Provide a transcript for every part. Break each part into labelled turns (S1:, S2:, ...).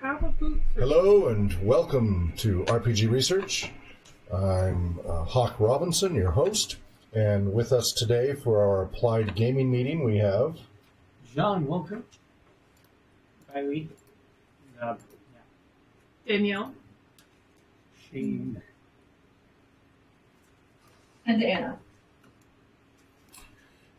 S1: have a boot?
S2: Hello and welcome to RPG Research. I'm Hawk Robinson, your host, and with us today for our applied gaming meeting we have
S3: John Wilker, Riley,
S1: Danielle.
S3: Shane,
S4: and Anna.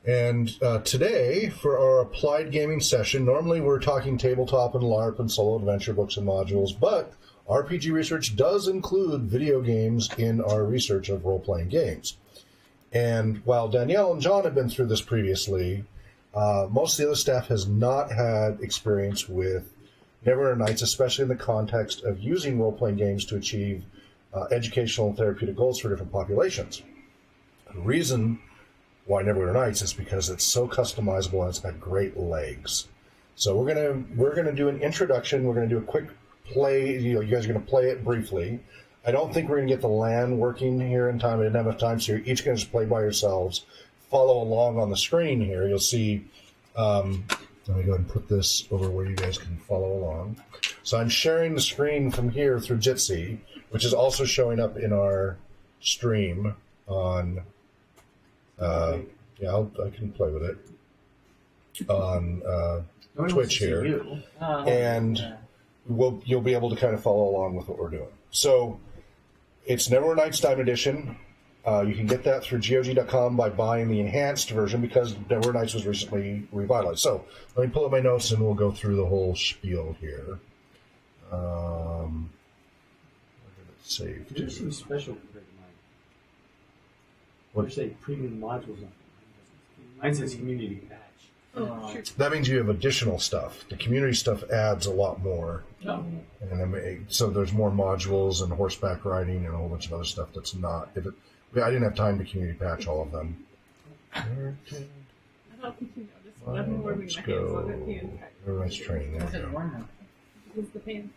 S2: And today, for our applied gaming session, normally we're talking tabletop and LARP and solo adventure books and modules, but RPG research does include video games in our research of role-playing games. And while Danielle and John have been through this previously, most of the other staff has not had experience with NeverWinter Nights, especially in the context of using role-playing games to achieve educational and therapeutic goals for different populations. The reason why NeverWinter Nights is because it's so customizable and it's got great legs. So we're gonna do an introduction. We're gonna do a quick play. You guys are gonna play it briefly. I don't think we're gonna get the LAN working here in time. I didn't have enough time, so you're each gonna just play by yourselves. Follow along on the screen here. You'll see. Let me go ahead and put this over where you guys can follow along. So I'm sharing the screen from here through Jitsi, which is also showing up in our stream on. I can play with it on Twitch here, and you'll be able to kind of follow along with what we're doing. So it's NeverWinter Nights Diamond Edition. You can get that through GOG.com by buying the enhanced version because NeverWinter Nights was recently revitalized. So let me pull up my notes and we'll go through the whole spiel here. Save.
S3: There's some special compared to mine. What say premium modules on it? Mine says community patch.
S1: Oh, sure.
S2: That means you have additional stuff. The community stuff adds a lot more.
S3: Oh.
S2: And so there's more modules and horseback riding and a whole bunch of other stuff that's not. I didn't have time to community patch all of them.
S1: I don't think you noticed, but I'm warming my hands on it the entire
S2: Everyone's training. There we go.
S1: It's the pan.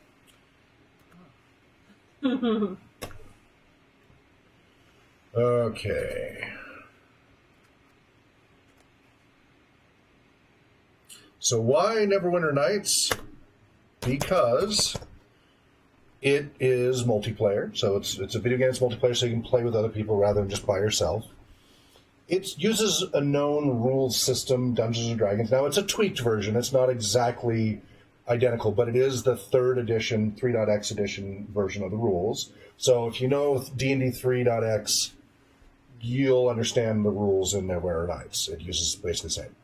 S2: Okay. So why NeverWinter Nights? Because it is multiplayer. So it's a video game that's multiplayer, so you can play with other people rather than just by yourself. It uses a known rules system, Dungeons & Dragons. Now, it's a tweaked version. It's not exactly identical, but it is the 3rd edition, 3.x edition version of the rules. So if you know D&D 3.x, you'll understand the rules in NeverWinter Nights. It uses basically the same.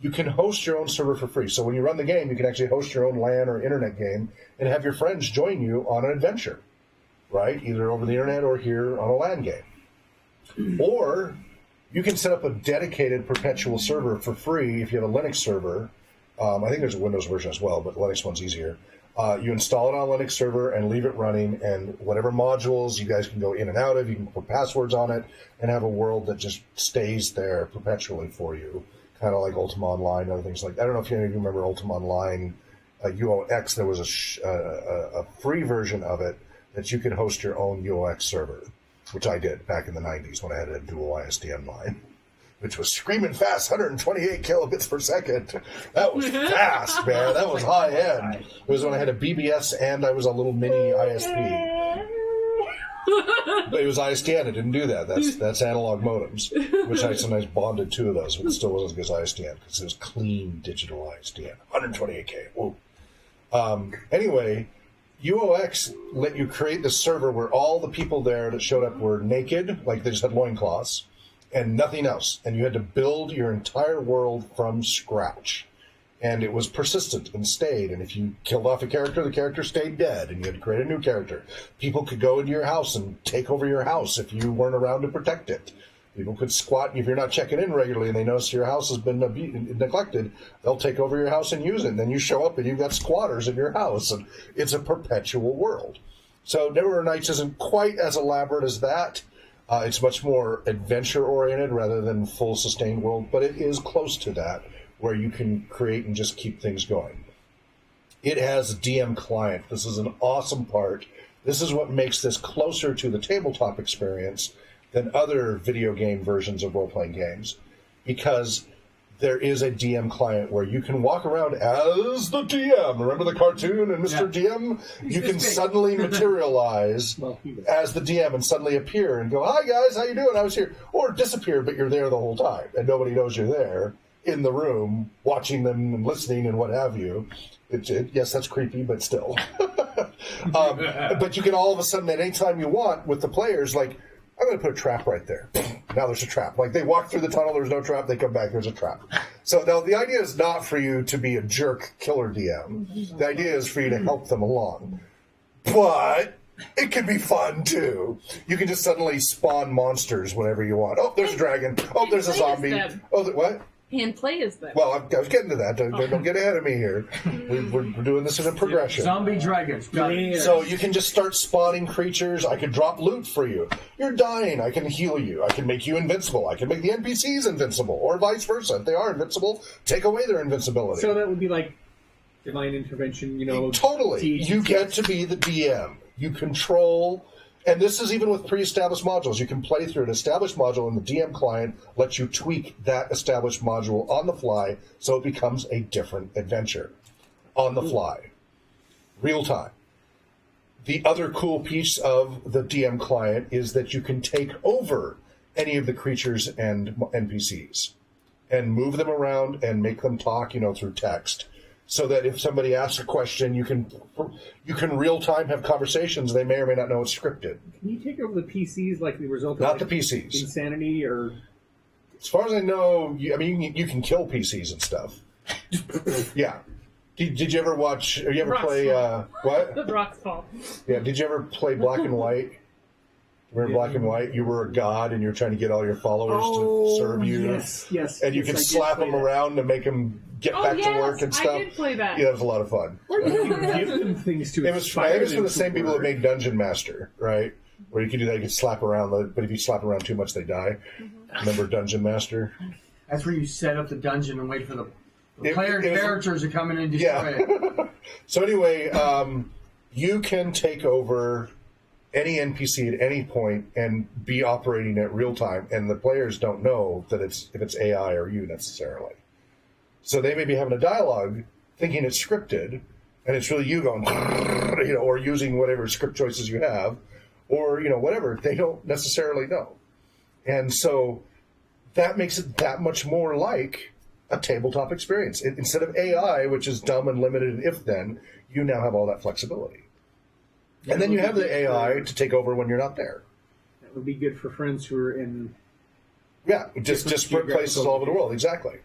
S2: You can host your own server for free. So when you run the game, you can actually host your own LAN or internet game and have your friends join you on an adventure, right? Either over the internet or here on a LAN game. Or you can set up a dedicated perpetual server for free if you have a Linux server. I think there's a Windows version as well, but the Linux one's easier. You install it on a Linux server and leave it running, and whatever modules you guys can go in and out of, you can put passwords on it and have a world that just stays there perpetually for you, kind of like Ultima Online and other things like that. I don't know if any of you remember Ultima Online, UOX. There was a free version of it that you could host your own UOX server, which I did back in the 90s when I had a dual ISDN line, which was screaming fast, 128 kilobits per second. That was fast, man. That was high end. It was when I had a BBS and I was a little mini ISP. But it was ISDN. It didn't do that. That's analog modems, which I sometimes bonded 2 of those, but it still wasn't as good as ISDN because it was clean digital ISDN. 128K. Whoa. Anyway, UOX let you create this server where all the people there that showed up were naked, like they just had loincloths, and nothing else. And you had to build your entire world from scratch. And it was persistent and stayed. And if you killed off a character, the character stayed dead. And you had to create a new character. People could go into your house and take over your house if you weren't around to protect it. People could squat. If you're not checking in regularly and they notice your house has been neglected, they'll take over your house and use it. And then you show up and you've got squatters in your house. And it's a perpetual world. So NeverWinter Nights isn't quite as elaborate as that. It's much more adventure-oriented rather than full sustained world, but it is close to that, where you can create and just keep things going. It has a DM client. This is an awesome part. This is what makes this closer to the tabletop experience than other video game versions of role-playing games, because there is a DM client where you can walk around as the DM. Remember the cartoon and Mr. DM? You can suddenly materialize as the DM and suddenly appear and go, "Hi guys, how you doing? I was here." Or disappear, but you're there the whole time and nobody knows you're there in the room watching them and listening and what have you. Yes, that's creepy, but still. But you can all of a sudden, at any time you want, with the players, like, I'm going to put a trap right there. Now there's a trap. Like, they walk through the tunnel, there's no trap, they come back, there's a trap. So now the idea is not for you to be a jerk killer DM. The idea is for you to help them along. But it can be fun, too. You can just suddenly spawn monsters whenever you want. Oh, there's a dragon. Oh, there's a zombie. Oh, what?
S4: Hand play is that.
S2: Well, I was getting to that. Don't get ahead of me here. We're doing this in a progression.
S3: Zombie dragons.
S2: So you can just start spawning creatures. I can drop loot for you. You're dying. I can heal you. I can make you invincible. I can make the NPCs invincible, or vice versa. If they are invincible, take away their invincibility.
S1: So that would be like divine intervention,
S2: Totally. You get to be the DM. You control... And this is even with pre-established modules. You can play through an established module, and the DM client lets you tweak that established module on the fly so it becomes a different adventure on the fly. Real time. The other cool piece of the DM client is that you can take over any of the creatures and NPCs and move them around and make them talk, through text. So that if somebody asks a question, you can real time have conversations. They may or may not know it's scripted.
S1: Can you take over the PCs like the result of
S2: not the PCs
S1: insanity or?
S2: As far as I know, you can kill PCs and stuff. Yeah. Did you ever watch? Or you ever play what?
S4: The Rock's Fall.
S2: Yeah. Did you ever play Black and White? Remember Black and White? You were a god, and you're trying to get all your followers to serve you.
S1: Yes.
S2: And you can slap them around to make them get back to work and stuff.
S4: I did play that.
S2: Yeah, that was a lot of fun.
S1: Or you can give them things to inspire them.
S2: It was from the same people that made Dungeon Master, right? Where you could do that, you could slap around, but if you slap around too much, they die. Remember Dungeon Master?
S3: That's where you set up the dungeon and wait for the characters to come in and destroy it.
S2: So anyway, you can take over any NPC at any point and be operating at real time, and the players don't know that if it's AI or you necessarily. So they may be having a dialogue thinking it's scripted, and it's really you going, or using whatever script choices you have, or, whatever. They don't necessarily know. And so that makes it that much more like a tabletop experience. Instead of AI, which is dumb and limited and if-then, you now have all that flexibility. And then you have the AI to take over when you're not there.
S1: That would be good for friends who are in...
S2: Yeah, just different places all over the world, exactly.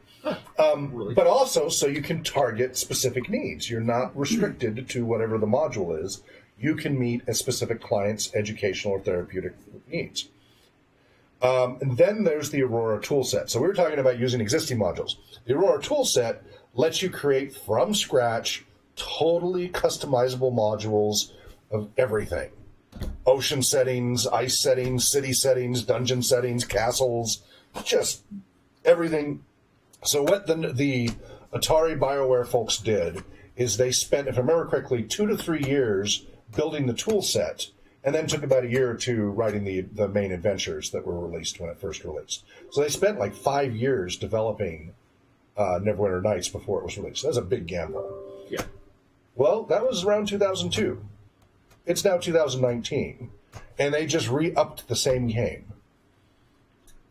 S2: But also, so you can target specific needs. You're not restricted to whatever the module is. You can meet a specific client's educational or therapeutic needs. And then there's the Aurora toolset. So we were talking about using existing modules. The Aurora toolset lets you create from scratch totally customizable modules of everything. Ocean settings, ice settings, city settings, dungeon settings, castles, just everything. So what the Atari BioWare folks did is they spent, if I remember correctly, 2 to 3 years building the tool set, and then took about a year or two writing the main adventures that were released when it first released. So they spent like 5 years developing NeverWinter Nights before it was released. That was a big gamble.
S1: Yeah.
S2: Well, that was around 2002. It's now 2019, and they just re-upped the same game.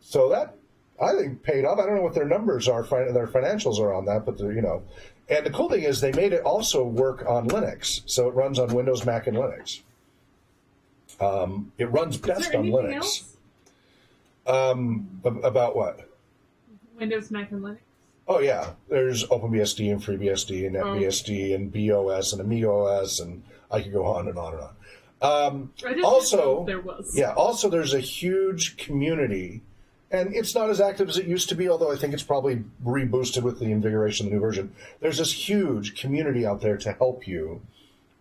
S2: So that, I think, paid off. I don't know what their numbers are, their financials are on that, but And the cool thing is they made it also work on Linux, so it runs on Windows, Mac, and Linux. It runs best on Linux.
S4: Else?
S2: About what?
S4: Windows, Mac, and Linux.
S2: Oh yeah, there's OpenBSD and FreeBSD and NetBSD and BOS and AmigaOS, and I could go on and on and on. Also,
S4: there was.
S2: Yeah. Also, there's a huge community, and it's not as active as it used to be. Although I think it's probably reboosted with the invigoration of the new version. There's this huge community out there to help you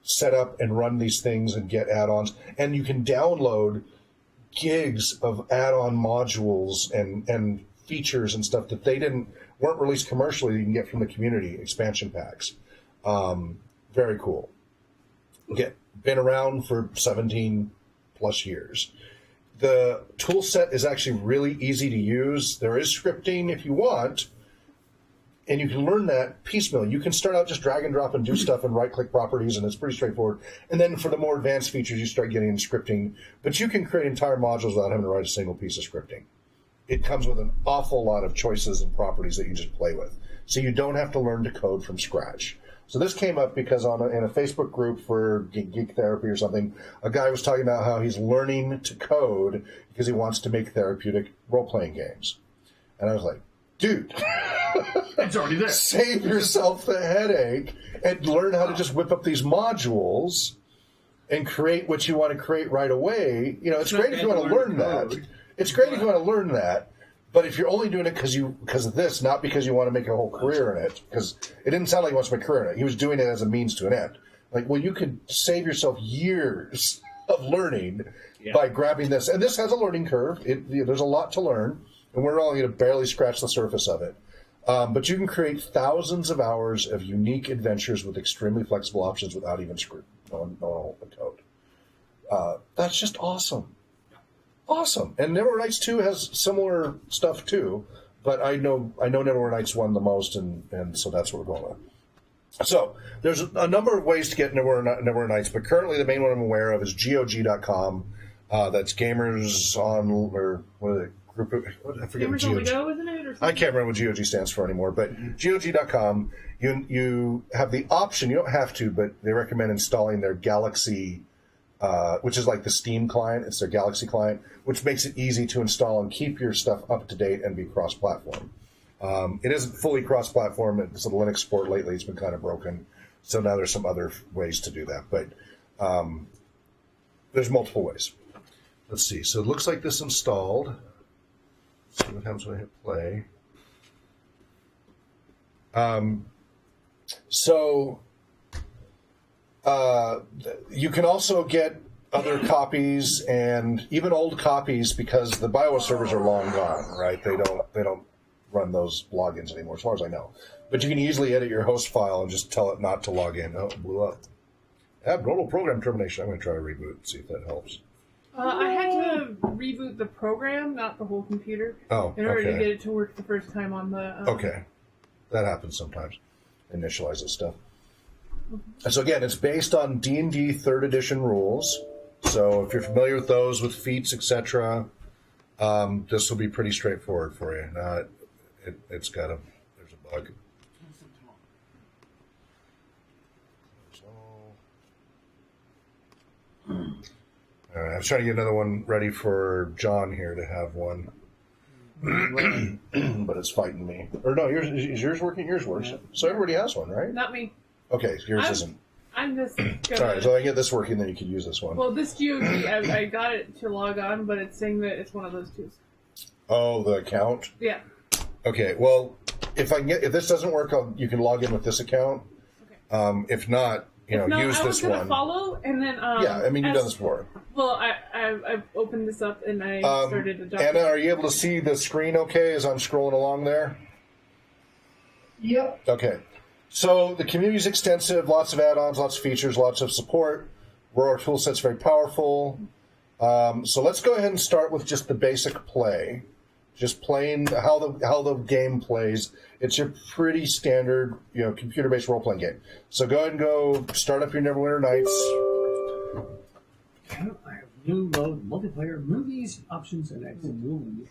S2: set up and run these things and get add-ons, and you can download gigs of add-on modules and features and stuff that weren't released commercially. You can get from the community expansion packs. Very cool. Been around for 17 plus years. The tool set is actually really easy to use. There is scripting if you want, And you can learn that piecemeal. You can start out just drag and drop and do stuff and right-click properties, and it's pretty straightforward. And then for the more advanced features, you start getting into scripting. But you can create entire modules without having to write a single piece of scripting. It comes with an awful lot of choices and properties that you just play with. So you don't have to learn to code from scratch. So this came up because in a Facebook group for Geek Therapy or something, a guy was talking about how he's learning to code because he wants to make therapeutic role-playing games. And I was like, dude,
S3: it's already there.
S2: Save yourself the headache and learn how to just whip up these modules and create what you want to create right away. You know, it's great if you want to learn that. It's great if you want to learn that. But if you're only doing it because of this, not because you want to make a whole career in it, because it didn't sound like he wants to make a career in it. He was doing it as a means to an end. Like, well, you could save yourself years of learning by grabbing this. And this has a learning curve. There's a lot to learn, and we're only going to barely scratch the surface of it. But you can create thousands of hours of unique adventures with extremely flexible options without even knowing the code. That's just awesome. Awesome. And NeverWinter Nights 2 has similar stuff too, but I know NeverWinter Nights 1 the most, and so that's what we're going with. So there's a number of ways to get NeverWinter Nights, but currently the main one I'm aware of is GOG.com. That's Gamers on, or what are they? I forget what
S4: Gamers on the
S2: GOG.
S4: Go, isn't it? Or
S2: I can't remember what GOG stands for anymore, but GOG.com, you have the option, you don't have to, but they recommend installing their Galaxy, which is like the Steam client. It's their Galaxy client, which makes it easy to install and keep your stuff up to date and be cross-platform. It isn't fully cross-platform. It's a Linux support lately. It's been kind of broken. So now there's some other ways to do that. But there's multiple ways. Let's see. So it looks like this installed. Let's see what happens when I hit play. You can also get other copies and even old copies because the BioWare servers are long gone, right? They don't run those logins anymore, as far as I know. But you can easily edit your host file and just tell it not to log in. Oh, it blew up. Abnormal program termination. I'm going to try to reboot and see if that helps.
S4: I had to reboot the program, not the whole computer, in order to get it to work the first time on the...
S2: Okay. That happens sometimes. Initialize this stuff. So again, it's based on D&D 3rd edition rules. So if you're familiar with those, with feats, etc., this will be pretty straightforward for you. Now, it's got there's a bug. All right, I was trying to get another one ready for John here to have one. But it's fighting me. Or no, is yours working? Yours works. Yeah. So everybody has one, right?
S4: Not me.
S2: Okay, yours isn't.
S4: I'm just gonna...
S2: All right, so I get this working, then you can use this one.
S4: Well, this GOG, I got it to log on, but it's saying that it's one of those two.
S2: Oh, the account?
S4: Yeah.
S2: Okay, well, if this doesn't work, you can log in with this account. Okay. If not, use this one. I was going to
S4: follow, and then...
S2: yeah, I mean, you've done this before.
S4: Well, I've opened this up, and I started a document.
S2: Anna, are you able to see the screen okay as I'm scrolling along there?
S1: Yep.
S2: Okay. So the community is extensive, lots of add-ons, lots of features, lots of support. Our toolset's very powerful. So let's go ahead and start with just the basic play. Just playing how the game plays. It's your pretty standard, computer-based role-playing game. So go ahead and start up your NeverWinter Nights.
S3: I have new load multiplayer movies, options, and exit.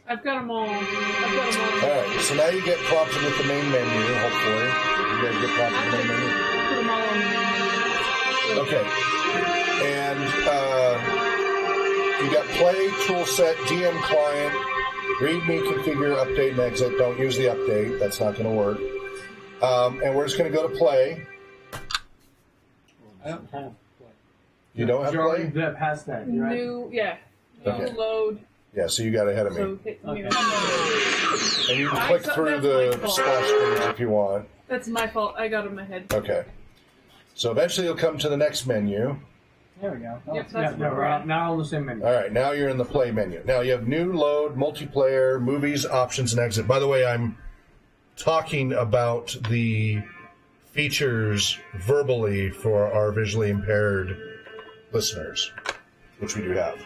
S4: I've got them all.
S2: All right, so now you get prompted with the main menu, hopefully. You guys get prompted with the main menu.
S4: Put them all on the main menu.
S2: Okay. And you got play, toolset, DM client, read me, configure, update, and exit. Don't use the update. That's not going to work. And we're just going to go to play.
S3: I don't have.
S2: You don't have play?
S3: You're past that. You're
S4: New
S2: Okay.
S4: load.
S2: Yeah, so you got ahead of me.
S4: So hit
S3: Okay.
S2: And you can click through the splash screens if you want.
S4: That's my fault. I got in my head.
S2: Okay. So eventually you'll come to the next menu.
S3: There we go.
S4: Yep, that's where
S3: we're at. Now on the same menu.
S2: All right, now you're in the play menu. Now you have new, load, multiplayer, movies, options, and exit. By the way, I'm talking about the features verbally for our visually impaired listeners, which we do have.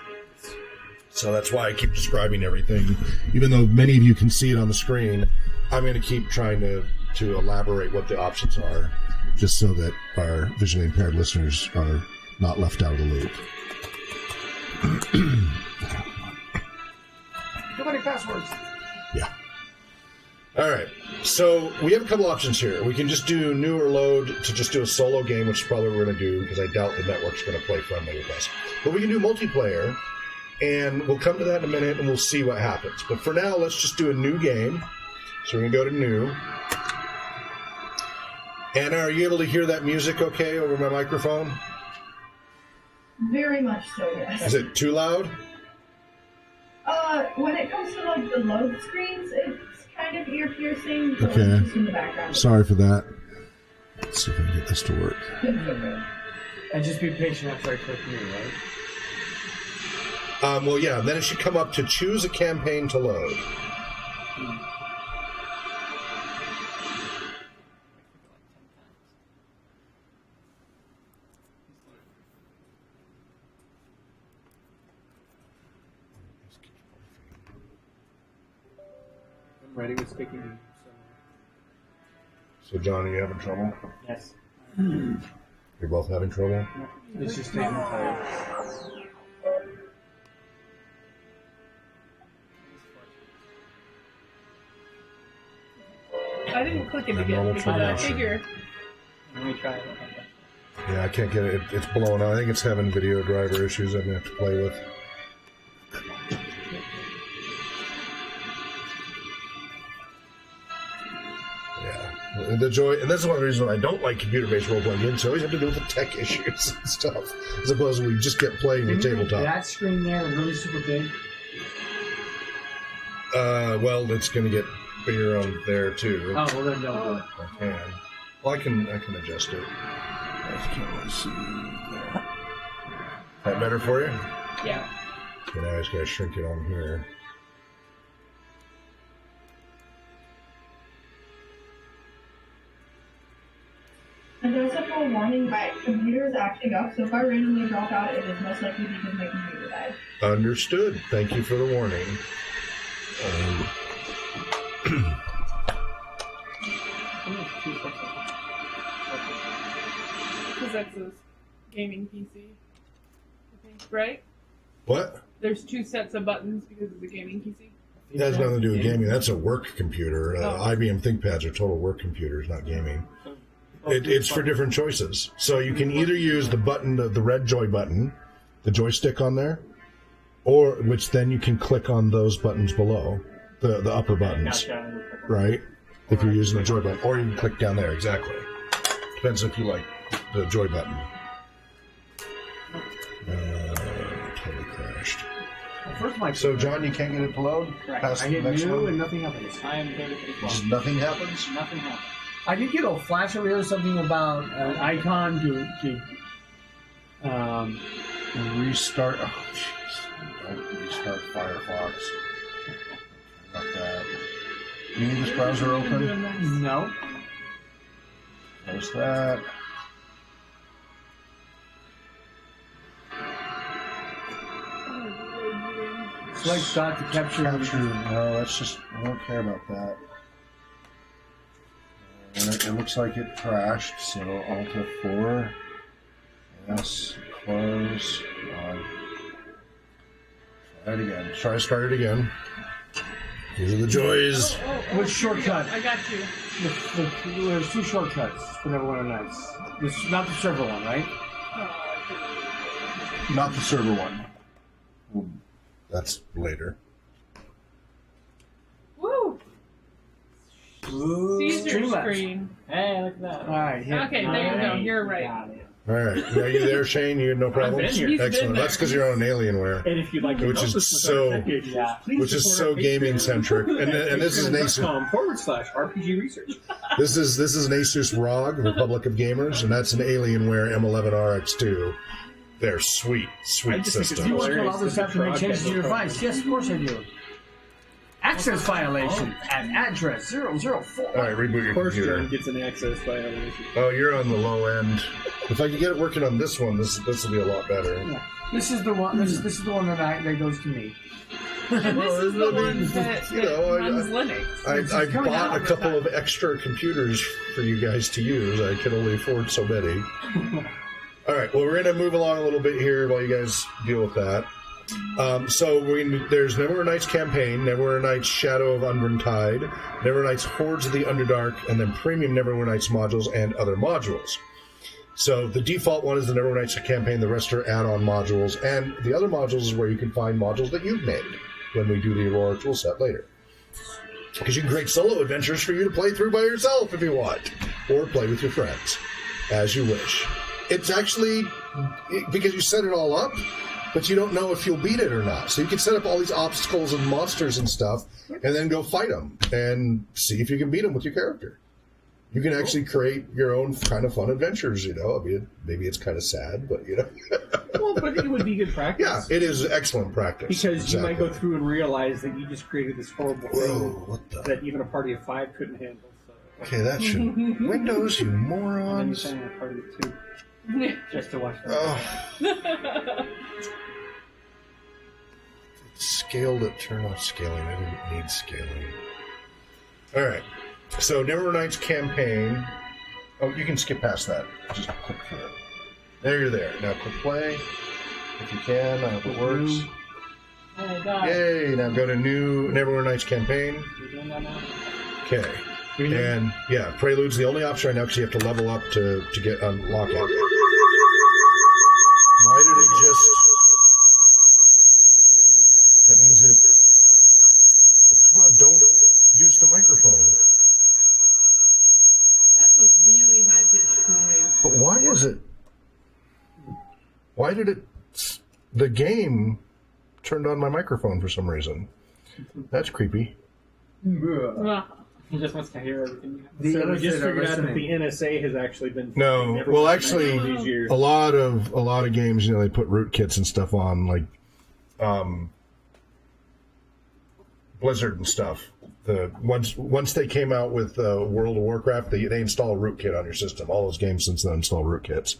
S2: So that's why I keep describing everything. Even though many of you can see it on the screen, I'm going to keep trying to to elaborate what the options are, just so that our visually impaired listeners are not left out of the loop.
S3: Too many passwords.
S2: Yeah. All right. So we have a couple options here. We can just do new or load to just do a solo game, which is probably what we're going to do because I doubt the network's going to play friendly with us. But we can do multiplayer, and we'll come to that in a minute, and we'll see what happens. But for now, let's just do a new game. So we're going to go to new. Anna, are you able to hear that music okay over my microphone?
S5: Very much so, yes.
S2: Is it too loud?
S5: When it comes to like the load screens, it's kind of ear piercing. But
S2: Okay.
S5: just in the background.
S2: Sorry for that. Let's see if I can get this to work.
S3: And just be patient after I click new, right?
S2: Well, yeah, then it should come up to choose a campaign to load.
S3: I'm ready with speaking to you.
S2: So, John, are you having trouble?
S3: Yes.
S2: You're both having trouble?
S3: It's just taking time.
S4: I didn't click it
S2: And
S4: again
S2: normal
S4: because I
S2: formation.
S4: figure.
S3: Let me try it.
S2: Yeah, I can't get it. It's blowing out. I think it's having video driver issues I'm going to have to play with. Yeah. And that's one of the reasons I don't like computer-based role-playing games. So I always have to deal with the tech issues and stuff, as opposed to we just get playing the tabletop.
S3: That screen there really super big.
S2: Well, it's going to get bigger on there too.
S3: Oh, well then don't do it.
S2: I can. Well, I can adjust it. I can't really see there. That better for you?
S4: Yeah.
S2: Okay, now I just got to shrink it on here.
S5: And there's a full warning, my computer is acting up, so if I randomly drop out, it is most likely because my computer died.
S2: Understood. Thank you for the warning.
S4: Because that's a gaming PC. I think, right?
S2: What?
S4: There's two sets of buttons because it's a gaming PC.
S2: It has nothing to do with gaming. That's a work computer.
S4: Oh.
S2: IBM ThinkPads are total work computers, not gaming. It's for different choices. So you can either use the button, the red joy button, the joystick on there, or which then you can click on those buttons below, the upper buttons, right? If you're using the joy button, or you can click down there. Exactly. Depends if you like the joy button. Totally crashed. So, John, you can't get it to load?
S3: Correct.
S2: Past
S3: I
S2: the
S3: hit
S2: next
S3: new
S2: one?
S3: and nothing happens. I am good at it.
S2: Just nothing happens?
S3: Nothing happens. I did get a flash over here, something about an icon to
S2: Restart. Oh, jeez. Don't restart Firefox. Not that. You need this browser open?
S3: No.
S2: Close that.
S3: Select dot to capture.
S2: No, that's just, I don't care about that. And it looks like it crashed, so Alt F4. Yes, close. Try it again. Try to start it again. These are the joys.
S3: Which shortcut?
S4: I got you.
S3: There's two shortcuts for NeverWinter Nights. This is not the server one, right?
S2: Not the server one. That's later.
S4: Woo! Caesar
S3: Streamlabs.
S4: screen.
S3: Hey, look at that. All right.
S4: Okay, there you go. You're right.
S3: Got it.
S2: All right. Are you there, Shane? You had no problem?
S3: been here.
S4: He's been
S2: Excellent.
S4: there.
S2: That's because you're on Alienware.
S6: And if you'd like to
S2: Which
S6: help
S2: is
S6: us with
S2: so-
S6: our tech issues, please
S2: which is
S6: support
S2: so
S6: our
S2: gaming
S6: Patreon.
S2: centric. And this is an Asus.
S6: patreon.com/RPG research.
S2: This is an Asus ROG, Republic of Gamers, and that's an Alienware M11RX2. They're sweet,
S6: I
S2: sweet
S6: just think it's
S2: systems.
S3: Do you want to allow
S6: hilarious
S3: this
S6: that
S3: app to make
S6: the
S3: changes to your
S6: broadcast
S3: device? Yes, of course I do. Access violation at address 004.
S2: All right, reboot your
S6: Of course,
S2: computer.
S6: John gets an access violation.
S2: Oh, you're on the low end. If I could get it working on this one, this will be a lot better.
S3: Yeah. This is the one. This is the one that goes to me.
S4: And this is the one that runs Linux.
S2: I bought a couple of extra computers for you guys to use. I can only afford so many. All right, well, we're going to move along a little bit here while you guys deal with that. So there's NeverWinter Nights campaign, NeverWinter Nights Shadow of Unburned-Tide, NeverWinter Nights Hordes of the Underdark, and then premium NeverWinter Nights modules and other modules. So the default one is the NeverWinter Nights campaign, the rest are add-on modules, and the other modules is where you can find modules that you've made when we do the Aurora toolset later. Because you can create solo adventures for you to play through by yourself if you want, or play with your friends, as you wish. It's actually, because you set it all up, but you don't know if you'll beat it or not. So you can set up all these obstacles and monsters and stuff, and then go fight them, and see if you can beat them with your character. You can actually create your own kind of fun adventures, you know. I mean, maybe it's kind of sad, but, you know.
S6: Well, but I think it would be good practice.
S2: Yeah, it is excellent practice.
S6: Because you might go through and realize that you just created this horrible thing that even a party of 5 couldn't handle. So.
S2: Okay, that should... Windows, you morons.
S3: And then you a party of 2. Just to watch that.
S2: Oh. Scaled it, turn off scaling. I didn't need scaling. Alright. So, NeverWinter Nights campaign. Oh, you can skip past that. Just click through it. There, you're there. Now click play. If you can, I hope it works.
S3: Oh, God.
S2: Yay! Now go to new NeverWinter Nights campaign.
S3: You're doing that now?
S2: Okay. And, yeah, Prelude's the only option right now because you have to level up to get unlock it. Why did it just... That means it... Come on, don't use the microphone.
S4: That's a really high-pitched noise.
S2: But why is it... Why did it... The game turned on my microphone for some reason. That's creepy.
S3: He just wants to hear everything.
S6: So we just figured out that the NSA has actually been...
S2: No, well, actually, a lot of games, you know, they put rootkits and stuff on, like Blizzard and stuff. Once they came out with World of Warcraft, they install a rootkit on your system. All those games since then install rootkits.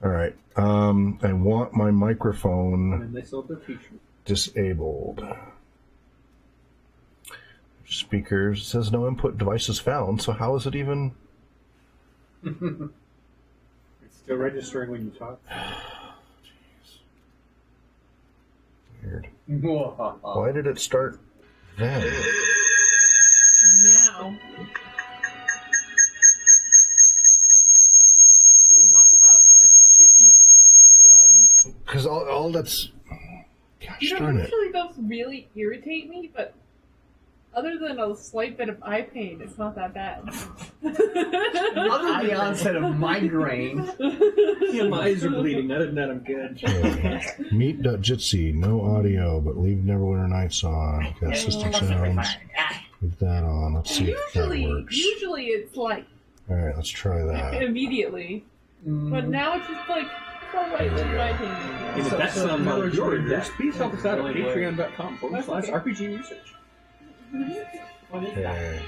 S2: All right, I want my microphone
S6: And they sold their t-shirt.
S2: disabled. Speakers, it says no input devices found, so how is it even...
S6: It's still registering when you talk.
S2: Weird. Why did it start then?
S4: Now. Talk about a chippy one.
S2: Because all that's... Gosh darn it.
S4: Usually those really irritate me, but other than a slight bit of eye pain, it's not that bad.
S3: Other than the onset of migraine.
S6: Yeah, my eyes are bleeding. Other than that, I'm good.
S2: Meet.jitsi, no audio, but leave NeverWinter Nights on. Got system sounds. Leave that on. Let's see if that works.
S4: Usually it's like...
S2: Alright, let's try that.
S4: Immediately. But now it's just like...
S2: There we go.
S6: And if that's some of your interest, please help us out at patreon.com/RPG research.
S2: Okay.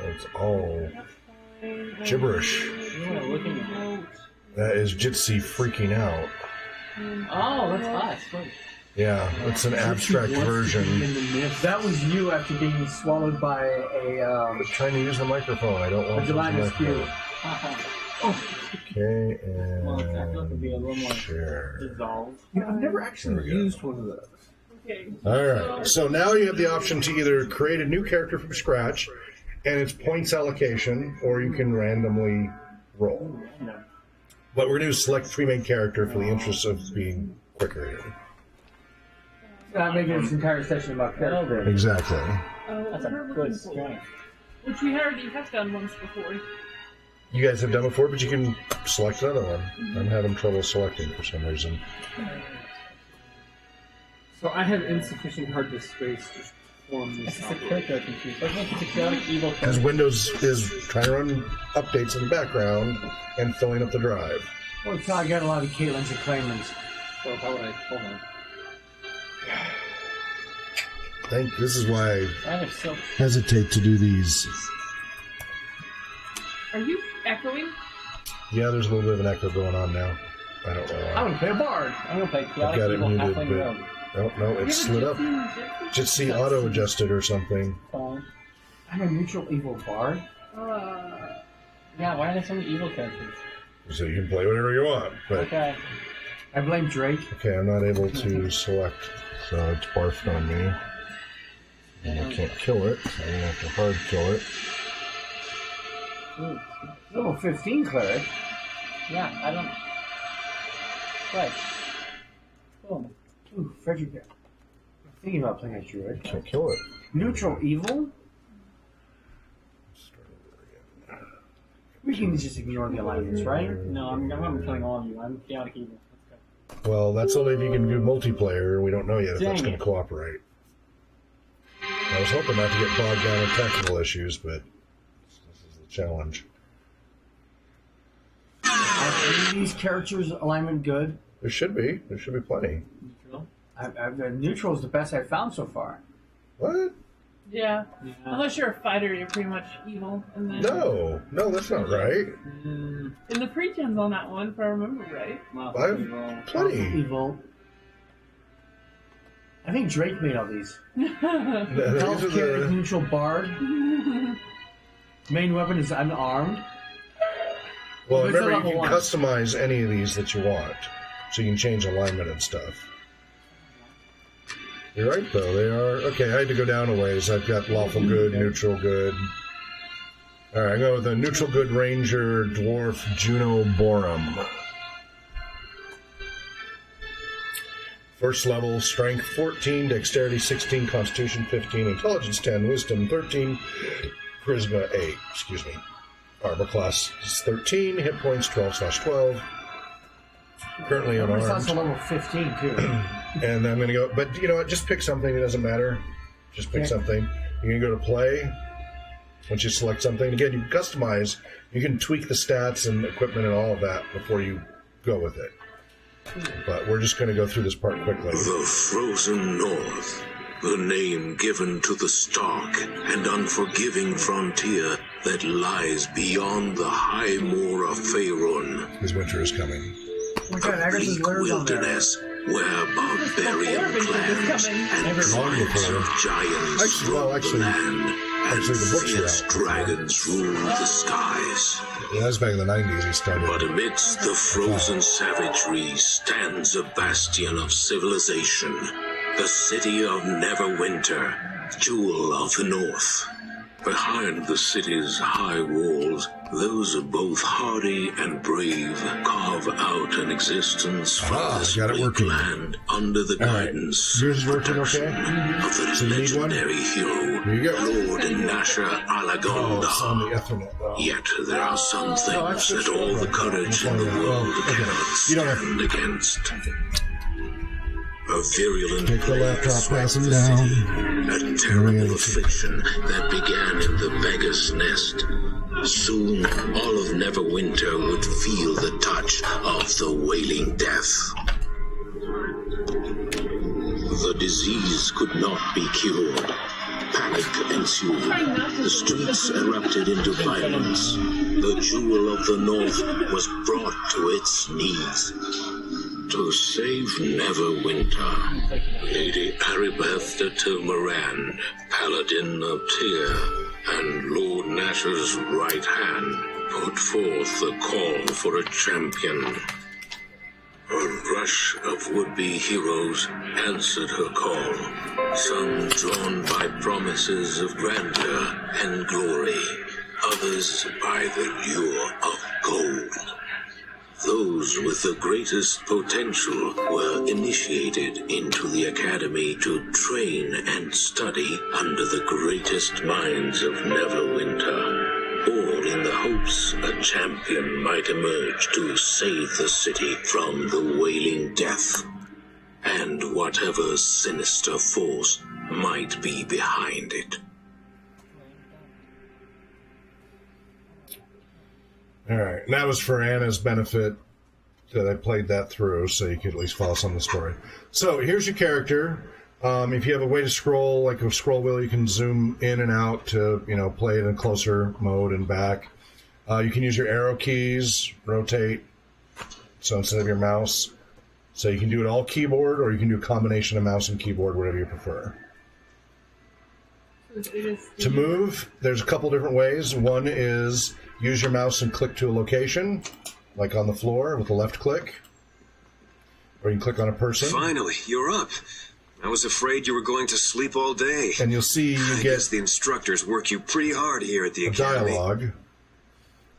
S2: That's all gibberish. That is Jitsi freaking out.
S3: Oh, that's us. Right.
S2: Yeah, it's an abstract version.
S3: That was you after being swallowed by a...
S2: I'm trying to use the microphone. I don't want to use the microphone. Okay, and share.
S6: I've never actually used one of those.
S4: Okay.
S2: Alright, so now you have the option to either create a new character from scratch, and it's points allocation, or you can randomly roll. What we're going to do is select pre-made character for the interest of being quicker here.
S3: Not making this entire session about character.
S2: Exactly.
S3: That's a good strength.
S4: Which we already have done once before.
S2: You guys have done before, but you can select another one. I'm having trouble selecting for some reason.
S6: So I have insufficient hard disk space to form this.
S3: It's a character computer. It's a chaotic evil character.
S2: As Windows is trying to run updates in the background and filling up the drive.
S3: Well, I got a lot of Caitlin's and Claimants.
S6: So how would I... Hold on.
S2: This is why
S3: I
S2: hesitate to do these.
S4: Are you echoing?
S2: Yeah, there's a little bit of an echo going on now. I don't know why.
S3: I want to play a bard. I'm going to play
S2: I've got
S3: chaotic
S2: it
S3: evil
S2: muted,
S3: halfling
S2: but
S3: rogue.
S2: no, it's slid up. Should see auto adjusted or something.
S6: I'm a neutral evil bard. Yeah, why are there so many evil characters?
S2: So you can play whatever you want. But
S6: okay. I blame Drake.
S2: Okay, I'm not able to select, so it's barfed on me. And I can't kill it, so I'm going to have to hard kill it.
S6: Ooh, level 15 cleric. Yeah, I don't... Right. Boom. Ooh, Frederick. I'm thinking about playing a druid.
S2: Can't kill it.
S6: Neutral evil? We can just ignore the alignments, right? No, I'm killing all of you. I'm chaotic evil. Let's go.
S2: Well, that's only if you can do multiplayer. We don't know yet if that's going to cooperate. I was hoping not to get bogged down in technical issues, but this is the challenge.
S3: Are any of these characters' alignment good?
S2: There should be. There should be plenty.
S3: Neutral? Neutral is the best I've found so far.
S2: What?
S4: Yeah. Unless you're a fighter, you're pretty much evil. And then
S2: No, that's not right.
S4: In the pre-gens on that one, if I remember right.
S2: I have plenty.
S3: Evil. I think Drake made all these.
S2: These
S3: Elf
S2: are
S3: carry
S2: the-
S3: neutral bard. Main weapon is unarmed.
S2: Well,
S3: It's a
S2: remember, you
S3: level
S2: can
S3: one.
S2: customize any of these that you want. So you can change alignment and stuff. You're right, though. They are... Okay, I had to go down a ways. I've got lawful good, neutral good. All right, I go with the neutral good ranger, dwarf, Juno Borum. First level, strength 14, dexterity 16, constitution 15, intelligence 10, wisdom 13, charisma 8. Excuse me. Armor class is 13, hit points 12/12. Currently unarmed.
S3: That's a level 15 too.
S2: And I'm going to go, but you know what, just pick something, it doesn't matter. Just pick something. You're going to go to play. Once you select something, again, you can customize, you can tweak the stats and equipment and all of that before you go with it. But we're just going to go through this part quickly.
S7: The Frozen North, the name given to the stark and unforgiving frontier that lies beyond the high moor of Faerun.
S2: His winter is coming.
S3: We got
S7: A
S3: Agnes'
S7: bleak
S3: letters on there.
S7: wilderness where barbarian clans and tribes of giants rule the land, and
S2: the books are
S7: fierce
S2: out.
S7: dragons rule the skies.
S2: Yeah, that was back in the 90s he started.
S7: But amidst the frozen savagery stands a bastion of civilization, the city of Neverwinter, jewel of the north. Behind the city's high walls, those both hardy and brave carve out an existence from this
S2: got it
S7: bleak
S2: working.
S7: land under the guidance
S2: Yours is working okay?
S7: of the
S2: So you need one?
S7: legendary hero,
S2: Here you go.
S7: Lord Nasher
S2: Oh, it's on
S7: Alagonda.
S2: the Ethernet, though.
S7: Yet there are some things that all the courage in the
S2: Oh,
S7: world
S2: okay.
S7: cannot
S2: You don't have
S7: stand against. A virulent
S2: Take the
S7: plague
S2: laptop,
S7: swept
S2: pass him
S7: the
S2: down.
S7: city, a terrible affliction that began in the beggar's nest. Soon, all of Neverwinter would feel the touch of the wailing death. The disease could not be cured. Panic ensued. The streets erupted into violence. The jewel of the North was brought to its knees. To save Neverwinter, Lady Aribeth de Tilmarand, Paladin of Tyr, and Lord Nasher's right hand put forth the call for a champion. A rush of would-be heroes answered her call, some drawn by promises of grandeur and glory, others by the lure of gold. Those with the greatest potential were initiated into the academy to train and study under the greatest minds of Neverwinter, all in the hopes a champion might emerge to save the city from the wailing death, and whatever sinister force might be behind it.
S2: All right, and that was for Anna's benefit that I played that through, so you could at least follow some of the story. So here's your character. If you have a way to scroll, like a scroll wheel, you can zoom in and out to, play it in closer mode and back. You can use your arrow keys, rotate. So instead of your mouse, So you can do it all keyboard, or you can do a combination of mouse and keyboard, whatever you prefer. To move, there's a couple different ways. One is use your mouse and click to a location, like on the floor with a left click. Or you can click on a person.
S7: Finally, you're up. I was afraid you were going to sleep all day.
S2: And you'll see you
S7: I guess the instructors work you pretty hard here at the academy.
S2: Dialogue.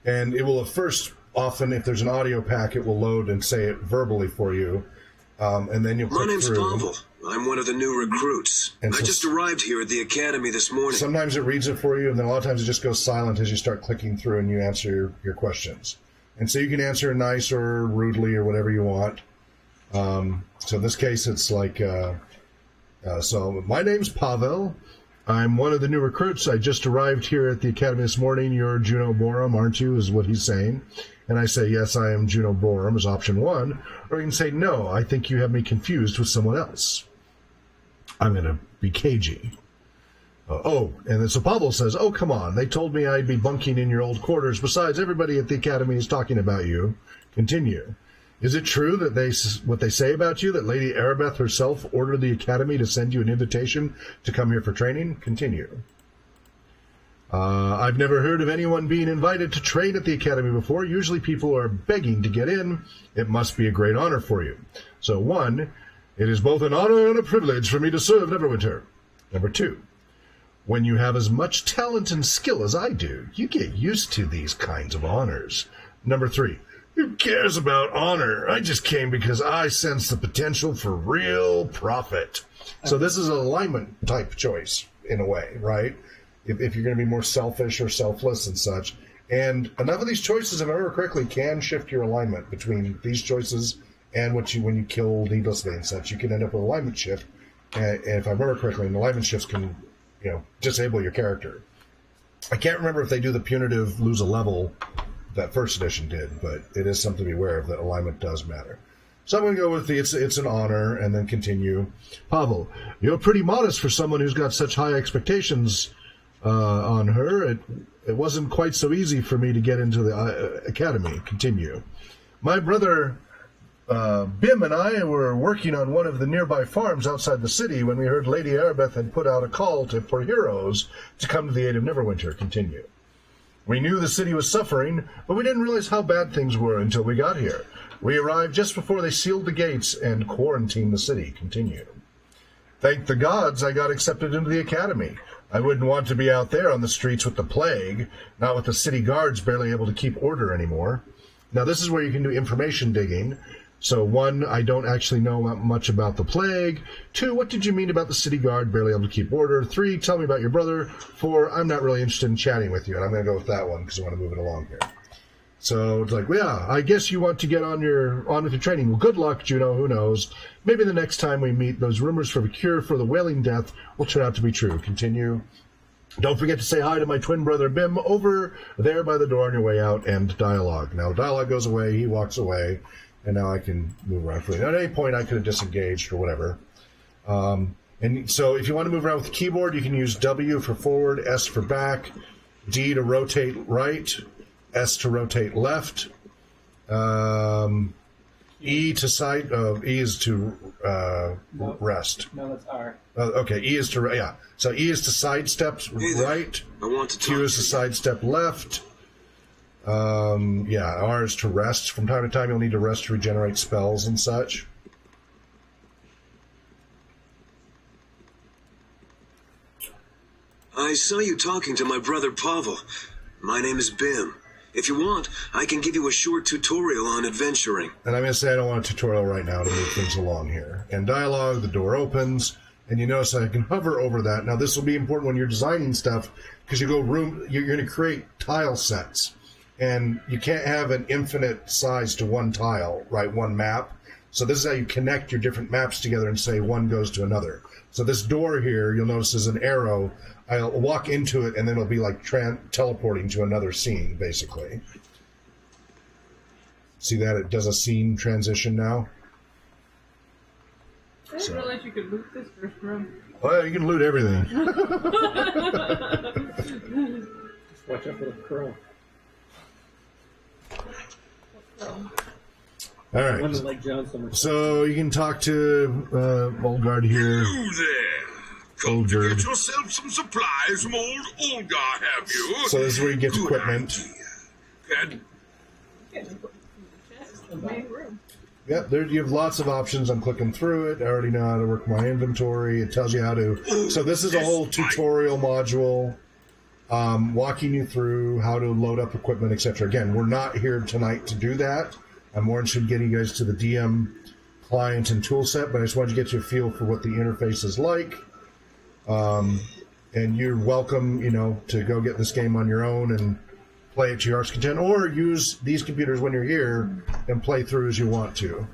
S2: And it will at first, often, if there's an audio pack, it will load and say it verbally for you. And then you'll click through.
S7: My name's Pavel. I'm one of the new recruits.
S2: And
S7: I just arrived here at the academy this morning.
S2: Sometimes it reads it for you, and then a lot of times it just goes silent as you start clicking through and you answer your questions. And so you can answer nice or rudely or whatever you want. So in this case, it's like, so my name's Pavel. I'm one of the new recruits. I just arrived here at the academy this morning. You're Juno Borum, aren't you, is what he's saying. And I say, yes, I am Juno Borum, is option one. Or you can say, no, I think you have me confused with someone else. I'm going to be cagey. And then so Pavel says, oh, come on. They told me I'd be bunking in your old quarters. Besides, everybody at the academy is talking about you. Continue. Is it true that what they say about you, that Lady Arabeth herself ordered the academy to send you an invitation to come here for training? Continue. I've never heard of anyone being invited to train at the academy before. Usually people are begging to get in. It must be a great honor for you. So 1, it is both an honor and a privilege for me to serve Neverwinter. Number 2, when you have as much talent and skill as I do, you get used to these kinds of honors. Number 3, who cares about honor? I just came because I sense the potential for real profit. So this is an alignment type choice in a way, right? If you're going to be more selfish or selfless and such. And enough of these choices, if I remember correctly, can shift your alignment between these choices and when you kill needlessly and such. You can end up with alignment shift. And if I remember correctly, an alignment shifts can, disable your character. I can't remember if they do the punitive lose a level that first edition did, but it is something to be aware of, that alignment does matter. So I'm going to go with it's an honor, and then continue. Pavel, you're pretty modest for someone who's got such high expectations on her. It wasn't quite so easy for me to get into the academy. Continue. My brother Bim and I were working on one of the nearby farms outside the city when we heard Lady Arabeth had put out a call for heroes to come to the aid of Neverwinter. Continue. We knew the city was suffering, but we didn't realize how bad things were until we got here. We arrived just before they sealed the gates and quarantined the city. Continue. Thank the gods I got accepted into the academy. I wouldn't want to be out there on the streets with the plague, not with the city guards barely able to keep order anymore. Now, this is where you can do information digging. So, 1, I don't actually know much about the plague. 2, what did you mean about the city guard barely able to keep order? 3, tell me about your brother. 4, I'm not really interested in chatting with you, and I'm going to go with that one because I want to move it along here. So it's like, well, yeah, I guess you want to get on with your training. Well, good luck, Juno. Who knows? Maybe the next time we meet, those rumors for a cure for the wailing death will turn out to be true. Continue. Don't forget to say hi to my twin brother Bim over there by the door on your way out. And dialogue. Now, dialogue goes away. He walks away. And now I can move around freely. Now, at any point, I could have disengaged or whatever. And so if you want to move around with the keyboard, you can use W for forward, S for back, D to rotate right, S to rotate left, E to side. E is to rest.
S6: No, that's R.
S2: Okay, E is to yeah. So E is to sidestep right. Q is to sidestep left. Yeah, R is to rest. From time to time, you'll need to rest to regenerate spells and such.
S7: I saw you talking to my brother Pavel. My name is Bim. If you want, I can give you a short tutorial on adventuring.
S2: And I'm going to say I don't want a tutorial right now to move things along here. And dialogue, the door opens, and you notice I can hover over that. Now, this will be important when you're designing stuff, because you're going to create tile sets. And you can't have an infinite size to one tile, right, one map. So this is how you connect your different maps together and say one goes to another. So this door here, you'll notice is an arrow. I'll walk into it, and then it'll be like teleporting to another scene, basically. See that? It does a scene transition now.
S4: I didn't realize you could loot this first room.
S2: Oh, yeah, you can loot everything.
S3: Just watch out for the crow.
S2: All
S3: I wanted
S2: right.
S3: to like John so much.
S2: So you can talk to Olgard here.
S8: You there! Come to get yourself some supplies from old Olga, have you?
S2: So this is where you get
S8: Good
S2: equipment.
S8: idea.
S4: The main room.
S2: Yep, there you have lots of options. I'm clicking through it. I already know how to work my inventory. It tells you how to. So this is a whole tutorial module, walking you through how to load up equipment, etc. Again, we're not here tonight to do that. I'm more interested in getting you guys to the DM client and tool set, but I just wanted to get you a feel for what the interface is like. And you're welcome, to go get this game on your own and play it to your heart's content, or use these computers when you're here and play through as you want to.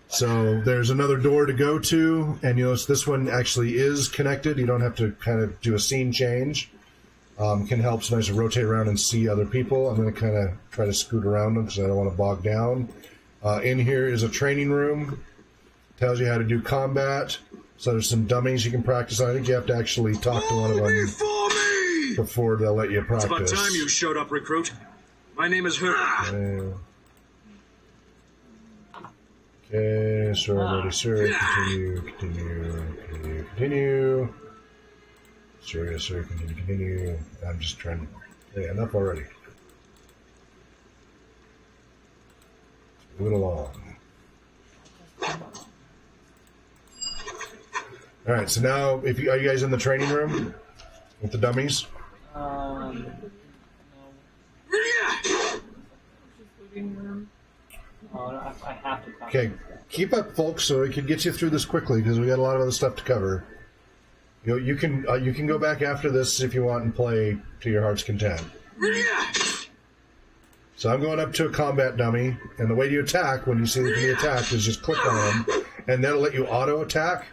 S2: So there's another door to go to, and you notice this one actually is connected. You don't have to kind of do a scene change. Can help sometimes to rotate around and see other people. I'm going to kind of try to scoot around them because I don't want to bog down. In here is a training room. Tells you how to do combat. So there's some dummies you can practice on. I think you have to actually talk to one of them before they'll let you practice.
S9: It's about time you showed up, recruit. My name is Herb.
S2: Okay, sir, ready, sir. Continue. Sir, yes, sir, continue. I'm just trying to... Yeah, enough already. Let's move it along. All right, so now, are you guys in the training room with the dummies?
S6: No. I have to talk.
S2: Okay, keep up, folks, so we can get you through this quickly because we got a lot of other stuff to cover. You can go back after this if you want and play to your heart's content. So I'm going up to a combat dummy, and the way you attack when you see they can be attacked is just click on them, and that'll let you auto attack.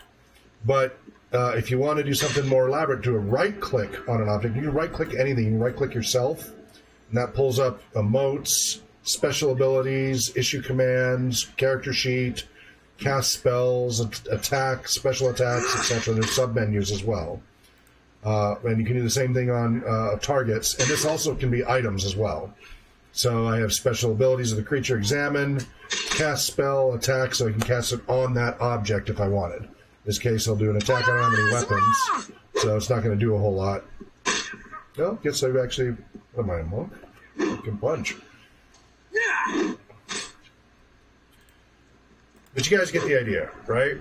S2: But if you want to do something more elaborate, do a right click on an object. You can right click anything. You can right click yourself, and that pulls up emotes, special abilities, issue commands, character sheet, cast spells, attack, special attacks, etc. There's sub-menus as well. And you can do the same thing on targets, and this also can be items as well. So I have special abilities of the creature, examine, cast spell, attack, so I can cast it on that object if I wanted. In this case, I'll do an attack. I don't have any weapons, so it's not going to do a whole lot. No, guess I've actually... What am I, a monk? I can punch. But you guys get the idea, right?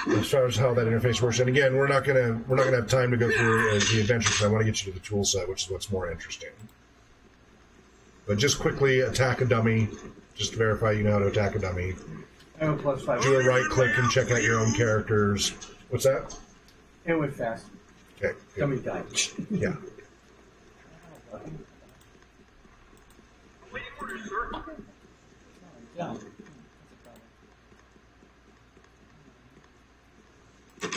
S2: As far as how that interface works, and again, we're not gonna have time to go through the adventure because I want to get you to the tool set, which is what's more interesting. But just quickly attack a dummy, just to verify you know how to attack a dummy.
S3: I have a +5.
S2: Do a right click and check out your own characters. What's that?
S3: It went fast.
S2: Okay. Good.
S3: Dummy died.
S2: Yeah.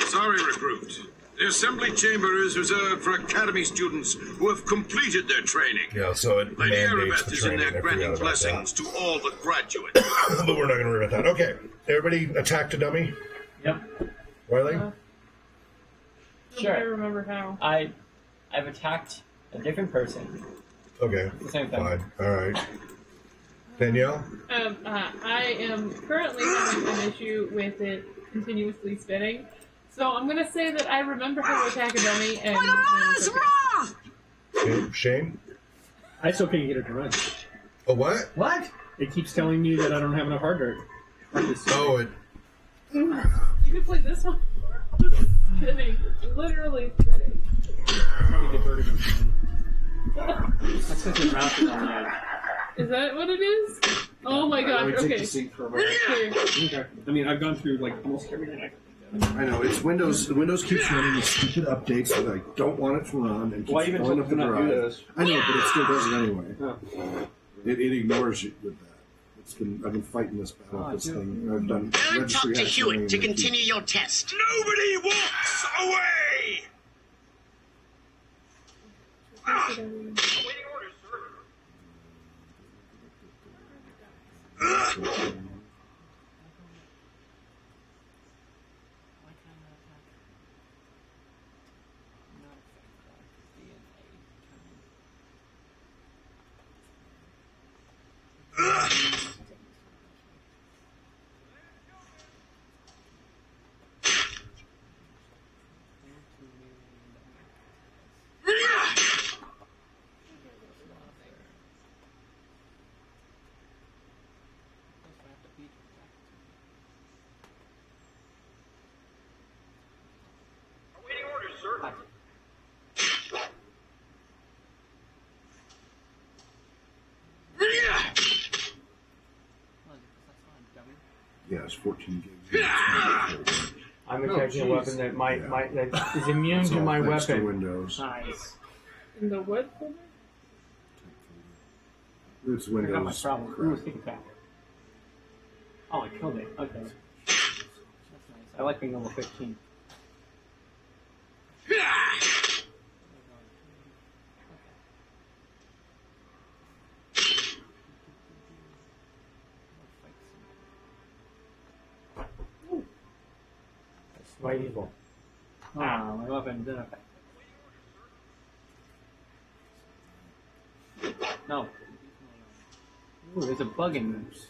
S8: Sorry, recruit. The assembly chamber is reserved for academy students who have completed their training.
S2: Yeah, so it
S8: Lady
S2: mandates
S8: Arabeth
S2: the
S8: is in
S2: training.
S8: there
S2: I
S8: granting
S2: forgot about
S8: blessings
S2: that.
S8: to all the graduates.
S2: But we're not going to worry about that. Okay. Everybody attacked a dummy?
S3: Yep.
S2: Riley?
S6: Sure.
S4: I remember how.
S6: I've attacked a different person.
S2: Okay.
S6: The same thing.
S2: Fine. All right. Danielle?
S4: I am currently having an issue with it continuously spinning. So I'm going to say that I remember how to attack a dummy and...
S2: Okay. Shane?
S3: I still can't get it to run.
S2: Oh, what?
S3: What? It keeps telling me that I don't have enough hard drive.
S2: Oh, it...
S4: You can play this one. Spinning. Literally spinning.
S3: Probably get vertigo. That's because your mouth is on the edge.
S4: Is that what it is? Oh my gosh, okay.
S3: Okay. I mean, I've gone through like almost everything I can.
S2: I know, it's Windows. Windows keeps running these stupid updates that I don't want it to run and keeps filling up the drive. I know, but it still does it anyway.
S3: Oh.
S2: It ignores you with that. I've been fighting this battle with this thing. I've done
S10: Go
S2: registry
S10: talk to Hewitt to
S2: hacking and
S10: continue your test.
S8: Nobody walks away! Awaiting orders, sir.
S10: has 14 gigs.
S3: I'm attaching a weapon that that is immune to my weapon.
S10: Windows.
S6: Nice.
S4: In the what folder?
S10: It's
S6: I got my
S10: Windows.
S6: problem. Ooh, stick attack. Oh, I killed it. Okay. That's nice. I like being level 15.
S3: That's my evil.
S6: Ah, my weapon didn't affect it. No. Ooh, there's a bug in this.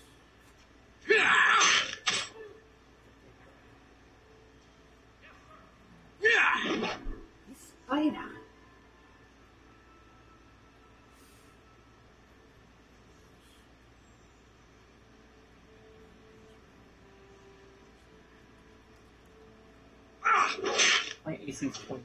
S5: Spider.
S6: My AC's 20.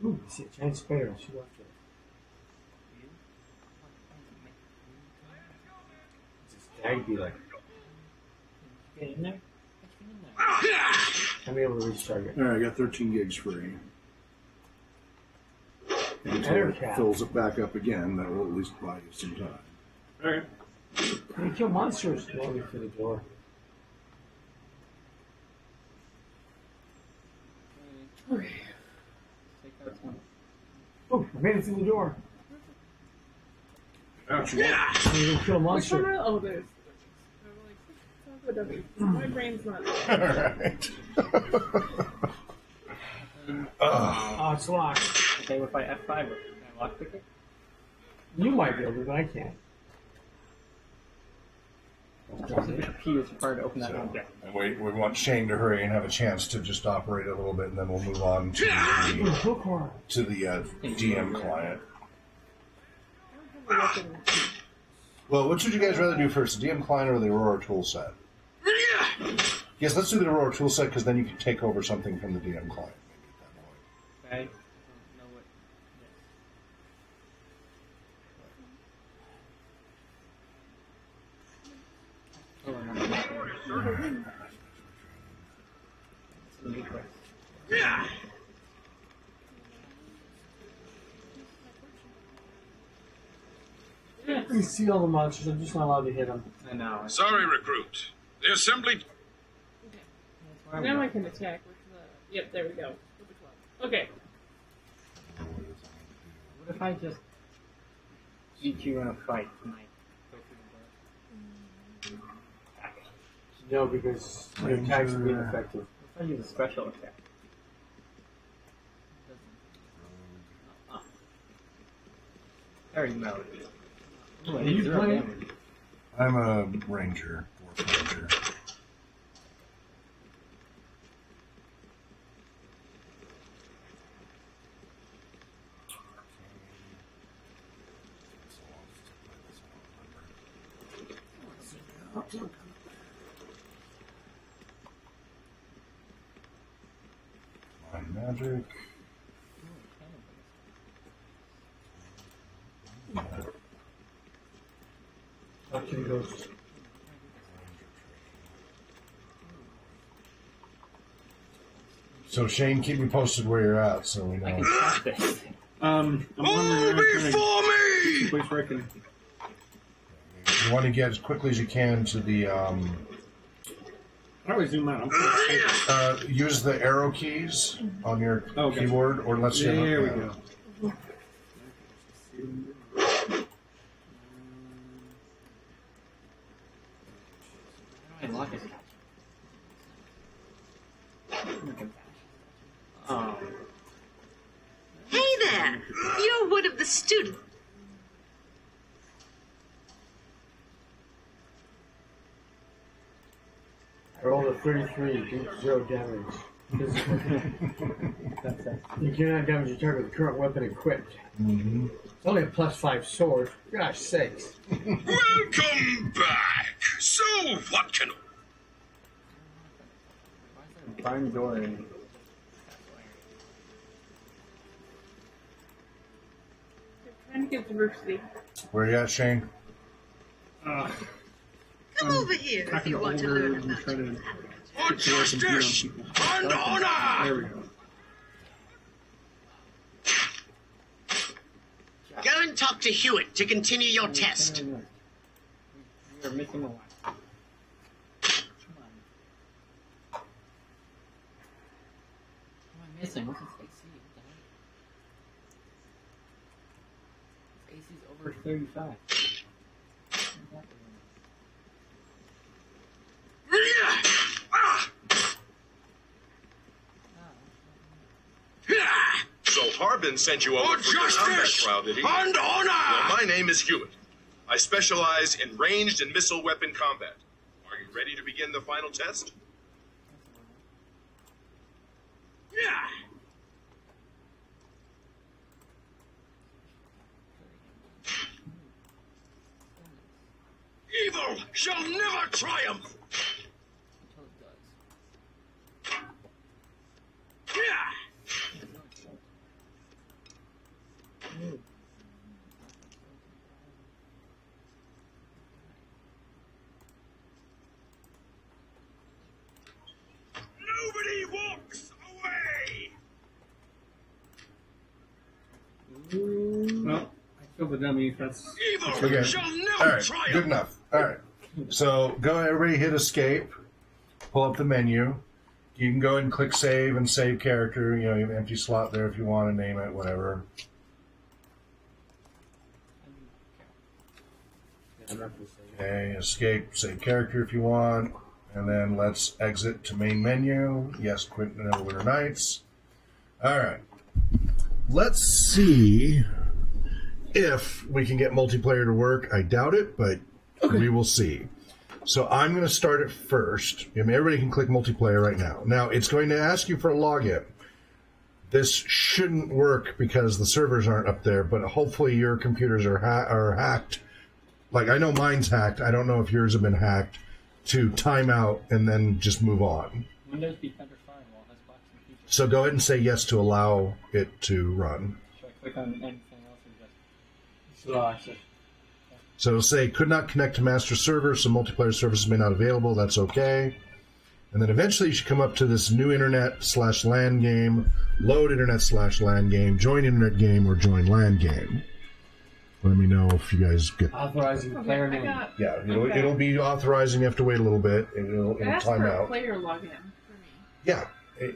S3: Ooh, I see a giant spider. She left it. This tag be like.
S6: Get in there?
S3: I'm able to reach target.
S10: Alright, I got 13 gigs free. Until
S3: Better
S10: it
S3: cat.
S10: fills it back up again, that will at least buy you some time.
S9: Alright.
S3: Can you kill monsters? Let me through the door.
S4: Okay.
S3: Oh, I made it through the door.
S9: Ouch.
S3: I'm gonna kill a
S4: Which one
S3: monster.
S4: are, oh, there's. I'm like, W. My brain's not.
S2: Alright.
S3: Oh, it's locked.
S6: Okay, if I F5 it, can I lockpick it?
S3: You might be able to, but I can't.
S6: A key is required to open that door.
S2: We want Shane to hurry and have a chance to just operate a little bit, and then we'll move on to the
S3: Hook
S2: DM client.
S4: I don't have a weapon.
S2: Well, which would you guys rather do first, the DM client or the Aurora toolset? Yes, let's do the Aurora toolset because then you can take over something from the DM client.
S6: Okay. I don't know what. Oh, no. It's a new quest.
S3: You see all the monsters, I'm just not allowed to hit them.
S6: I know.
S8: Sorry, recruit. The assembly.
S4: Now I can attack with the. Yep, there we go. With the club. Okay.
S6: What if I just beat you in a fight? Can I go through the door? Attack.
S3: No, because your attacks are being effective.
S6: What if I use a special attack? Very mode. Ooh, I
S3: Are
S6: need
S3: you
S6: 0
S3: playing?
S6: damage.
S2: I'm a ranger, dwarf ranger. Mind magic.
S3: Talk to the ghost.
S2: So Shane, keep me posted where you're at, so we
S6: I
S2: know.
S6: can stop this.
S9: I'm wondering a place where I can.
S2: You want to get as quickly as you can to the.
S9: I always zoom out.
S2: Use the arrow keys on your
S9: Okay.
S2: keyboard, or let's see.
S9: There we go.
S6: I lock it.
S11: Hey there! You're one of the students.
S3: 33, do 0 damage. You cannot damage your target with the current weapon equipped.
S2: Mm-hmm.
S3: It's only a +5 sword. For gosh sakes.
S8: Welcome back. So, what can...
S6: Barn door. And...
S4: Trying to get diversity.
S2: Where you at, Shane?
S11: Come over here if you want to learn about
S8: For justice and honor!
S11: There we go. Go and talk to Hewitt to continue your test.
S6: You're missing a lot. Missing. What's his AC? His AC's over 35.
S12: So Harbin sent you over for your combat trial, did he?
S8: And honor!
S12: Well, my name is Hewitt. I specialize in ranged and missile weapon combat. Are you ready to begin the final test?
S8: Evil shall never triumph! Nobody walks away!
S3: Well, I killed the dummy. That's
S2: Okay.
S8: Shall never
S2: All right.
S8: triumph!
S2: Good enough. All right. So go ahead, everybody hit escape. Pull up the menu. You can go ahead and click save and save character. You know, you have an empty slot there if you want to name it, whatever. Okay, escape, save character if you want. And then let's exit to main menu. Yes, quit NeverWinter Nights. All right. Let's see if we can get multiplayer to work. I doubt it, but we will see. So I'm going to start it first. I mean, everybody can click multiplayer right now. Now, it's going to ask you for a login. This shouldn't work because the servers aren't up there, but hopefully your computers are hacked. Like, I know mine's hacked. I don't know if yours have been hacked to time out and then just move on.
S6: Windows Defender Firewall has blocks and features.
S2: So go ahead and say yes to allow it to run.
S6: Should I click on anything else or just...
S3: slow access.
S2: So it'll say, could not connect to master server, so multiplayer services may not available. That's okay. And then eventually you should come up to this new internet/LAN game, load internet/LAN game, join internet game, or join LAN game. Let me know if you guys get...
S3: Authorizing player name.
S2: Yeah, it'll be authorizing. You have to wait a little bit. It'll
S4: Ask
S2: time
S4: for a
S2: out.
S4: player login for me.
S2: Yeah,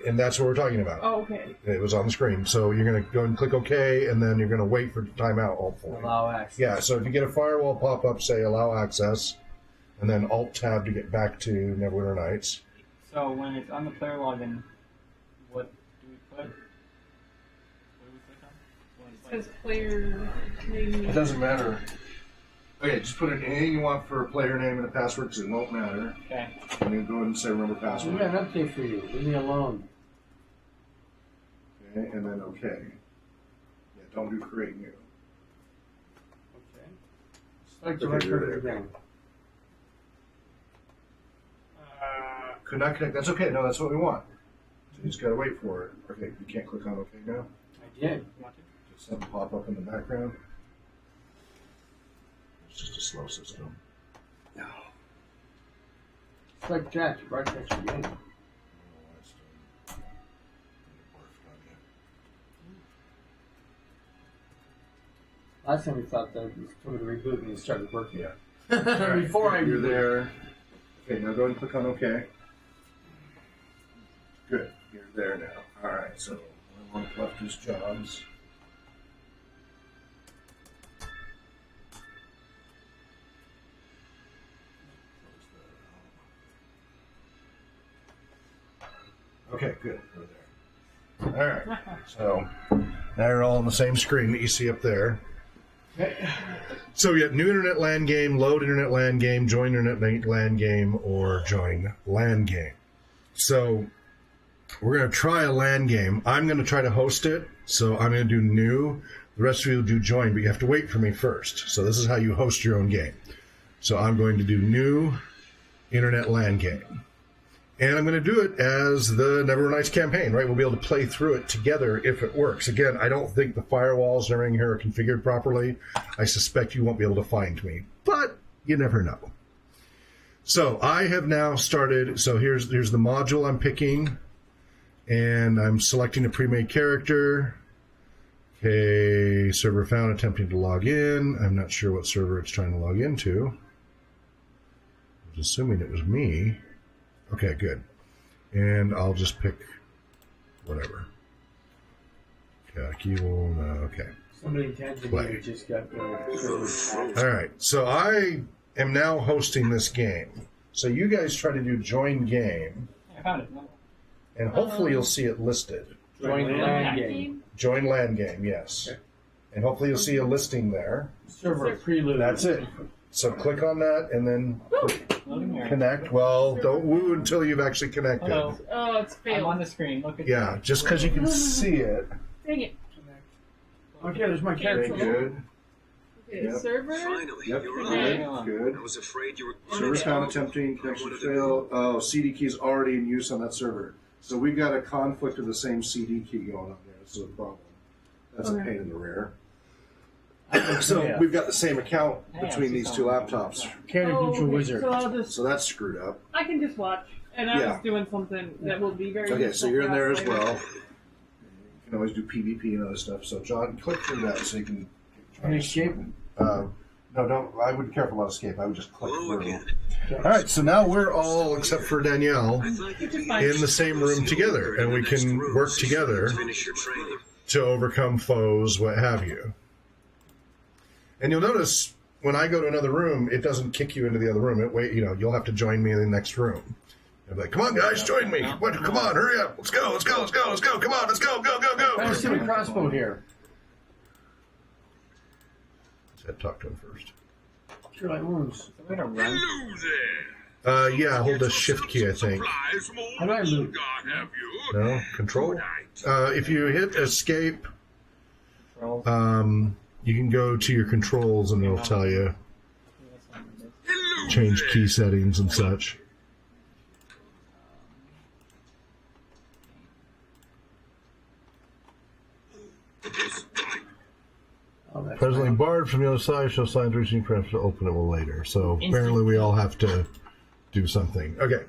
S2: and that's what we're talking about.
S4: Oh, okay.
S2: It was on the screen. So you're going to go and click OK, and then you're going to wait for timeout, hopefully.
S3: Allow access.
S2: Yeah, so if you get a firewall pop-up, say allow access, and then Alt-Tab to get back to NeverWinter Nights.
S6: So when it's on the player login, what do we put? What do we click on?
S4: It says player name.
S2: It doesn't matter. Okay, just put in anything you want for a player name and a password because it won't matter.
S6: Okay.
S2: And then go ahead and say remember
S3: We
S2: password.
S3: got an update for you. Leave me alone.
S2: Okay, and then OK. Yeah, don't do create new.
S3: Okay. Select the
S2: Okay, you're
S3: record
S2: there.
S3: again.
S2: Could not connect. That's okay. No, that's what we want. So you just got to wait for it. Okay, you can't click on OK now.
S3: I did.
S2: Just something pop up in the background. It's just a slow system. No.
S3: Select chat to broadcast your game. Last time we thought that it was going to reboot and it started working.
S2: Yeah.
S3: Before I
S2: You're there. Okay, now go ahead and click on OK. Good. You're there now. All right, so I want to left his jobs. Okay, good. We're there. All right. So now you're all on the same screen that you see up there. So we have new internet LAN game, load internet LAN game, join internet LAN game, or join LAN game. So we're going to try a LAN game. I'm going to try to host it, so I'm going to do new. The rest of you will do join, but you have to wait for me first. So this is how you host your own game. So I'm going to do new internet LAN game. And I'm going to do it as the NeverWinter Nights campaign, right? We'll be able to play through it together if it works. Again, I don't think the firewalls and everything here are configured properly. I suspect you won't be able to find me, but you never know. So I have now started. So here's the module I'm picking, and I'm selecting a pre-made character. Okay, server found, attempting to log in. I'm not sure what server it's trying to log into. I was assuming it was me. Okay, good. And I'll just pick whatever. Okay, okay.
S3: Somebody in Tanzania just got the...
S2: All right, so I am now hosting this game. So you guys try to do join game.
S6: I found it.
S2: And hopefully you'll see it listed.
S3: Join LAN game.
S2: Join LAN game, yes. Okay. And hopefully you'll see a listing there.
S3: Server preload.
S2: That's it. So click on that and then connect. Well, don't woo until you've actually connected.
S6: Hello.
S4: Oh, it's failed.
S6: I'm on the screen. Look at
S2: yeah,
S6: that.
S2: just because you can see it.
S4: Dang it.
S3: Okay, there's my character.
S2: Very good.
S4: Okay,
S2: Yep.
S4: server.
S8: Finally,
S2: Yep,
S8: you're
S2: good.
S8: on.
S2: Good.
S8: I was afraid you were.
S2: Server's found, attempting connection fail. Oh, CD key is already in use on that server. So we've got a conflict of the same CD key going on there. This is a problem. That's a pain in the rear. So we've got the same account between these two laptops.
S3: Character neutral wizard.
S2: So that's screwed up.
S4: I can just watch. And I was doing something that will be very
S2: Okay, so you're in there as
S4: later.
S2: well. You can always do PvP and other stuff. So John, click through that so you can.
S3: Can you escape?
S2: No, don't. I would be careful about escape. I would just click through. All right, so now we're all, except for Danielle, in the same room together, and we can work together to overcome foes, what have you. And you'll notice when I go to another room, it doesn't kick you into the other room. You'll have to join me in the next room. I'll be like, come on, guys, join me. Come on, hurry up. Let's go. Come on, let's go.
S3: I see a crossbow here.
S2: Let's talk to him first.
S3: Sure, like wounds.
S6: I'm gonna run.
S2: Yeah, hold the shift key, I think.
S3: How do I loot?
S2: No, control. If you hit escape, you can go to your controls and it'll tell you change key settings and such. Presently barred from the other side, show signs reaching friends to open it later. So apparently we all have to do something. Okay.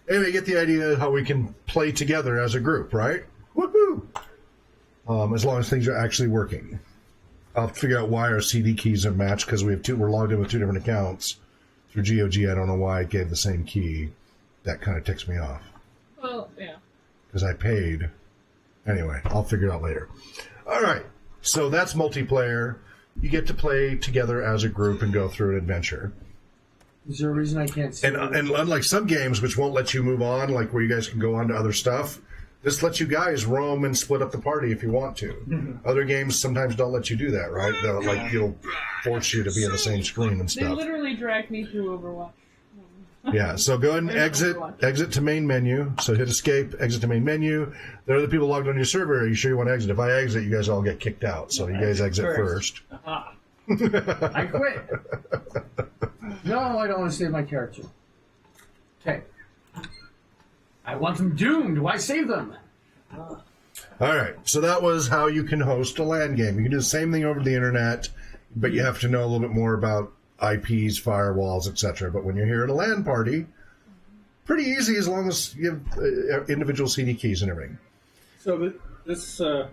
S2: Anyway, you get the idea how we can play together as a group, right? Woohoo! As long as things are actually working. I'll figure out why our CD keys are matched because we're logged in with two different accounts. Through GOG, I don't know why it gave the same key. That kind of ticks me off.
S4: Well, yeah.
S2: Because I paid. Anyway, I'll figure it out later. All right. So that's multiplayer. You get to play together as a group and go through an adventure.
S3: Is there a reason I can't see?
S2: And unlike some games which won't let you move on, like where you guys can go on to other stuff, this lets you guys roam and split up the party if you want to. Mm-hmm. Other games sometimes don't let you do that, right? It'll force you to be on the same screen and stuff.
S4: They literally dragged me through Overwatch.
S2: Yeah, so go ahead and exit to main menu. So hit escape, exit to main menu. There are other people logged on your server. Are you sure you want to exit? If I exit, you guys all get kicked out. So you guys exit first.
S3: I quit. No, I don't want to save my character. Okay. I want them doomed. Why save them?
S2: All right, so that was how you can host a LAN game. You can do the same thing over the internet, but you have to know a little bit more about IPs, firewalls, etc. But when you're here at a LAN party, pretty easy as long as you have individual CD keys and everything.
S13: So this, you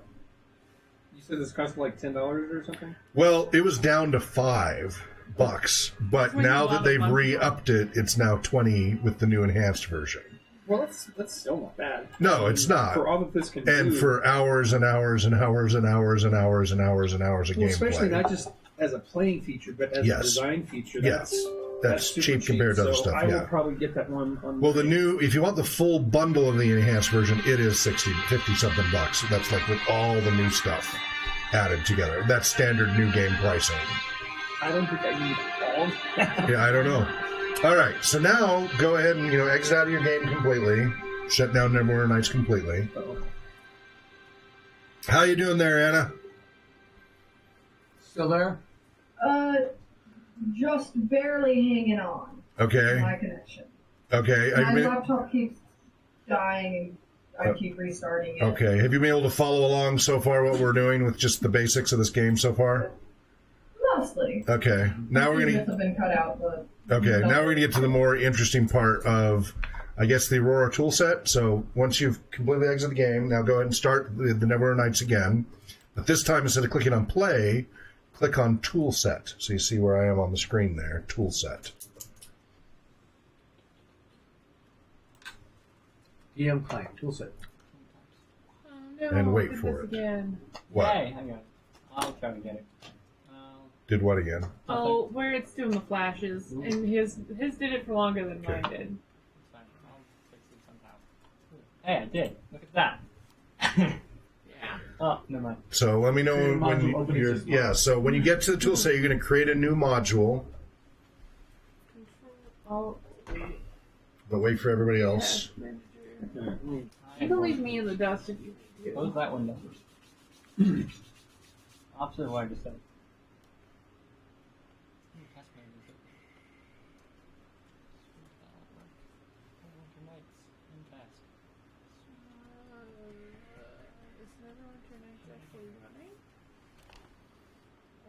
S13: said this cost like $10 or something?
S2: Well, it was down to $5, but now that they've re-upped it, it's now $20 with the new enhanced version.
S13: Well, that's still not bad.
S2: No, it's not.
S13: For all that this can
S2: and
S13: do.
S2: For hours and hours and hours and hours and hours and hours and hours of gameplay.
S13: Especially not just as a playing feature, but as a design feature.
S2: That's cheap compared to other stuff.
S13: I will probably get that one.
S2: Well, if you want the full bundle of the enhanced version, it is $50 something. That's like with all the new stuff added together. That's standard new game pricing.
S13: I don't think I need all of that.
S2: Yeah, I don't know. All right, so now go ahead and exit out of your game completely, shut down NeverWinter Nights completely. How you doing there, Anna?
S3: Still there?
S5: Just barely hanging on.
S2: Okay.
S5: My connection.
S2: Okay.
S5: My laptop keeps dying and I keep restarting it.
S2: Okay. Have you been able to follow along so far what we're doing with just the basics of this game so far?
S5: Mostly.
S2: Okay. Now we're
S5: Bits have been cut out, but
S2: Okay, now we're going to get to the more interesting part of, I guess, the Aurora toolset. So once you've completely exited the game, now go ahead and start the NeverWinter Nights again. But this time, instead of clicking on play, click on toolset. So you see where I am on the screen there, toolset.
S3: DM client, toolset.
S4: Oh, no,
S2: And wait
S4: did
S2: for
S4: this
S2: it.
S4: Again.
S2: What?
S6: Hey, hang on. I'll try to get it.
S2: Did what again?
S4: Oh, where it's doing the flashes, and his did it for longer than mine did.
S6: Hey, I did. Look at that.
S4: Yeah.
S6: Oh, never mind.
S2: So let me know when you're... Yeah, so when you get to the toolset, you're going to create a new module. But wait for everybody else.
S4: You can leave me in the dust if you need to.
S6: Close that window. Opposite of what I just said.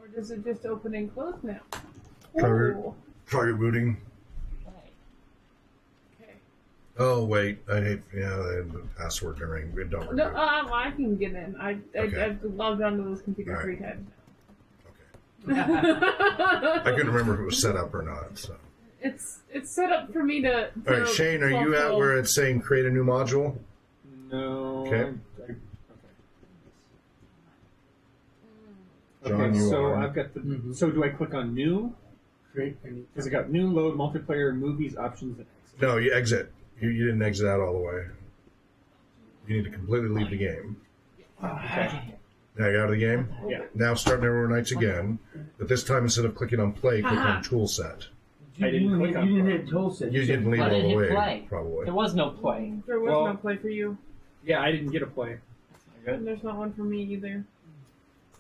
S4: Or does it just open and close now?
S2: Target booting.
S4: Okay.
S2: Oh, wait. I hate... Yeah, the password and everything. Don't remove
S4: No,
S2: it.
S4: I can get in. I've logged onto this computer 3 times now.
S2: I couldn't remember if it was set up or not. So.
S4: It's set up for me to
S2: All right, Shane, are you at where it's saying create a new module?
S13: No.
S2: Okay. John,
S13: Okay,
S2: you
S13: so
S2: are.
S13: I've got the. So do I click on new? Create. Because I got new, load, multiplayer, movies, options, and exit.
S2: No, you exit. You didn't exit out all the way. You need to completely leave the game.
S13: Okay.
S2: Now you're out of the game?
S13: Yeah.
S2: Now start NeverWinter Nights again. But this time, instead of clicking on play, click on toolset.
S13: I didn't click on
S3: You didn't
S13: play.
S3: hit toolset.
S2: You didn't leave
S6: I
S2: all
S6: didn't
S2: the
S6: hit
S2: way,
S6: play.
S2: probably.
S6: There was no play.
S4: There was
S13: Well-
S4: no play for you.
S13: Yeah, I didn't get a play.
S4: And there's not one for me either.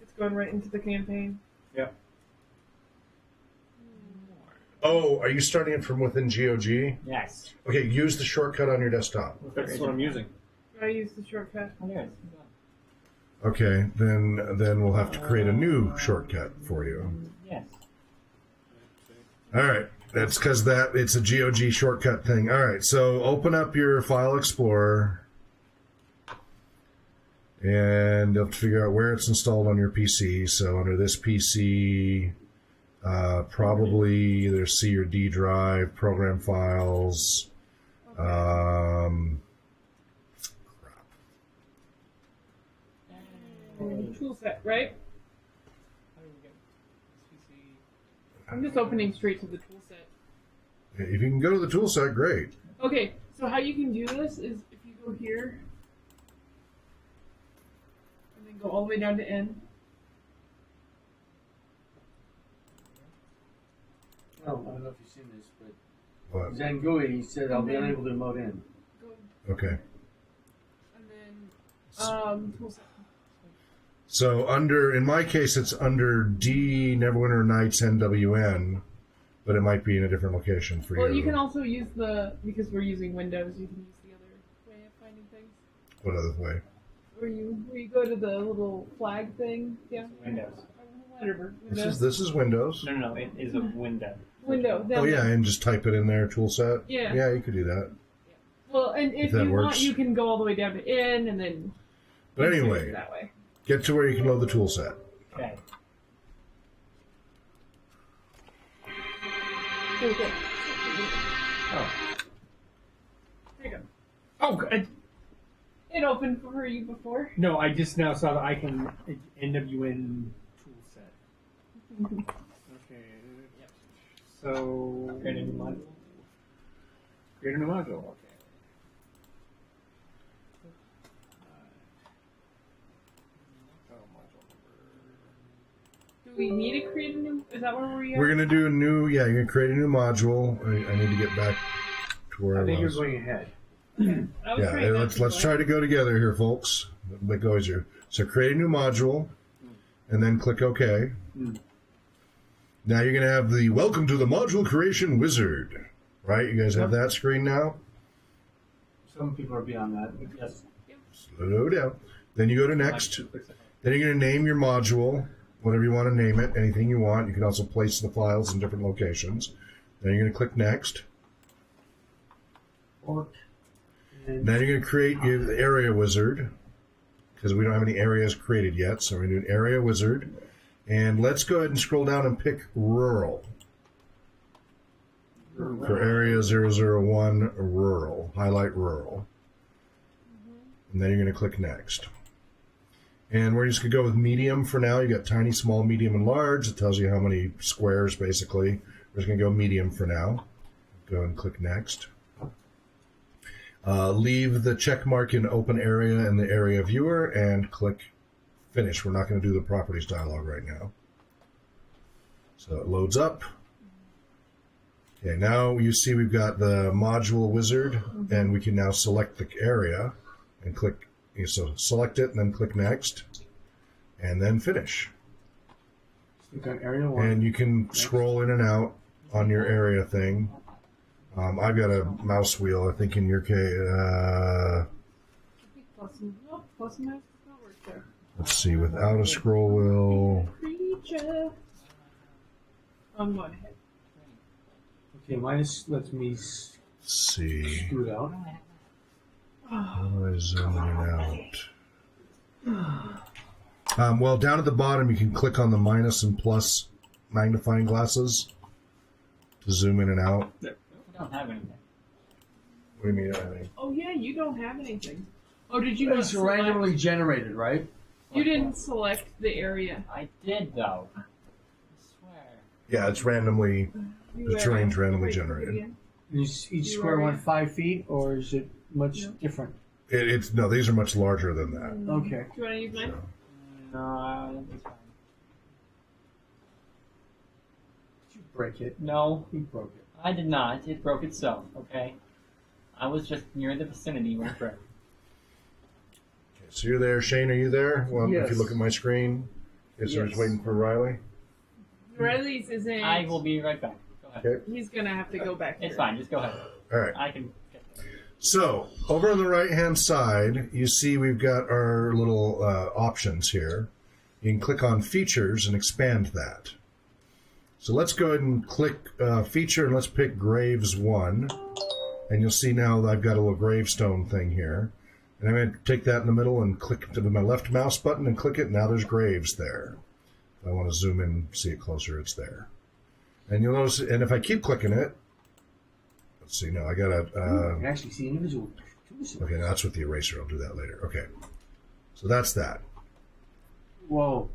S4: It's going right into the campaign.
S13: Yep.
S2: Oh, are you starting it from within GOG?
S6: Yes.
S2: Okay, use the shortcut on your desktop.
S13: That's what I'm using.
S4: I used the shortcut.
S6: Oh, there it is.
S2: Okay, then we'll have to create a new shortcut for you.
S6: Yes.
S2: All right, that's because it's a GOG shortcut thing. All right, so open up your File Explorer, and you'll have to figure out where it's installed on your PC. So under this PC, probably either C or D drive, program files.
S4: Tool set, right? I'm just opening straight to the tool set.
S2: If you can go to the tool set, great.
S4: Okay, so how you can do this is if you go here and then go all the way down to N.
S3: Oh, I don't know if you've seen this, but
S2: What?
S3: Zangui said I'll be unable to emote in.
S2: Okay.
S4: And then tool set.
S2: So in my case, it's under D NeverWinter Nights NWN, but it might be in a different location for you.
S4: Well, you can also use because we're using Windows, you can use the other way of finding things.
S2: What other way?
S4: Where you go to the little flag thing, yeah.
S6: Windows.
S4: Whatever.
S2: This is Windows.
S6: No, it is a window.
S4: Window.
S2: Oh yeah, and just type it in there, tool set.
S4: Yeah.
S2: Yeah, you could do that.
S4: Well, and if
S2: that
S4: you
S2: works.
S4: want, you can go all the way down to N and then.
S2: But
S4: use it
S2: anyway,
S4: that way.
S2: get to where you can load the tool set.
S6: Okay.
S4: Okay.
S6: Oh.
S4: There you go.
S13: Oh, good.
S4: It opened for you before.
S13: No, I just now saw the icon NWN tool set. Okay. So.
S6: Create a new module.
S13: Create a new module. Okay.
S4: Do we need to create a new? Is that where we're at?
S2: We're gonna do a new. Yeah, you're gonna create a new module. I need to get back to where I
S3: I think you're
S2: was.
S3: going ahead.
S2: Yeah, let's try to go together here, folks. Make it easier. So create a new module, and then click OK. Now you're going to have the Welcome to the Module Creation Wizard. Right? You guys have that screen now?
S6: Some people are beyond that. Yes.
S2: Slow down. Then you go to Next. Then you're going to name your module, whatever you want to name it, anything you want. You can also place the files in different locations. Then you're going to click Next. Then you're going to create your area wizard, because we don't have any areas created yet. So we're going to do an area wizard. And let's go ahead and scroll down and pick rural. For area 001, rural. Highlight rural. And then you're going to click Next. And we're just going to go with medium for now. You got tiny, small, medium, and large. It tells you how many squares, basically. We're just going to go medium for now. Go and click Next. Leave the check mark in open area in the area viewer and click Finish. We're not going to do the properties dialog right now. So it loads up. Okay, now you see we've got the module wizard, and we can now select the area and click. So select it and then click Next, and then Finish.
S6: Area 1.
S2: And you can scroll in and out on your area thing. I've got a mouse wheel, I think in your case. Let's see, without a scroll wheel.
S4: On one head.
S6: Okay, mine lets me
S2: see.
S6: Scoot out.
S2: How do I zoom in and out? Well, down at the bottom, you can click on the minus and plus magnifying glasses to zoom in and out.
S6: I don't have anything.
S2: What do you mean you don't have anything?
S4: Oh yeah, you don't have anything. Oh, did you not
S6: It's
S4: select?
S6: randomly generated, right?
S4: You didn't select the area.
S6: I did, though. I swear.
S2: Yeah, it's randomly, the terrain's randomly generated.
S6: Each square one 5 feet, or is it much different?
S2: It's no, these are much larger than that.
S6: Okay.
S4: Do you want to use mine?
S6: No, that's fine. Did you break it?
S14: No.
S6: He broke it.
S14: I did not. It broke itself, okay? I was just near the vicinity when it broke.
S2: Okay, so you're there. Shane, are you there? Well,
S6: Yes.
S2: if you look at my screen, is there just waiting for Riley?
S4: Riley's isn't.
S14: I will be right back. Go ahead.
S2: Okay.
S4: He's gonna have to go back.
S14: It's
S4: here.
S14: fine. Just go ahead.
S2: All right.
S14: I can get there.
S2: So, over on the right-hand side, you see we've got our little options here. You can click on Features and expand that. So let's go ahead and click Feature, and let's pick Graves 1. And you'll see now that I've got a little gravestone thing here. And I'm going to take that in the middle and click to my left mouse button and click it. Now there's graves there. If I want to zoom in, see it closer, it's there. And you'll notice, and if I keep clicking it, let's see, no, I got
S6: You
S2: to...
S6: can actually see individual.
S2: Okay, now that's with the eraser. I'll do that later. Okay. So that's that.
S6: Whoa.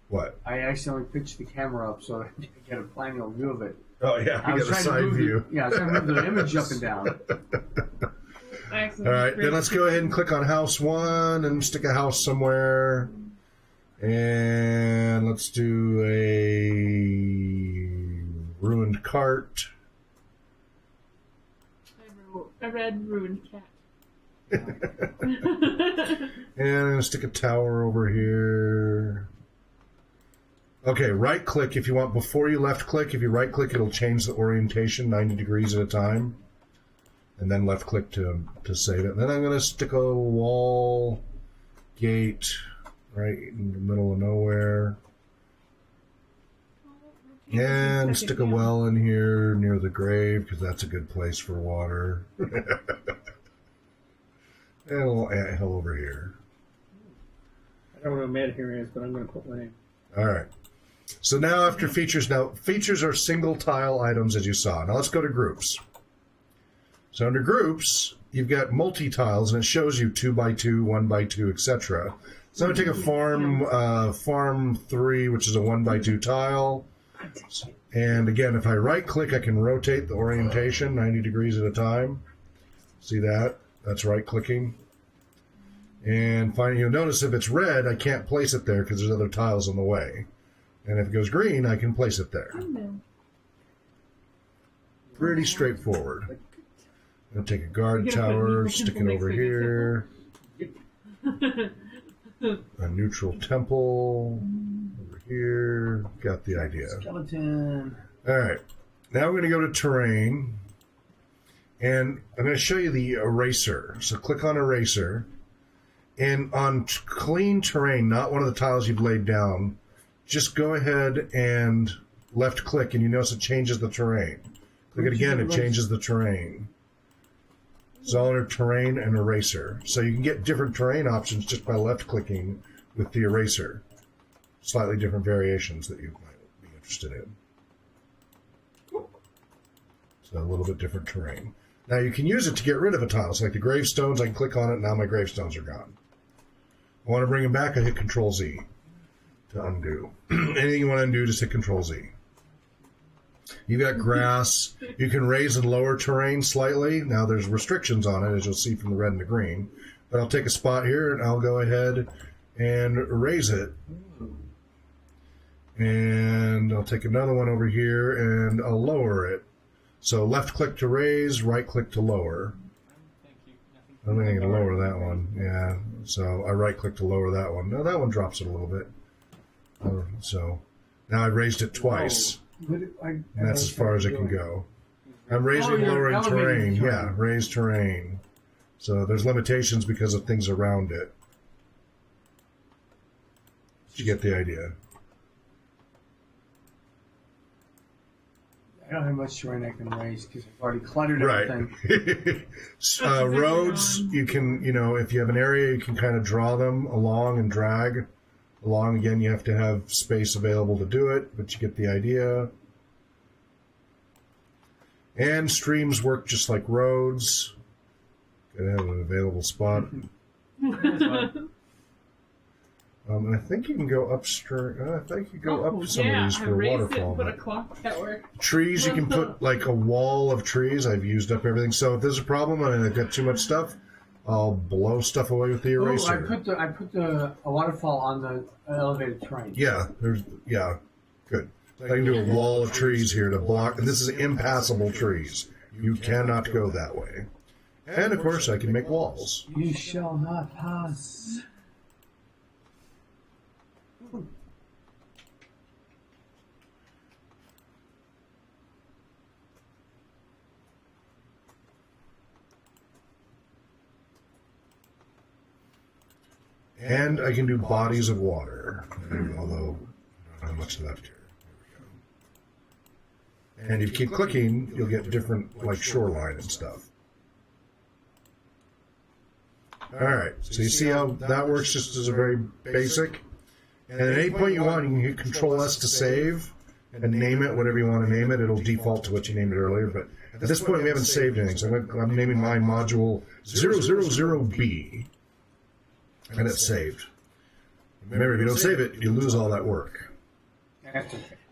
S2: What?
S6: I accidentally pitched the camera up so I could get a planning view of it.
S2: Oh, yeah,
S6: I
S2: you
S6: was
S2: got a
S6: trying to
S2: side
S6: move
S2: view.
S6: I was trying to move the image up and down.
S2: All right, then let's go ahead and click on House 1 and stick a house somewhere. And let's do a ruined cart.
S4: I read ruined cat.
S2: And stick a tower over here. Okay, right click if you want. Before you left click, if you right click, it'll change the orientation 90 degrees at a time. And then left click to save it. And then I'm going to stick a wall gate right in the middle of nowhere. And stick a well in here near the grave because that's a good place for water. And a little anthill over here.
S13: I don't know what a meta here is, but I'm going to put one in.
S2: All right. So now after features, features are single tile items as you saw. Now let's go to groups. So under groups, you've got multi-tiles, and it shows you 2x2, 1x2, etc. So I'm going to take a farm 3, which is a 1x2 tile. And again, if I right-click, I can rotate the orientation 90 degrees at a time. See that? That's right-clicking. And finally, you'll notice if it's red, I can't place it there because there's other tiles in the way. And if it goes green, I can place it there. Pretty straightforward. I'll take a guard
S4: We're gonna put
S2: tower,
S4: neutral
S2: stick it
S4: temple
S2: over
S4: next to
S2: here. A neutral temple over here. Got the idea.
S6: Skeleton.
S2: All right. Now we're going to go to terrain. And I'm going to show you the eraser. So click on eraser. And on clean terrain, not one of the tiles you've laid down, just go ahead and left click and you notice it changes the terrain. Click it again, it changes the terrain. It's all under terrain and eraser. So you can get different terrain options just by left clicking with the eraser. Slightly different variations that you might be interested in. So a little bit different terrain. Now you can use it to get rid of a tile. So like the gravestones, I can click on it, now my gravestones are gone. I want to bring them back, I hit Control Z to undo. Anything you want to undo, just hit Control Z. You've got grass. You can raise and lower terrain slightly. Now there's restrictions on it, as you'll see from the red and the green. But I'll take a spot here and I'll go ahead and raise it. And I'll take another one over here and I'll lower it. So left click to raise, right click to lower. I don't think I can lower that one. Yeah, so I right click to lower that one. No, that one drops it a little bit. So now I've raised it twice. And that's as far as it can go. I'm raising and lowering terrain. Yeah, raise terrain. So there's limitations because of things around it. You get the idea.
S6: I don't have much terrain I can raise because I've already cluttered everything.
S2: Right. Roads, you can, if you have an area, you can kind of draw them along and drag along. Again, you have to have space available to do it, but you get the idea. And streams work just like roads. Gotta have an available spot. And I think you can go upstream. I think you go up some of these for waterfall.
S4: Put a clock tower.
S2: Trees, you can put like a wall of trees. I've used up everything. So if there's a problem and I've got too much stuff, I'll blow stuff away with the eraser.
S6: Oh, I put a waterfall on the elevated terrain.
S2: Yeah, good. I can do a wall of trees here to block, and this is impassable trees. You cannot go that way. And of course, I can make walls.
S6: You shall not pass.
S2: And I can do bodies of water, although I don't have much left here. There we go. And if you keep clicking, you'll get different, like, shoreline and stuff. All right, so you see how that works just as a very basic? And at any point you want, you can hit Control-S to save and name it whatever you want to name it. It'll default to what you named it earlier, but at this point we haven't saved anything, so I'm naming my module 000B. And it's saved. Remember, if you don't save it, you lose all that work.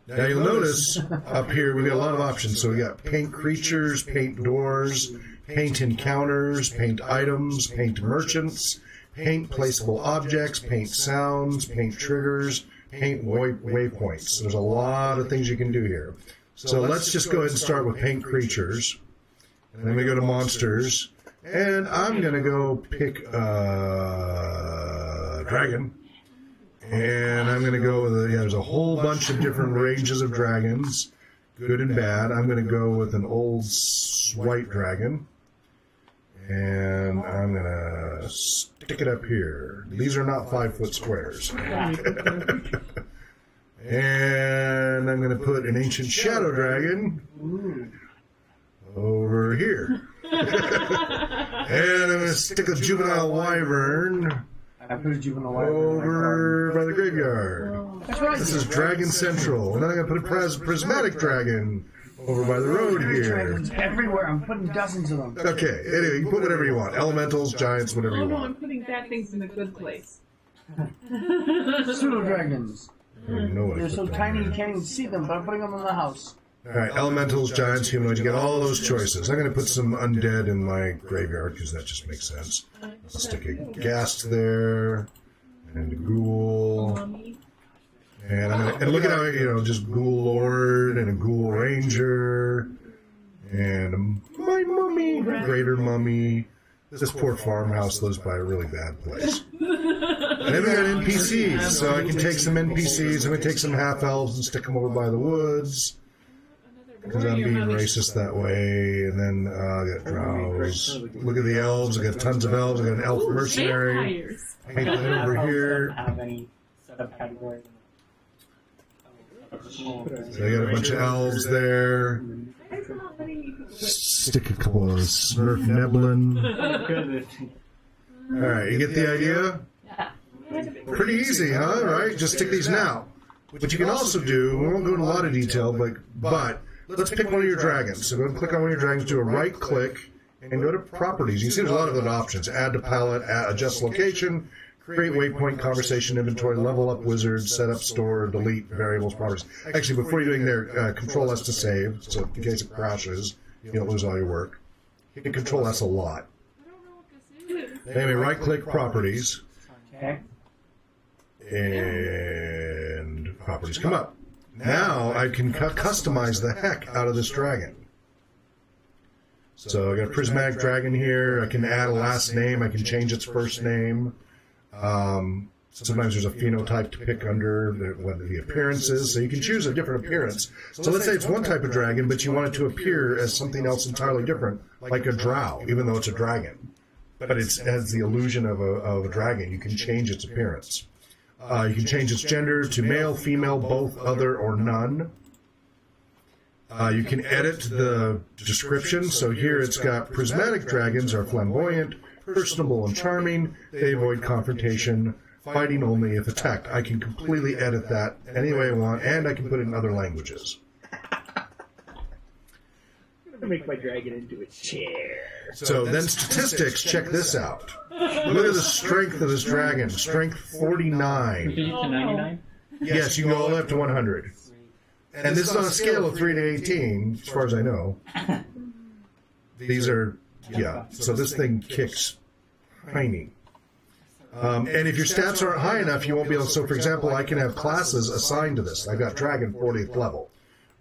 S2: Now you'll notice up here we've got a lot of options. So we got paint creatures, paint doors, paint encounters, paint items, paint merchants, paint placeable objects, paint sounds, paint triggers, paint waypoints. There's a lot of things you can do here. So let's just go ahead and start with paint creatures. And then we go to monsters. And I'm going to go pick a dragon. And I'm going to go with there's a whole bunch of different ranges of dragons, good and bad. I'm going to go with an old white dragon. And I'm going to stick it up here. These are not 5-foot squares. And I'm going to put an ancient shadow dragon over here. And I'm going to stick a juvenile wyvern over by the graveyard.
S6: That's right.
S2: This is Dragon Central. And then I'm going to put a prismatic dragon over by the road here.
S6: Dragons everywhere. I'm putting dozens of them.
S2: Okay, anyway, you can put whatever you want. Elementals, giants, whatever you
S4: Oh no,
S2: want.
S4: I'm putting bad things in a good place.
S6: Pseudo dragons.
S2: I don't know what I
S6: They're
S2: put
S6: so
S2: down
S6: tiny
S2: there.
S6: you can't even see them, but I'm putting them in the house.
S2: Alright, elementals, giants, humanoids, you get all those choices. I'm going to put some undead in my graveyard because that just makes sense. I'll stick a ghast there, and a ghoul. And I'm gonna, and look at how, just ghoul lord and a ghoul ranger. And my mummy, greater mummy. This poor farmhouse lives by a really bad place. And then we got NPCs, so I can take some NPCs, I'm going to take some half-elves and stick them over by the woods. Because I'm being racist that way, and then I got drows. Look at the elves, I got tons of elves, I got an elf mercenary. Paint that over here.
S14: Have any subcategories?
S2: So I got a bunch of elves there. Stick a couple of Smurf Neblin. Alright, you get the idea? Pretty easy, huh? Right? Just stick these now. What you can also do, we won't go into a lot of detail, but let's pick one of your dragons. So go and click on one of your dragons, do a right click, and go to properties. You can see there's a lot of other options. Add to palette, adjust location, create waypoint, conversation, inventory, level up wizard, set up store, delete variables, properties. Actually, before you're doing there, Control S to save, so in case it crashes, you don't lose all your work. You can Control S a lot. Anyway, right click properties. And properties come up. Now I can customize the heck out of this dragon. So I got a prismatic dragon here. I can add a last name. I can change its first name. Sometimes there's a phenotype to pick under what the appearance is. So you can choose a different appearance. So let's say it's one type of dragon, but you want it to appear as something else entirely different, like a drow, even though it's a dragon. But it has the illusion of a dragon. You can change its appearance. You can change its gender to male, female, both, other, or none. You can edit the description. So here it's got prismatic dragons are flamboyant, personable, and charming. They avoid confrontation, fighting only if attacked. I can completely edit that any way I want, and I can put it in other languages.
S13: I'm going to make my dragon into a chair.
S2: So then statistics, check this out. Look at the strength of this dragon. Strength 49.
S14: Did you get to 99?
S2: Yes, you can go all the way up to 100. And this is on a scale of 3 to 18, as far as I know. These are, yeah, so this thing kicks tiny. And if your stats aren't high enough, you won't be able to, so for example, I can have classes assigned to this. I've got Dragon 40th level.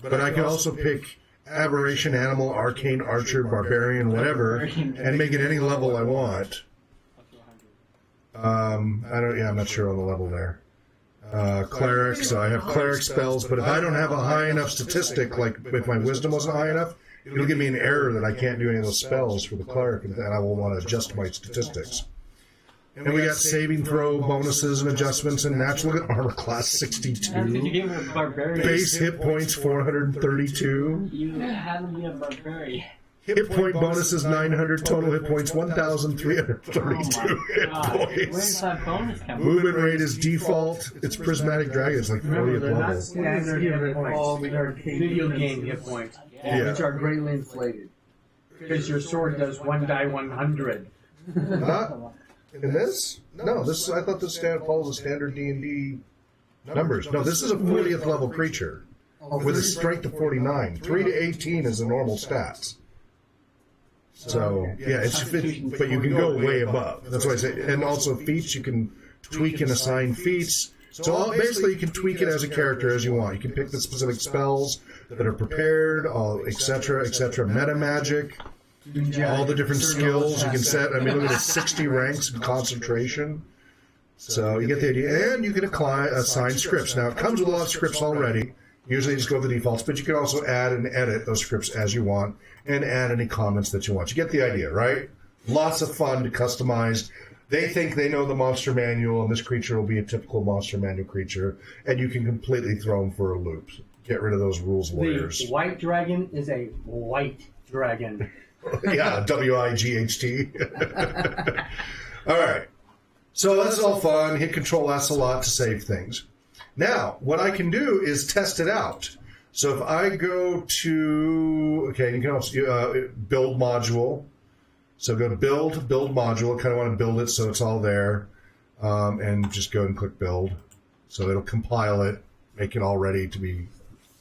S2: But I can also pick Aberration, Animal, Arcane, Archer, Barbarian, whatever, and make it any level I want. I'm not sure on the level there. Cleric, so I have cleric spells, but if I don't have a high enough statistic, like if my wisdom wasn't high enough, it'll give me an error that I can't do any of those spells for the cleric, and I will want to adjust my statistics. And we got saving throw bonuses and adjustments, and natural armor class 62. Base hit points 432.
S14: You had to be a barbarian.
S2: Hit point bonuses 900, total hit points 1,332 hit points.
S14: Where's that bonus coming?
S2: Movement rate is default. It's prismatic dragon. It's like 40th level.
S3: Standard all video game hit points, which are greatly inflated. Because your sword does 1 die 100.
S2: In this? No, this I thought this follows the standard D&D numbers. No, this is a 40th level creature with a strength of 49. 3 to 18 is the normal stats. So, yeah, but you can go way above. That's why I say, and also feats, you can tweak and assign feats. So basically you can tweak it as a character as you want. You can pick the specific spells that are prepared, etc., etc. Meta magic. All the different skills you can set. I mean, look at it, 60 ranks in concentration. So you get the idea. And you can assign scripts. Now, it comes with a lot of scripts already. Usually you just go with the defaults, but you can also add and edit those scripts as you want and add any comments that you want. You get the idea, right? Lots of fun to customize. They think they know the monster manual, and this creature will be a typical monster manual creature, and you can completely throw them for a loop. Get rid of those rules lawyers.
S3: The white dragon is a white dragon.
S2: Yeah, WIGHT. All right. So that's all fun. Hit Control S a lot to save things. Now, what I can do is test it out. So if I go to, okay, you can also build module. So go to build module. I kind of want to build it so it's all there. And just go and click build. So it'll compile it, make it all ready to be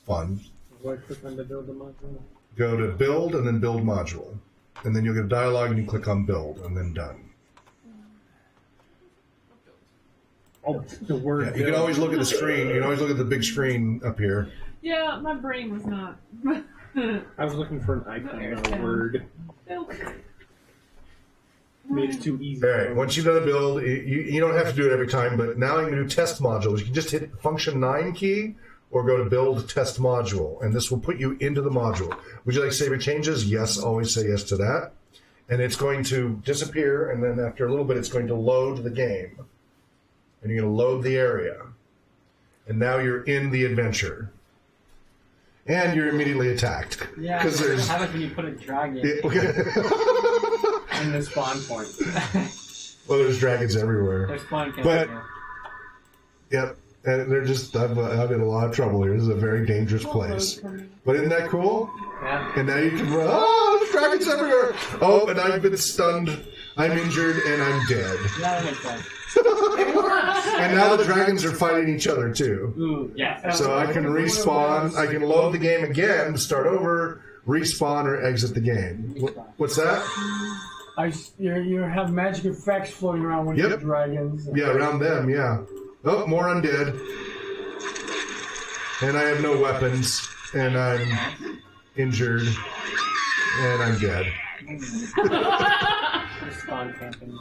S2: fun.
S13: Why click on the build the module?
S2: Go to build and then build module. And then you'll get a dialogue and you click on build and then done.
S13: Oh, the word.
S2: Yeah, you can always look at the screen. You can always look at the big screen up here.
S4: Yeah, my brain was not.
S13: I was looking for an icon, not a word. Made it too easy.
S2: All right, once you've done a build, you don't have to do it every time, but now you can do test modules. You can just hit function 9 key or go to build test module, and this will put you into the module. Would you like to save your changes? Yes, always say yes to that. And it's going to disappear, and then after a little bit, it's going to load the game. And you're going to load the area. And now you're in the adventure. And you're immediately attacked.
S14: Yeah,
S2: because there's...
S14: how about when you put a dragon
S2: in
S6: the spawn point?
S2: Well, there's dragons everywhere.
S14: There's spawn camp
S2: but,
S14: here.
S2: Yep, and they're just, I'm in a lot of trouble here. This is a very dangerous place. But isn't that cool?
S6: Yeah.
S2: And now you can run. Oh, there's dragons everywhere! Oh, and I've been stunned. I'm injured, and I'm dead.
S14: Yeah, that makes sense.
S2: And now the dragons are fighting each other, too.
S14: Ooh, yeah.
S2: So I can respawn. I can load the game again, start over, respawn, or exit the game. What's that?
S6: You have magic effects floating around when you have dragons.
S2: Yeah, around them, yeah. Oh, more undead. And I have no weapons. And I'm injured. And I'm dead.
S14: Spawn camping.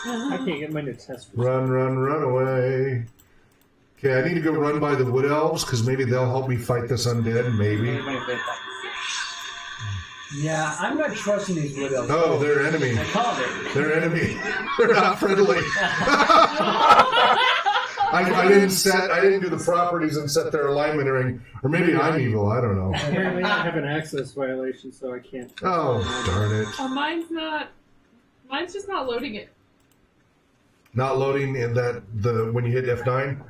S13: I can't get mine to test.
S2: Run away. Okay, I need to go run by the wood elves, because maybe they'll help me fight this undead, maybe.
S6: Yeah, I'm not trusting these wood elves.
S2: Oh, they're enemy.
S14: I called it.
S2: They're enemy. They're not friendly. I didn't do the properties and set their alignment, or maybe I'm evil, I don't know.
S13: Apparently I have an access violation, so I can't.
S2: Oh, darn it.
S4: Mine's just not loading it.
S2: Not loading in when you hit F9?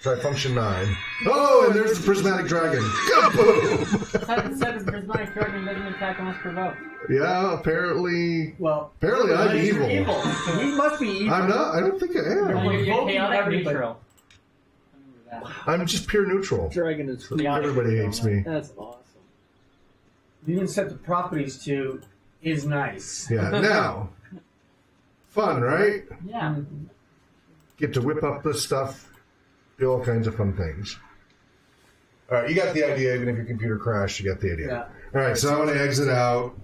S2: Try function 9. Oh, and there's the prismatic dragon. Kaboom!
S14: It said the prismatic dragon doesn't attack unless provoked.
S2: Yeah, apparently.
S6: Well,
S2: apparently I'm evil.
S6: He must be evil.
S2: I'm not. I don't think I am.
S14: You're chaotic neutral.
S2: I'm just pure neutral.
S13: Dragon is
S2: Everybody hates me.
S13: That's awesome.
S6: You can set the properties to is nice.
S2: Yeah. Now, fun, right?
S14: Yeah.
S2: Get to whip up this stuff, do all kinds of fun things. All right, you got the idea. Even if your computer crashed, you got the idea.
S6: Yeah.
S2: All right, so I want to exit out.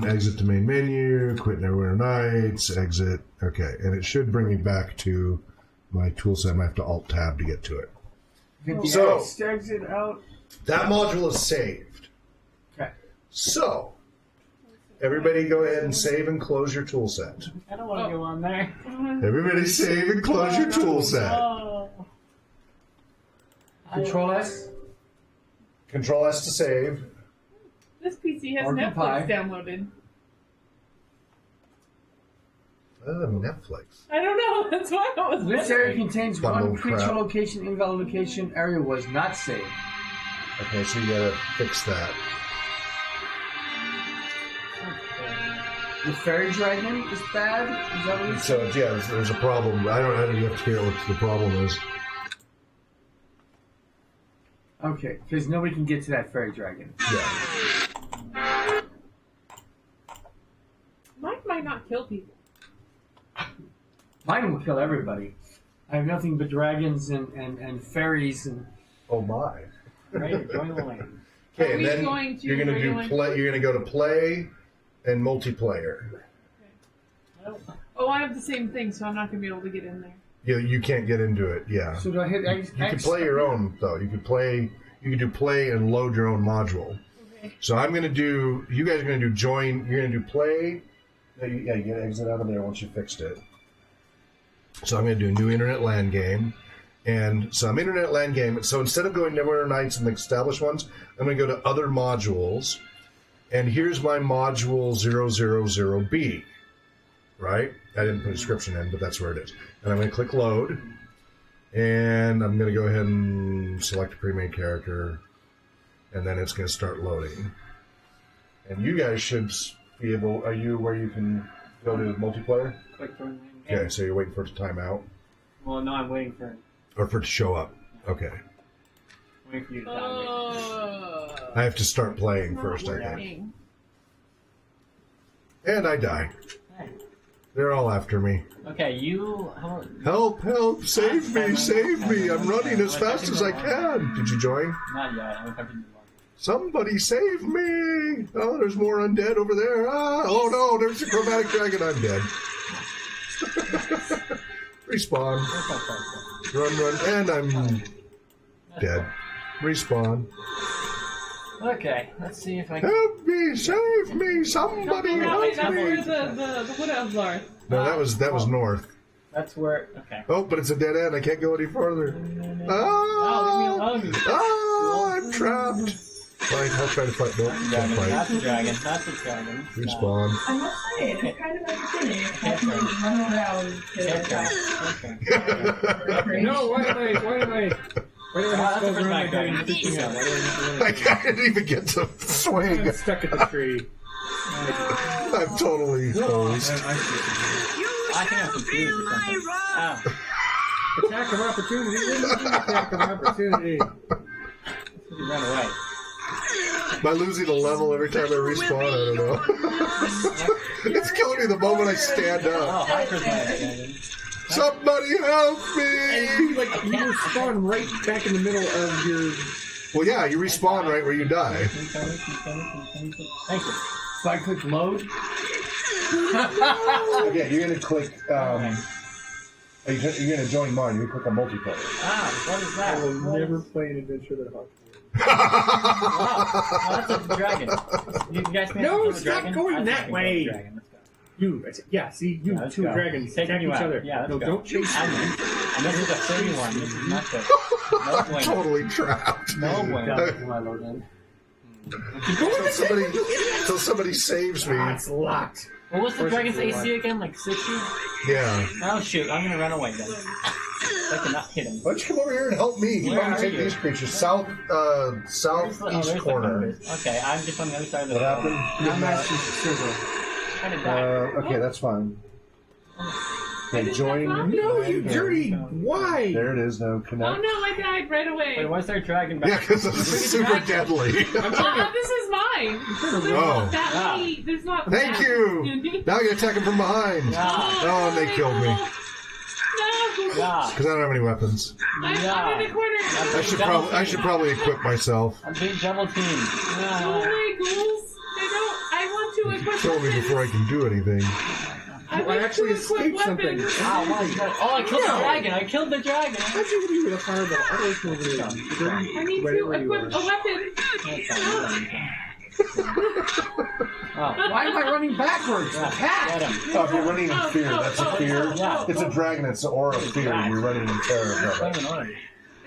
S2: Exit the main menu. Quit NeverWinter Nights. Exit. Okay, and it should bring me back to my tool set. I might have to Alt-Tab to get to it. So
S6: exit out.
S2: That module is saved.
S6: Okay.
S2: So everybody, go ahead and save and close your tool set.
S14: I don't want to go on there.
S2: Everybody, save and close your tool set.
S6: Control S.
S2: Control S to save.
S4: This PC has
S6: Occupy.
S4: Netflix downloaded.
S2: Netflix.
S4: I don't know. That's why I was.
S6: This area contains
S2: Bundle
S6: one creature
S2: crap.
S6: location. Invalid location area was not saved.
S2: Okay, so you gotta fix that.
S6: The fairy dragon is bad. Is that what you
S2: So yeah, there's a problem. I don't know. You have to figure out what the problem is.
S6: Okay, because nobody can get to that fairy dragon.
S2: Yeah.
S4: Mine might not kill people.
S6: Mine will kill everybody. I have nothing but dragons and fairies and.
S2: Oh my.
S14: Right, join the lane.
S2: Okay,
S4: Are
S2: and
S4: we
S2: then
S4: going to
S2: you're gonna do
S4: regular-
S2: play. You're gonna go to play and multiplayer.
S4: Oh, I have the same thing, so I'm not going to be able to get in there.
S2: You can't get into it. Yeah.
S6: So do I hit X?
S2: You can play your own though. You can play. You can do play and load your own module.
S4: Okay.
S2: So I'm gonna do. You guys are gonna do join. You're gonna do play. Yeah, you gotta exit out of there once you fixed it. So I'm gonna do a new internet LAN game, and some internet LAN game. So instead of going NeverWinter Nights and the established ones, I'm gonna go to other modules, and here's my module 000B. Right? I didn't put a description in, but that's where it is. And I'm gonna click load. And I'm going to go ahead and select a pre-made character, and then it's going to start loading. And you guys should be able... Are you where you can go to multiplayer?
S14: Click join lane.
S2: Okay, so you're waiting for it to time out?
S14: Well, no, I'm waiting for it.
S2: Or for it to show up? Okay.
S14: Waiting for you to download.
S2: I have to start playing first, I think. And I die. They're all after me.
S14: Okay, you...
S2: Help, help, save me, save me. I'm running as fast as I can. Did you join?
S14: Not yet. I'm attempting to
S2: Somebody save me! Oh, there's more undead over there. Ah, oh no, there's a chromatic dragon. I'm dead. Respawn. Run, and I'm dead. Respawn.
S14: Okay, let's see if I can...
S2: Help me! Save me! Somebody
S4: No,
S2: help
S4: that's where
S2: me!
S4: the Wood Elves are.
S2: No, that was north.
S14: That's where... Okay.
S2: Oh, but it's a dead end. I can't go any farther. Ah!
S14: Leave me alone.
S2: Ah! I'm trapped. Fine, I'll try to fight. Nope, can't fight.
S14: That's a dragon. That's a dragon.
S2: Respawn.
S5: I must say, it's kind of entertaining. It's like run around to
S13: No, why did I have to go around and freaking out?
S2: I can't even get to swing.
S13: I'm stuck at the tree.
S2: I'm totally hosed.
S14: I think I'm confused or something. Oh.
S13: Attack of opportunity. Attack of opportunity.
S14: You ran away.
S2: By losing a level every time I respawn, I don't know. It's killing me the moment I stand
S14: Oh,
S2: up.
S14: Hyper's my dragon.
S2: Somebody help me!
S13: And you respawn right back in the middle of your...
S2: Well, yeah, you respawn right where you die.
S14: Thank you.
S3: So I click load.
S2: Okay, you're gonna click. You're gonna join mine. You click on multiplayer.
S14: Ah, what is that?
S13: I will never play an adventure that hard.
S14: Oh, that's a dragon. You guys
S13: No, stop going that way. You, yeah, see, you two dragons attack each other.
S14: Yeah,
S13: no, don't chase them.
S14: And this is a 31. This is not the. No
S2: I'm
S14: bueno.
S2: totally trapped.
S14: No bueno.
S2: Till somebody saves me.
S13: It's locked.
S14: What was the dragon's AC again? Like 60?
S2: Yeah.
S14: Oh shoot, I'm gonna run away then. I cannot hit him.
S2: Why don't you come over here and help me?
S14: Where
S2: Help me
S14: are
S2: take
S14: you?
S2: these creatures. Southeast
S14: there's
S2: corner.
S14: Okay, I'm just on the other side of the
S2: What
S14: road.
S2: happened?
S3: I'm actually silver.
S14: Kind of died.
S2: Okay, that's fine. Okay, join.
S13: No, you dirty! Why?
S2: There it is. No
S4: Oh
S2: connect.
S4: no, I died right away.
S14: Wait, why is there a dragon back?
S2: Yeah, because this is super deadly.
S4: This is mine.
S2: Oh.
S4: That me. There's not.
S2: Thank
S4: that.
S2: you. Now I can attack him from behind. Oh, and they killed me.
S4: No.
S14: Yeah.
S2: Because I don't have any weapons.
S4: I'm in the corner.
S2: I should probably equip myself.
S14: I'm being double teamed.
S4: Oh my ghouls. I want to equip
S2: Kill me
S4: weapons.
S2: before I can do anything.
S4: I
S13: actually escaped something.
S14: Oh my god. Oh, I killed the dragon. I killed the dragon.
S13: How'd you do with a fireball? I don't know what it is.
S4: I need to equip a weapon.
S3: Why am I running backwards? Attack!
S2: Oh, if you're running in fear, that's a fear.
S14: Yeah.
S2: It's a dragon, it's an aura of fear, and you're running in terror from it.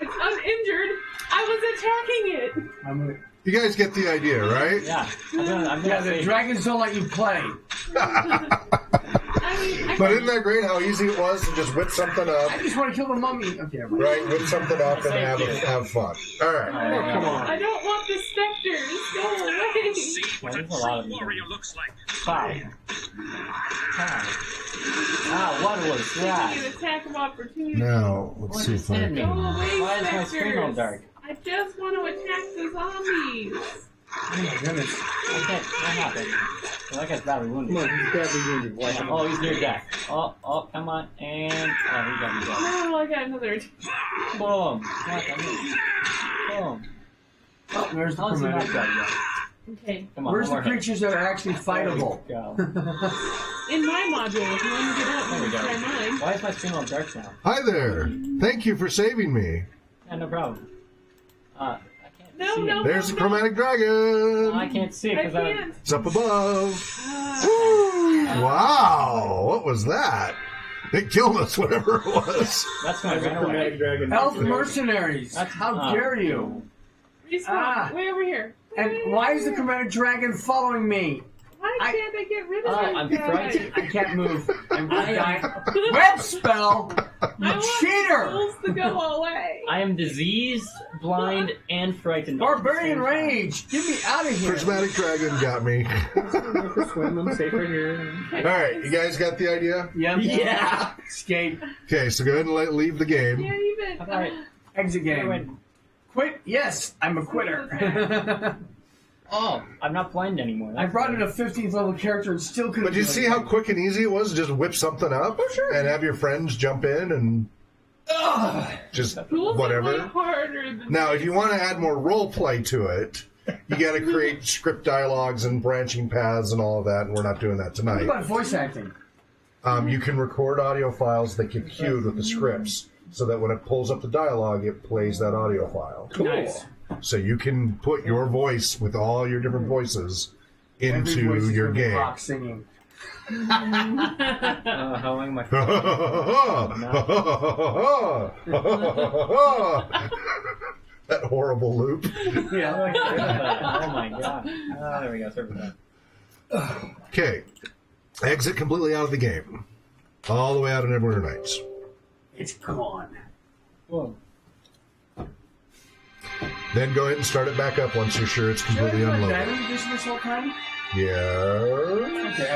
S4: It's uninjured. I was attacking it.
S2: You guys get the idea, right?
S14: Yeah.
S3: Yeah, the dragons don't let you play.
S2: But isn't that great how easy it was to just whip something up?
S3: I just want to kill the mummy. Okay,
S2: Right, whip something up and have fun. All right.
S14: Oh, come on.
S4: I don't want the specters. Go away.
S14: Well, there's a lot of them.
S8: looks like.
S14: 5. 5. Ah, what was that?
S4: An attack of opportunity.
S2: Now, let's see if I
S14: Go
S2: can.
S14: Why
S4: away,
S14: is my
S4: specters.
S14: screen all dark?
S4: I just want to attack the zombies.
S3: Oh my goodness.
S14: Okay, what happened? Well, that guy's badly wounded.
S13: Come on, he's badly wounded. Why?
S14: Oh, he's near death. Oh, come on. And. Oh, he got me dead.
S4: Oh, I got another.
S14: Boom. What? Boom.
S3: Oh, there's the
S14: How's he not
S3: chromatic.
S14: dead yet?
S4: Okay.
S14: Come on,
S3: Where's
S14: one
S3: the
S14: more hit.
S3: creatures that are actually fightable?
S14: Go.
S4: In my module, if you want to get out,
S14: There we
S4: you
S14: go.
S4: can try mine.
S14: Why is my screen all dark now?
S2: Hi there. Thank you for saving me.
S14: Yeah, no problem. I can't
S4: No,
S14: see
S4: no,
S14: him.
S2: There's the chromatic dragon.
S14: I can't see it
S4: I
S14: because I.
S4: can't.
S2: It's up above. Woo! Wow. What was that? It killed us, whatever it was.
S14: That's when I
S13: There's a
S14: ran away.
S13: chromatic dragon.
S3: Elf mercenaries!
S14: That's-
S3: How dare you?
S4: Respawn. Way over here.
S3: And why is the chromatic dragon following me?
S4: Why can't I get rid of it?
S14: I'm frightened.
S3: I can't move. I'm dying.
S4: I
S3: Web spell! You
S4: want
S3: cheater!
S4: ghouls to go away.
S14: I am diseased, blind, and frightened.
S3: Barbarian rage! Get me out of here!
S2: Prismatic dragon got me.
S13: Swim, I'm safe right here.
S2: All right, you guys got the idea?
S3: Yep.
S14: Yeah.
S3: Escape.
S2: Okay, so go ahead and leave the game.
S4: Can't even.
S14: Alright.
S3: Exit game. Quit? Yes, I'm a quitter.
S14: Oh, I'm not blind anymore.
S3: I brought in a 15th level character and still couldn't.
S2: But you
S3: do
S2: see
S3: it.
S2: how quick and easy it was to just whip something up and have your friends jump in and just
S4: Ghouls are way
S2: whatever.
S4: harder than
S2: Now, if you want to add more role play to it, you got to create script dialogues and branching paths and all of that, and we're not doing that
S3: What
S2: tonight.
S3: about voice acting?
S2: You can record audio files that get queued with the scripts, so that when it pulls up the dialogue, it plays that audio file.
S3: Cool. Nice.
S2: So you can put your voice with all your different voices into
S3: Every voice is
S2: your
S3: gonna be
S2: game.
S3: Rock singing.
S14: How long am I?
S2: That horrible loop.
S3: Yeah.
S14: Oh my god. Oh, there we go. Sorry for that.
S2: Okay. Exit completely out of the game. All the way out of NeverWinter Nights.
S3: It's gone.
S14: Whoa.
S2: Then go ahead and start it back up once you're sure it's completely unloaded.
S3: Diamond edition this whole time?
S2: Yeah.
S3: Okay,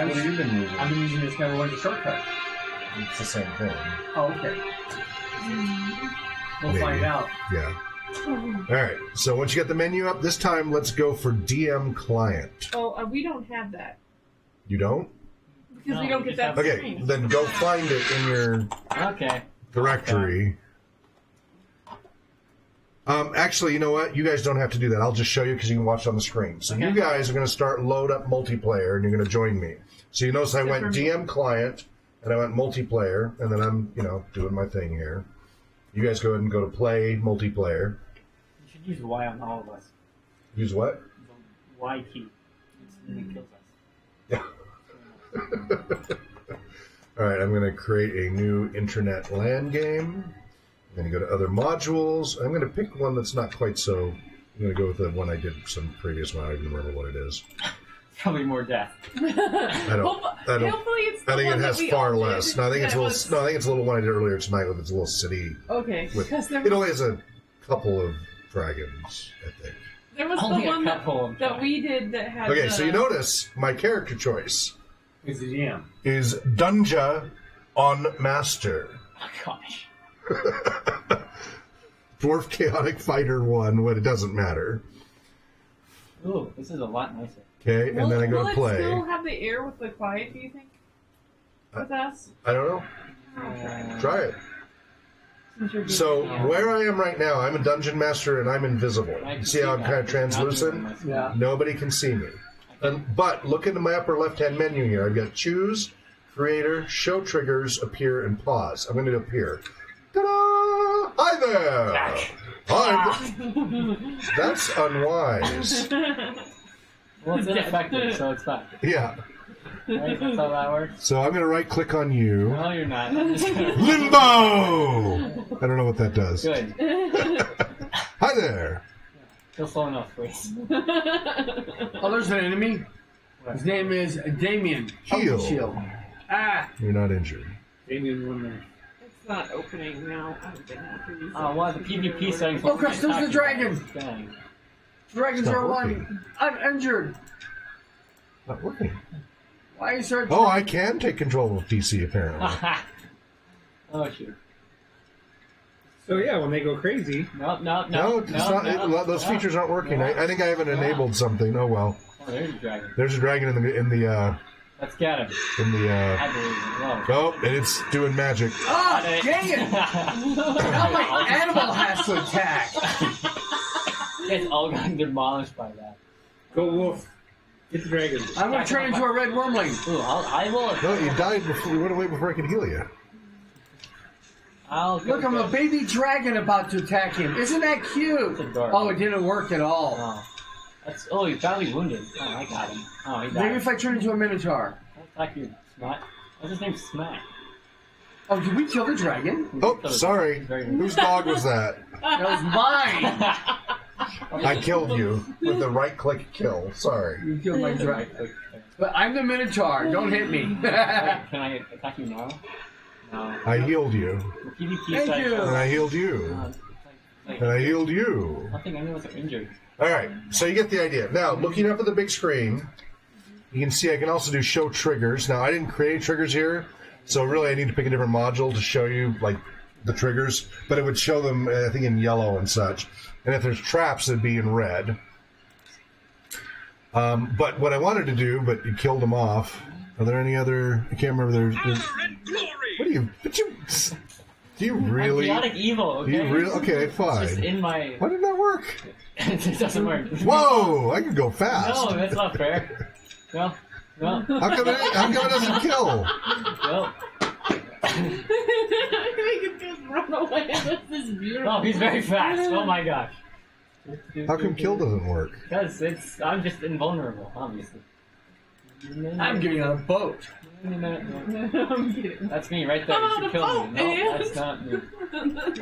S6: What have you been using?
S3: I've been using this NeverWinter shortcut.
S6: It's the same thing.
S3: Oh, okay. We'll
S2: Maybe.
S3: find out.
S2: Yeah. Alright, so once you get the menu up, this time let's go for DM client.
S4: Oh, we don't have that.
S2: You don't?
S4: Because we don't get that
S2: Okay,
S4: screen.
S2: then go find it in your
S14: Okay.
S2: directory. Actually, you know what? You guys don't have to do that. I'll just show you because you can watch it on the screen. So you guys are going to start load up multiplayer, and you're going to join me. So you notice I went DM client, and I went multiplayer, and then I'm, doing my thing here. You guys go ahead and go to play multiplayer.
S14: You should use Y on all of us.
S2: Use what?
S14: The Y key. It kills us.
S2: All right, I'm going to create a new intranet LAN game. I'm going to go to other modules. I'm going to pick one that's not quite so... I'm going to go with the one I did some previous one. I don't even remember what it is.
S14: Probably more death.
S2: I don't.
S4: Hopefully it's the
S2: I think
S4: one
S2: it
S4: that
S2: has
S4: we
S2: far
S4: all
S2: less.
S4: did.
S2: No, I think it's a
S4: That
S2: little.
S4: was-
S2: No, I think it's a little one I did earlier tonight with its little city.
S4: Okay,
S2: With,
S4: because there
S2: it
S4: was,
S2: only has a couple of dragons, I think.
S4: there was
S14: Only
S4: the
S14: a
S4: one
S14: couple
S4: that we did that had.
S2: Okay,
S4: the,
S2: so you notice my character choice
S3: Is the DM.
S2: is Dunja on Master.
S14: Oh gosh.
S2: Dwarf Chaotic Fighter 1, when it doesn't matter.
S14: Ooh, this is a lot nicer.
S2: Okay, and then I go
S4: will
S2: to
S4: it
S2: play.
S4: still have the air with the quiet, do you think? With us?
S2: I don't know. Try it.
S4: Since you're
S2: So
S4: doing
S2: where I am right now, I'm a dungeon master and I'm invisible.
S14: can
S2: You see how I'm
S14: see
S2: kind of
S14: that.
S2: translucent?
S3: Yeah.
S2: Nobody can see me. But look into my upper left-hand menu here. I've got choose, creator, show triggers, appear, and pause. I'm going to do appear. Ta-da! Hi there! Hi. That's unwise.
S14: Well, it's ineffective, so it's fine.
S2: Yeah.
S14: Right? That's how that works.
S2: So I'm going to right-click on you.
S14: No, you're not. I'm just gonna...
S2: Limbo! I don't know what that does.
S14: Good.
S2: Hi there!
S14: Still slow enough, please.
S3: Oh, there's an enemy. His name is Damien.
S2: Heal.
S3: Shield. Ah!
S2: You're not injured.
S3: Damien Wonder.
S4: It's not opening now. I've been after these.
S14: Oh, well, the PvP settings.
S3: Oh, gosh, there's the dragon!
S14: Dang.
S3: Dragon
S2: It's not
S3: 01.
S2: working.
S3: I'm injured.
S2: Not working.
S3: Why is there...
S2: Oh, I can take control of DC, apparently.
S14: Oh, shoot.
S13: So yeah, when they go crazy.
S14: No,
S2: It's not, those features aren't working. I think I haven't enabled something. Oh, well.
S14: Oh, there's a dragon.
S2: There's a dragon in the
S14: Let's get him. I believe it.
S2: Oh, and it's doing magic.
S3: Ah, dang it! Now my animal has to attack.
S14: It's all gotten demolished by that.
S13: Go wolf. Get the dragon.
S3: I'm gonna turn into a red wormling.
S14: Ooh, I will.
S2: No, you died before. You went away before I could heal you.
S3: Look, I'm a baby dragon about to attack him. Isn't that cute? Oh, it didn't work at all.
S14: Oh, he's badly wounded. Oh, I got him. Oh, he died.
S3: Maybe if I turn into a minotaur.
S14: Attack you, Smack. What's his name? Smack.
S3: Oh, did we kill the dragon?
S2: Oh, sorry. Whose dog was that?
S3: That was mine.
S2: I killed you with the right-click kill. Sorry.
S3: You killed my dragon. But I'm the minotaur. Don't hit me.
S14: Can I attack you now? No.
S2: I healed you.
S14: The PvP
S3: Thank
S14: side-
S3: you.
S2: And I healed you. And I healed you.
S14: I think any of us are injured.
S2: Alright, so you get the idea. Now, looking up at the big screen, you can see I can also do show triggers. Now, I didn't create triggers here, so really I need to pick a different module to show you, like, the triggers. But it would show them, I think, in yellow and such. And if there's traps, it'd be in red. But what I wanted to do, but you killed them off. Are there any other... I can't remember. What do you... Do you really...
S14: I'm chaotic evil, okay?
S2: Do you really... Okay,
S14: It's just
S2: fine.
S14: in my...
S2: Why didn't that work?
S14: It doesn't work.
S2: Whoa! I can go fast.
S14: No, that's not fair. No.
S2: How come it doesn't kill?
S14: No.
S4: He can just run away. This is beautiful.
S14: Oh, he's very fast. Oh my gosh.
S2: How come kill doesn't work?
S14: Because I'm just invulnerable, obviously.
S3: I'm getting on a boat.
S4: I'm kidding.
S14: That's me right there. You should kill me. No, that's not me.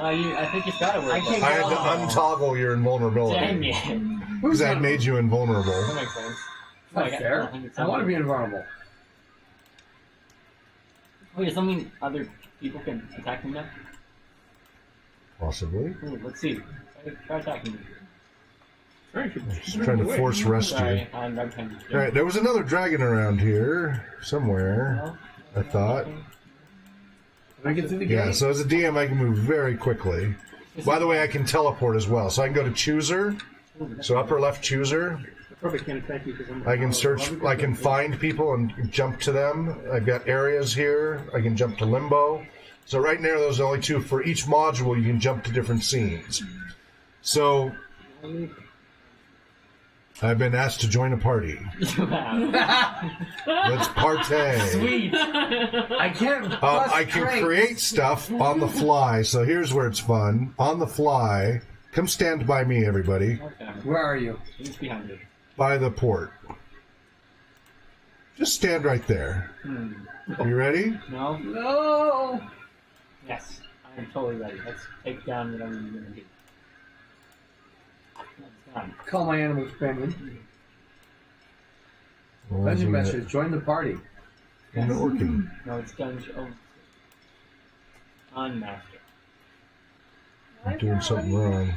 S14: I think it's gotta work.
S2: I had to untoggle your invulnerability.
S14: Dang it.
S2: Because I made you invulnerable.
S14: That makes sense.
S3: Not fair. I want to be invulnerable.
S14: Wait, does that mean other people can attack me now?
S2: Possibly.
S14: Ooh, let's see. Try attacking me.
S2: Just trying to force rescue.
S14: Sorry, I'm red-handed.
S2: Alright, there was another dragon around here somewhere, I thought.
S3: Can I get through the
S2: Yeah,
S3: gate?
S2: so as a DM I can move very quickly. By the way, I can teleport as well. So I can go to chooser. So upper left chooser.
S13: I probably can't attack you because I'm.
S2: I can search, I can find people and jump to them. I've got areas here. I can jump to limbo. So right now, those are only two. For each module, you can jump to different scenes. So I've been asked to join a party. Let's partay.
S14: Sweet.
S3: I can't.
S2: I can create stuff on the fly. So here's where it's fun. On the fly. Come stand by me, everybody.
S14: Okay.
S3: Where are you?
S14: He's behind you.
S2: By the port. Just stand right there. You ready?
S14: No?
S3: No!
S14: Yes. I'm totally ready. Let's take down whatever you're gonna do.
S3: Call my animal companion. Legend message. Join the party.
S2: Not working.
S14: No, it's dungeon. Oh. On master.
S2: I'm doing something wrong.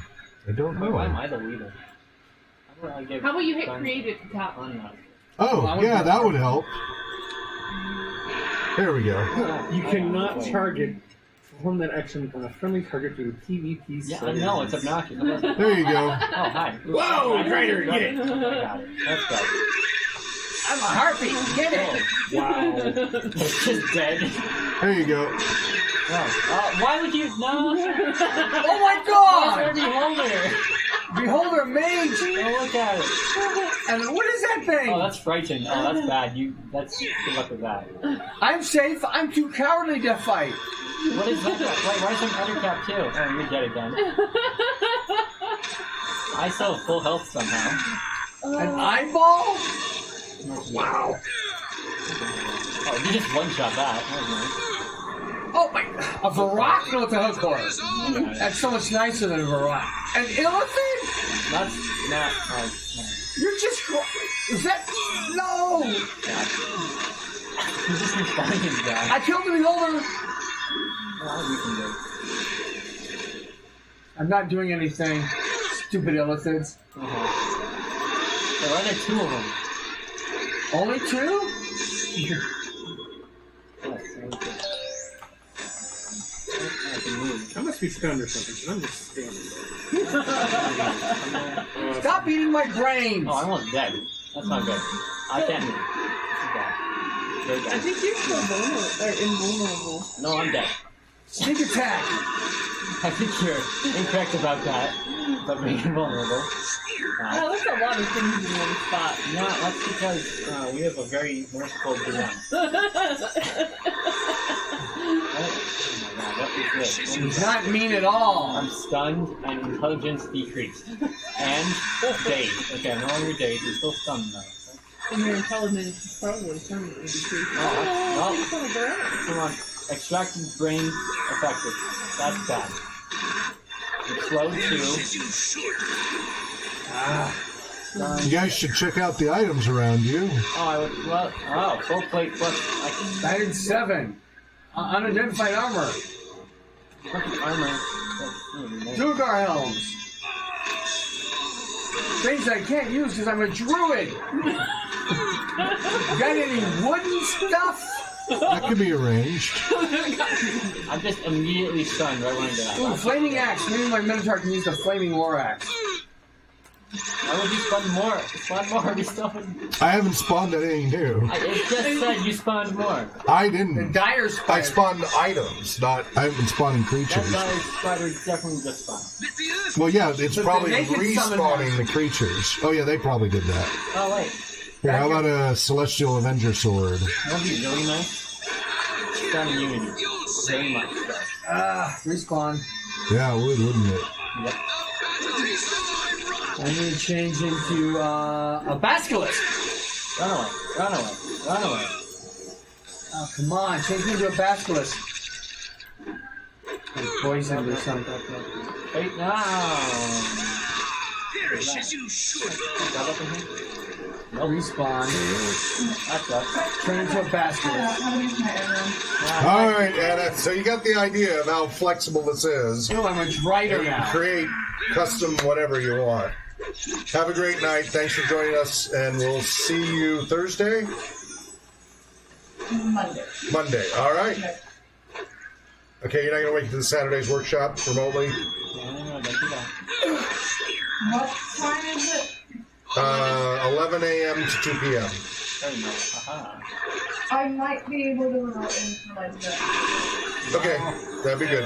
S2: I don't know.
S14: Why am I the leader?
S4: How about you hit create at the top?
S14: On master.
S2: Oh, yeah, that would help. There we go.
S13: You cannot target perform that action on a friendly target through PvP.
S14: Yeah, I know, it's obnoxious.
S2: There you go.
S14: Oh, hi.
S13: Whoa, Ryder, get it!
S14: I got it. Let's go.
S3: I'm a harpy. Get it!
S13: Wow.
S14: It's just dead.
S2: There you go.
S14: No. Why would you? No.
S3: Oh my god!
S14: Beholder.
S3: Beholder mage!
S14: Oh, look at it.
S3: And what is that thing?
S14: Oh, that's frightened. Oh, that's bad. That's good luck with that.
S3: I'm safe. I'm too cowardly to fight.
S14: What is that? Why is there an undercap too? Oh, let me get it then. I still have full health somehow.
S3: An eyeball?
S14: Wow. Oh, you just one-shot that. That was nice.
S3: Oh my! A Varrock? No, it's a hook horse. That's so much nicer than a Varrock. An elephant?
S14: That's not.
S3: You're just. Is that? No!
S14: You're just responding to that.
S3: I killed the beholder. I'm not doing anything. Stupid elephants.
S14: Why are there two of them?
S3: Only two?
S13: I must be stunned or something, because I'm just standing.
S3: Stop eating my brains!
S14: Oh, I'm almost dead. That's not good. I can't move. This is bad.
S4: I think you're still invulnerable.
S14: No, I'm dead.
S3: Sneak attack!
S14: I think you're incorrect about that. But being invulnerable.
S4: Oh, there's a lot of things in one spot.
S14: No, that's because we have a very merciful DM. What is this?
S3: He's not mean at all.
S14: I'm stunned and intelligence decreased. And dazed. Okay, I'm no longer dazed. You're still stunned though.
S4: And your intelligence is probably permanently decreased.
S14: No. Come on. Extracted brain affected. That's bad. It's slow too.
S2: You guys should check out the items around you.
S14: Full plate plus.
S3: I did 7. Unidentified armor.
S14: Armor.
S3: Dugar helms. Things I can't use because I'm a druid. Got any wooden stuff?
S2: That can be arranged.
S14: I'm just immediately stunned right when I get out.
S3: Ooh, flaming axe. Maybe my Minotaur can use the flaming war axe.
S14: Why would you spawn more? Spawn more. We still.
S2: I haven't spawned anything new.
S14: It just said you spawned more.
S2: I didn't.
S3: The dire spider.
S2: I spawned items, not. I haven't been spawning creatures.
S14: That dire spider definitely just spawned.
S2: Well, yeah, it's
S6: But
S2: probably
S6: they can summon
S2: respawning the creatures. Oh, yeah, they probably did that.
S14: Oh, wait.
S2: Here, how about a Celestial Avenger Sword?
S14: That'd be really nice. Stun immunity. Very much so.
S6: Respawn.
S2: Yeah, it would, wouldn't it?
S14: Yep.
S6: I need to change into a basilisk.
S14: Run away. Run away. Run away.
S6: Oh, come on. Change me into a basilisk. I'm poisoned or something.
S14: Wait, no.
S11: Perish as you should.
S6: Respawn.
S14: That's up.
S6: Turn into a basilisk.
S2: All right, Anna. So you got the idea of how flexible this is.
S6: Oh, I'm a drider
S2: You can
S6: now.
S2: create custom whatever you want. Have a great night. Thanks for joining us, and we'll see you Thursday? Monday. All right. Okay, you're not going to wait to the Saturday's workshop remotely?
S5: What time is it?
S2: 11 a.m. to 2 p.m.
S5: I might be able to remote in for like that.
S2: Okay, that'd be good.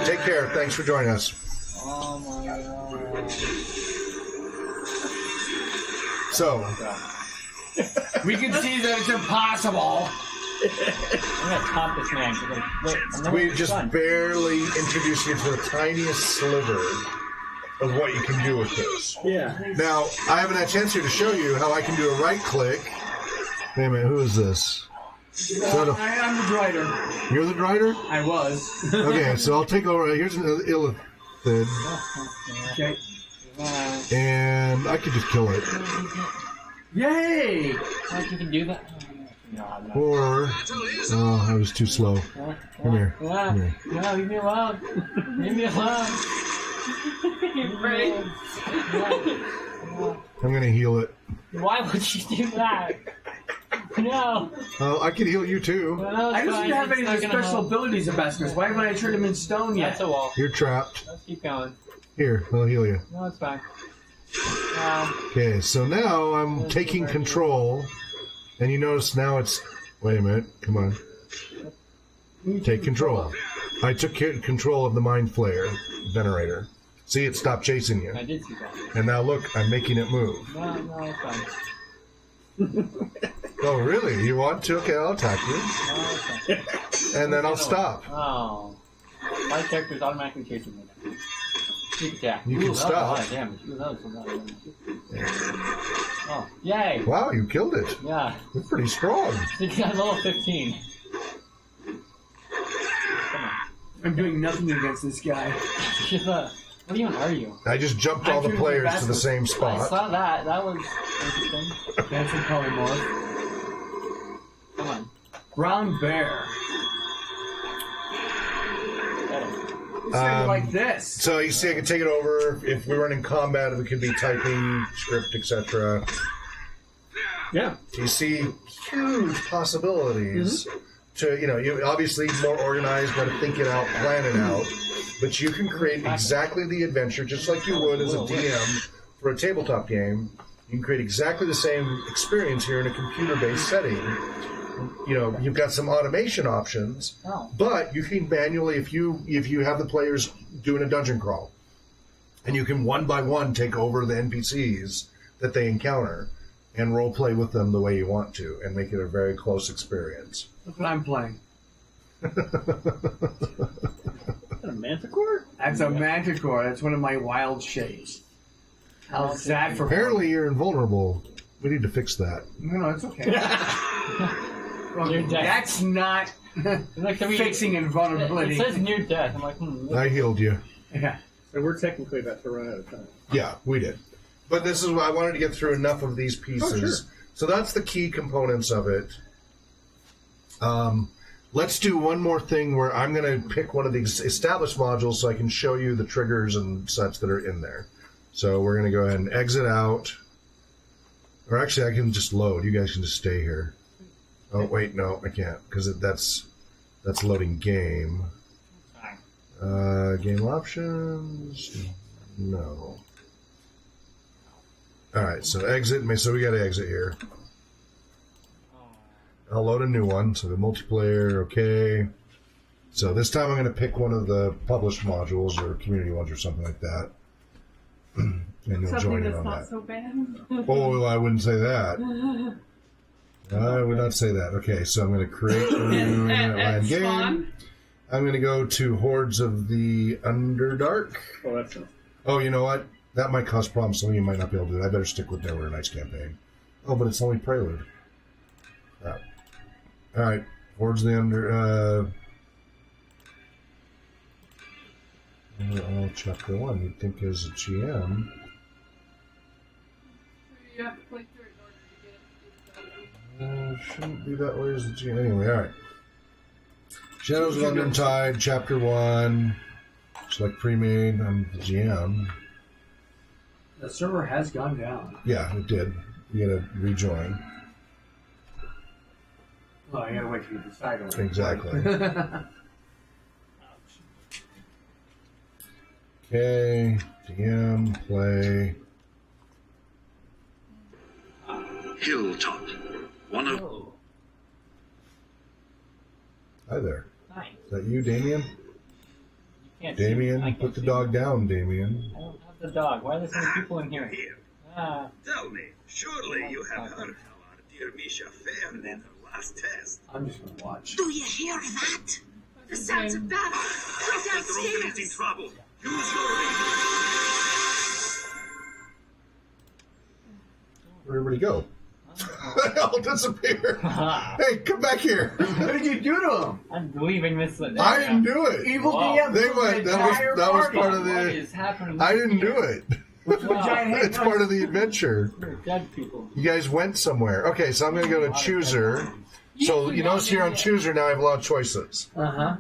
S2: Take care. Thanks for joining us.
S14: Oh my god.
S2: So,
S6: we can see that it's impossible.
S14: I'm gonna taunt this man.
S2: we just barely introduced you to the tiniest sliver of what you can do with this.
S13: Yeah.
S2: Now, I haven't had a chance here to show you how I can do a right click. Wait a minute, who is this?
S6: I'm the drider.
S2: You're the drider?
S6: I was.
S2: Okay, so I'll take over. Here's an illithid.
S6: Okay.
S2: And I could just kill it.
S6: Yay!
S14: Like you can do that? No, I'm not.
S2: Or, oh, I was too slow. Come here. Come here.
S14: No, leave me alone. Leave me alone.
S4: Right.
S2: I'm gonna heal it.
S14: Why would you do that? No.
S2: I can heal you too.
S14: No,
S6: I don't have any of the special abilities of Basilisk. Why haven't I turned him in stone yet?
S14: That's a wall.
S2: You're trapped.
S14: Let's keep going.
S2: Here, I'll heal you.
S14: No, it's fine.
S2: Okay, so now I'm taking control, and you notice now it's. Wait a minute, come on. Take control. I took control of the Mind Flayer Venerator. See, it stopped chasing you.
S14: I did see that.
S2: And now look, I'm making it move.
S14: No, it's fine.
S2: Oh, really? You want to? Okay, I'll attack you.
S14: No, it's fine.
S2: And then I'll stop.
S14: Oh. My character's automatically chasing me now. Sneak attack.
S2: You can
S14: Ooh,
S2: stop.
S14: That was a lot of damage. Ooh, that was a lot of damage. Oh, yay!
S2: Wow, you killed it.
S14: Yeah.
S2: You're pretty strong.
S14: I'm level 15.
S6: I'm doing nothing against this guy.
S14: What even are you?
S2: I just jumped all the players to the same
S14: I
S2: spot.
S14: saw that. That was interesting.
S6: That's a polymorph.
S14: Come on.
S6: Brown bear. Like this.
S2: So you see, I can take it over. If we run in combat, we could be typing, script, etc.
S13: Yeah.
S2: You see huge possibilities to, you obviously more organized, got to think it out, plan it out. But you can create exactly the adventure, just like you would as a DM for a tabletop game. You can create exactly the same experience here in a computer-based setting. You've got some automation options, but you can manually, if you have the players doing a dungeon crawl, and you can one by one take over the NPCs that they encounter and role play with them the way you want to, and make it a very close experience.
S6: That's what I'm playing.
S13: A manticore?
S6: That's a manticore. That's one of my wild shapes. How's that for?
S2: Apparently, you're invulnerable. We need to fix that.
S6: No, it's okay. Well, that's not fixing invulnerability.
S14: It says near death. I'm like,
S2: I healed you.
S6: Yeah.
S13: So we're technically about to run out of time.
S2: Yeah, we did. But this is why I wanted to get through enough of these pieces.
S13: Oh, sure.
S2: So that's the key components of it. Let's do one more thing where I'm going to pick one of these established modules so I can show you the triggers and such that are in there. So we're going to go ahead and exit out. Or actually, I can just load. You guys can just stay here. Oh, wait, no, I can't, because that's loading game. Game options? No. All right, so exit. So we got to exit here. I'll load a new one. So the multiplayer, okay. So this time I'm going to pick one of the published modules or community ones or something like that. and you'll
S4: Something
S2: join in
S4: that's
S2: on
S4: not
S2: that.
S4: so bad.
S2: Oh, I wouldn't say that. I would not say that. Okay, so I'm going to create a new land game.
S4: Spawn?
S2: I'm going to go to Hordes of the Underdark.
S13: Oh, that's
S2: Oh, you know what? That might cause problems. Some of you might not be able to do it. I better stick with NeverWinter Nights campaign. Oh, but it's only Prelude. Crap. All right. Hordes of the Under... chapter 1, you'd think as a GM...
S4: You have to play through it in order to get it.
S2: Shouldn't be that way as the GM. Anyway, all right. Shadows of Undertide, chapter 1. Select pre-made. I'm the GM.
S3: The server has gone down.
S2: Yeah, it did. You gotta rejoin.
S3: Well, I gotta wait till you decide on it.
S2: Exactly. Okay, DM, play.
S8: Hilltop. One of...
S2: Hi there.
S14: Hi.
S2: Is that you, Damien?
S14: You can't see me. I
S2: Damien,
S14: can't
S2: put the
S14: see
S2: dog
S14: you.
S2: down, Damien.
S14: I don't have the dog. Why are there so many people in here? Ah.
S9: Tell me, surely you have heard how our dear Misha fared in her last test.
S3: I'm just gonna watch.
S11: Do you hear that? The sounds of battle. Go
S9: The drone is in
S11: downstairs.
S9: trouble. Use your radio.
S2: Where'd everybody go? They all disappeared. Hey, come back here.
S3: What did you do to him?
S14: I'm leaving this.
S2: I didn't do it.
S3: Evil
S14: Wow.
S3: DM.
S2: They went. That was part of
S14: What
S2: the.
S14: is happening?
S2: I didn't do it.
S14: Wow.
S2: It's part of the adventure.
S14: You're dead people.
S2: You guys went somewhere. Okay, so I'm going to go to Chooser. So you notice here on Chooser now I have a lot of choices.
S3: Uh-huh.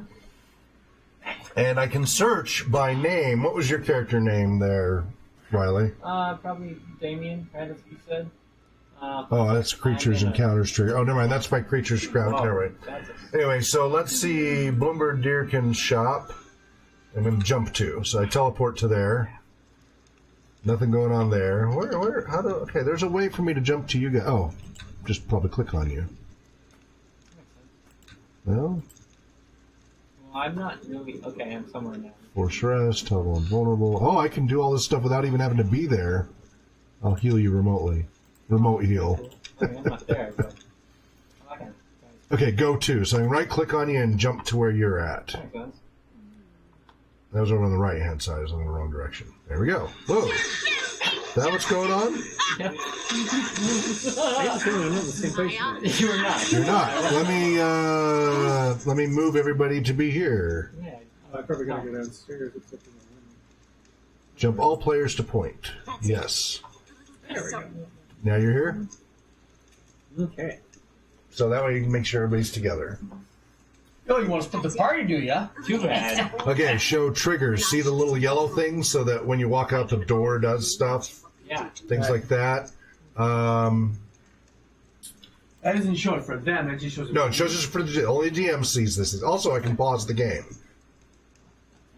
S2: And I can search by name. What was your character name there, Riley?
S14: Probably Damien, right as you said.
S2: Oh, that's creatures encounters trigger. Oh, never mind. That's my creatures crowd.
S14: Whoa,
S2: Never mind.
S14: that's
S2: Anyway, so let's see Bloomberg Deerkin's shop. I'm going to jump to. So I teleport to there. Nothing going on there. Where, how do, okay, there's a way for me to jump to you guys. Oh, just probably click on you. Well,
S14: I'm not really... Okay, I'm somewhere now.
S2: force rest, total invulnerable. Oh, I can do all this stuff without even having to be there. I'll heal you remotely. Remote heal.
S14: I mean, I'm not there, but... Okay.
S2: Okay, go to. So I can right click on you and jump to where you're at.
S14: Makes sense.
S2: That was over on the right hand side. I was in the wrong direction. There we go. Whoa. Is that what's going on?
S14: Yep.
S6: You
S14: were not.
S2: You're not. Let me move everybody to be here.
S14: Yeah.
S13: I probably gotta go downstairs except for the
S2: Jump all players to point. Yes.
S13: There we go.
S2: Now you're here?
S3: Okay.
S2: So that way you can make sure everybody's together.
S3: Oh, you want to split the party, do ya?
S14: Too bad.
S2: Okay, show triggers. See the little yellow thing so that when you walk out the door does stuff?
S14: Yeah.
S2: Things like that.
S3: That doesn't show it for them. It just shows it.
S2: No, it shows us for the only DM sees this. Also, I can pause the game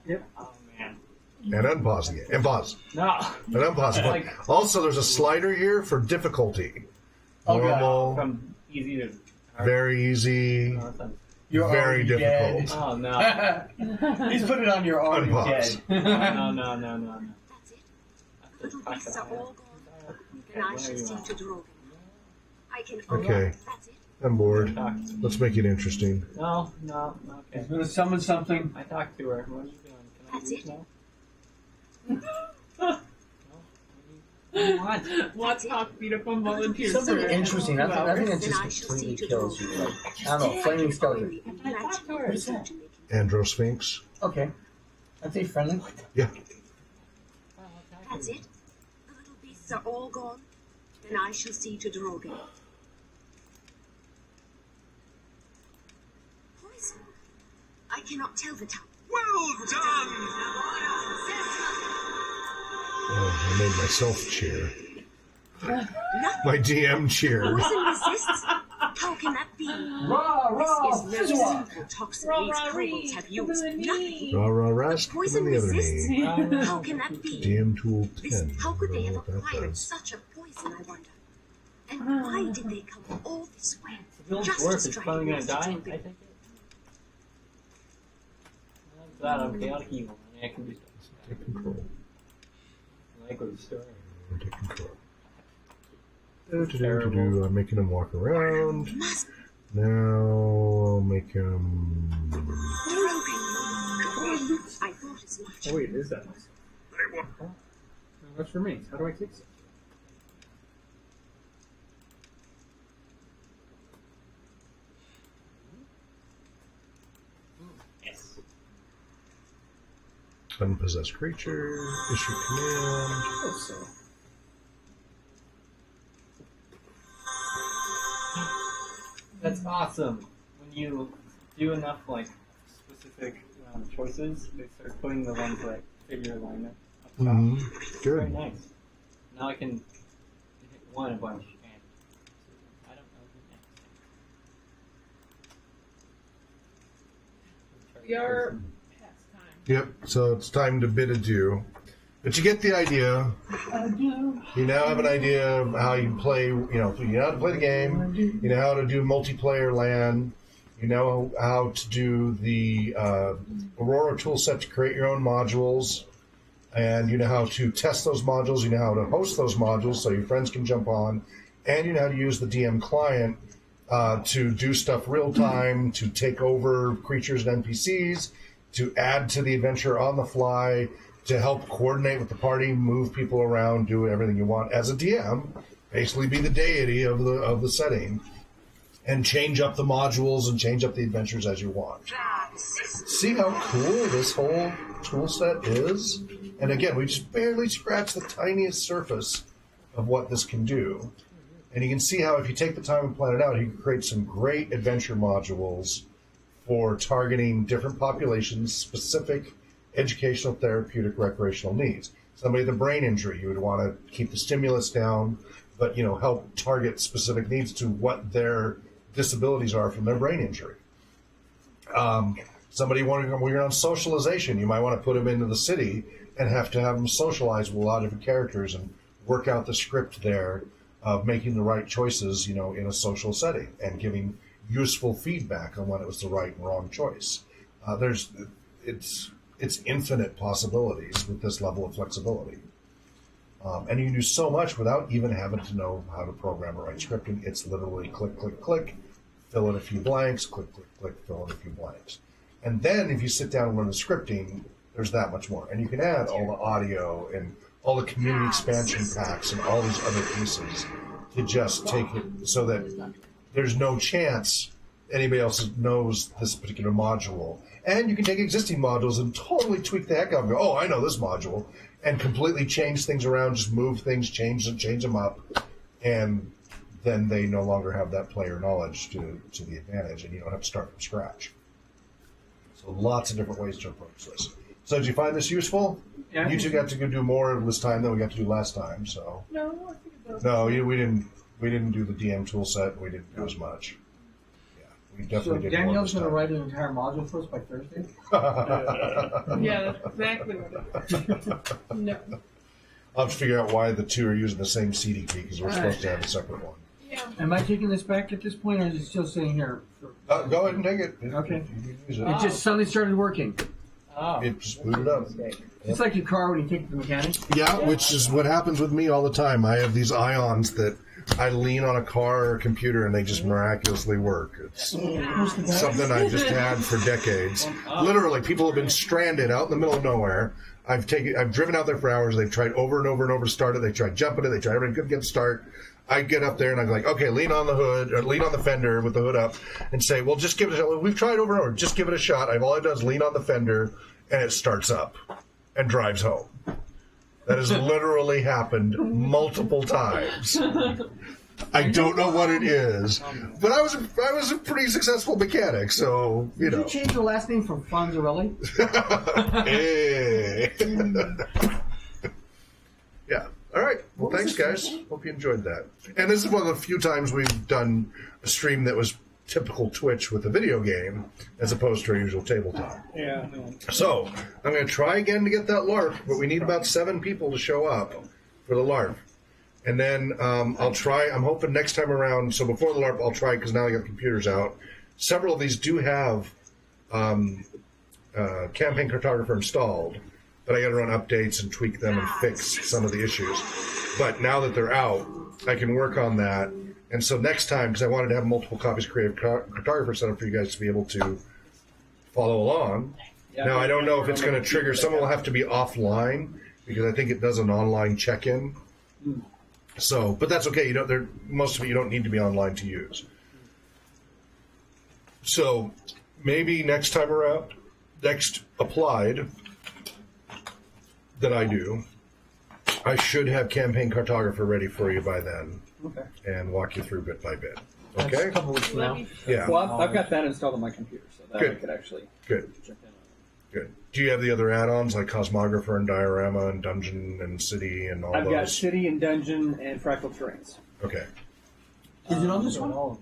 S3: Yep.
S14: Oh, man.
S2: and unpause the game and pause
S14: No.
S2: and unpause the game. Also, there's a slider here for difficulty. Normal,
S14: From easy to...
S2: very easy,
S3: You're
S2: very
S3: already
S2: difficult.
S3: dead.
S14: Oh, no.
S3: He's put it on your already
S2: Unpause.
S3: dead.
S14: No.
S11: Little beasts are all gone. Then I shall see to Drogon. I can
S2: Okay,
S11: That's it.
S2: I'm bored. Let's make it interesting.
S14: No, okay.
S3: He's gonna summon something.
S14: I talked to her. What are you doing? Can I
S11: That's
S14: leave
S11: it.
S14: now? What?
S4: What's talk beat up on volunteers?
S6: Something
S4: for
S6: interesting. I think it
S11: Then I
S6: just
S11: shall
S6: completely
S11: see to
S6: kills you.
S11: Drogon.
S6: Like, I don't know, flaming skeleton.
S11: What is that?
S2: Androsphinx.
S6: Okay. Aren't they friendly?
S2: Yeah.
S11: That's it. The little beasts are all gone. Then I shall see to Drogon. Poison. I cannot tell the time.
S9: Well done!
S2: Oh, I made myself cheer. My DM cheered.
S11: Poison resists? How can that be?
S3: Rah,
S11: This is no simple toxin these kobolds have used. Nothing.
S2: Rah rah rast.
S11: Poison
S2: And the other
S11: resists?
S2: knee.
S11: How can that be?
S2: DM tool 10.
S11: This, how could they
S2: I
S11: have
S2: don't know what that
S11: acquired
S2: does.
S11: such a poison, I wonder? And why did they come all this way?
S14: If
S11: Just
S14: it
S11: to
S14: works, it's
S11: strike
S14: probably gonna
S11: Master
S14: die. I
S11: Trilby.
S14: think it. That I'm chaotic evil. I mean, I can do stuff.
S2: Take control.
S14: Like think of the story.
S2: Take control. I'm making him walk around. Now I'll make him.
S13: Oh wait, is that? What's remains? How do I fix it?
S14: Yes.
S2: Unpossessed creature. Issue command.
S13: Oh, so.
S14: That's awesome. When you do enough like specific choices, they start putting the ones that fit your alignment up top.
S2: Mm-hmm. Good.
S14: Very nice. Now I can hit one a bunch and I don't know who next.
S4: We are past time.
S2: Yep. So it's time to bid adieu. But you get the idea. You now have an idea of how you play. You know how to play the game. You know how to do multiplayer LAN. You know how to do the Aurora toolset to create your own modules. And you know how to test those modules. You know how to host those modules so your friends can jump on. And you know how to use the DM client to do stuff real time, to take over creatures and NPCs, to add to the adventure on the fly, to help coordinate with the party, move people around, do everything you want as a DM, basically be the deity of the setting, and change up the modules and change up the adventures as you want. See how cool this whole tool set is? And again, we just barely scratched the tiniest surface of what this can do. And you can see how if you take the time and plan it out, you can create some great adventure modules for targeting different populations, specific educational, therapeutic, recreational needs. Somebody with a brain injury, you would want to keep the stimulus down, but help target specific needs to what their disabilities are from their brain injury. Somebody when you're on socialization, you might want to put them into the city and have them socialize with a lot of different characters and work out the script there of making the right choices, in a social setting and giving useful feedback on when it was the right and wrong choice. It's infinite possibilities with this level of flexibility. And you can do so much without even having to know how to program or write scripting. It's literally click, click, click, fill in a few blanks, click, click, click, fill in a few blanks. And then if you sit down and learn the scripting, there's that much more. And you can add all the audio and all the community expansion packs and all these other pieces to just take it so that there's no chance anybody else knows this particular module. And you can take existing modules and totally tweak the heck out of them. Oh, I know this module. And completely change things around, just move things, change them up. And then they no longer have that player knowledge to the advantage, and you don't have to start from scratch. So lots of different ways to approach this. So did you find this useful?
S13: Yeah.
S2: You two got to go do more this time than we got to do last time. So
S4: No, I think about
S2: no, we didn't do the DM tool set. We didn't do as much. We definitely did
S6: Danielle's
S2: more
S6: going to
S2: this
S6: write an entire module for us by Thursday?
S4: Yeah, that's exactly what it is. No.
S2: I'll have to figure out why the two are using the same CDP because we're supposed to have a separate one.
S4: Yeah.
S6: Am I taking this back at this point, or is it still sitting here?
S2: Go ahead and take it.
S6: Okay.
S2: You can use it.
S6: It just suddenly started working.
S14: Oh.
S2: It just booted up.
S6: It's like your car when you take it to the mechanic.
S2: Yeah, which is what happens with me all the time. I have these ions that I lean on a car or a computer and they just miraculously work. It's something I just had for decades. Literally, people have been stranded out in the middle of nowhere. I've driven out there for hours. They've tried over and over and over to start it. They tried jumping it. They tried everything, couldn't get the start. I get up there and I'm like, okay, lean on the hood or lean on the fender with the hood up and say, well, just give it a shot. We've tried over and over. Just give it a shot. All I've done is lean on the fender and it starts up and drives home. That has literally happened multiple times. I don't know what it is, but I was a pretty successful mechanic, so
S6: Did you change the last name from Fonzarelli?
S2: Hey. Yeah. All right. Well, thanks, guys. Hope you enjoyed that. And this is one of the few times we've done a stream that was typical Twitch with a video game as opposed to our usual tabletop.
S13: Yeah.
S2: So, I'm going to try again to get that LARP, but we need about 7 people to show up for the LARP. And then I'll try, I'm hoping next time around, so before the LARP I'll try, because now I got computers out. Several of these do have Campaign Cartographer installed, but I got to run updates and tweak them and fix some of the issues. But now that they're out, I can work on that. And so next time, because I wanted to have multiple copies of Creative Cartographer set up for you guys to be able to follow along.
S6: Yeah,
S2: now, I don't know if it's going to trigger. Someone will have to be offline because I think it does an online check-in. So, but that's okay. Most of it you don't need to be online to use. So maybe next time around, next applied that I do, I should have Campaign Cartographer ready for you by then.
S6: Okay.
S2: And walk you through bit by bit.
S6: That's
S2: Okay?
S6: a couple weeks from now.
S2: Yeah.
S6: Well, I've got that installed on my computer, so that I
S2: Good.
S6: could actually
S2: Good.
S6: check in on.
S2: Good. Do you have the other add-ons like Cosmographer and Diorama and Dungeon and City and all
S13: I've
S2: those?
S13: got City and Dungeon and Fractal Terrains.
S2: Okay.
S6: Is it on this one?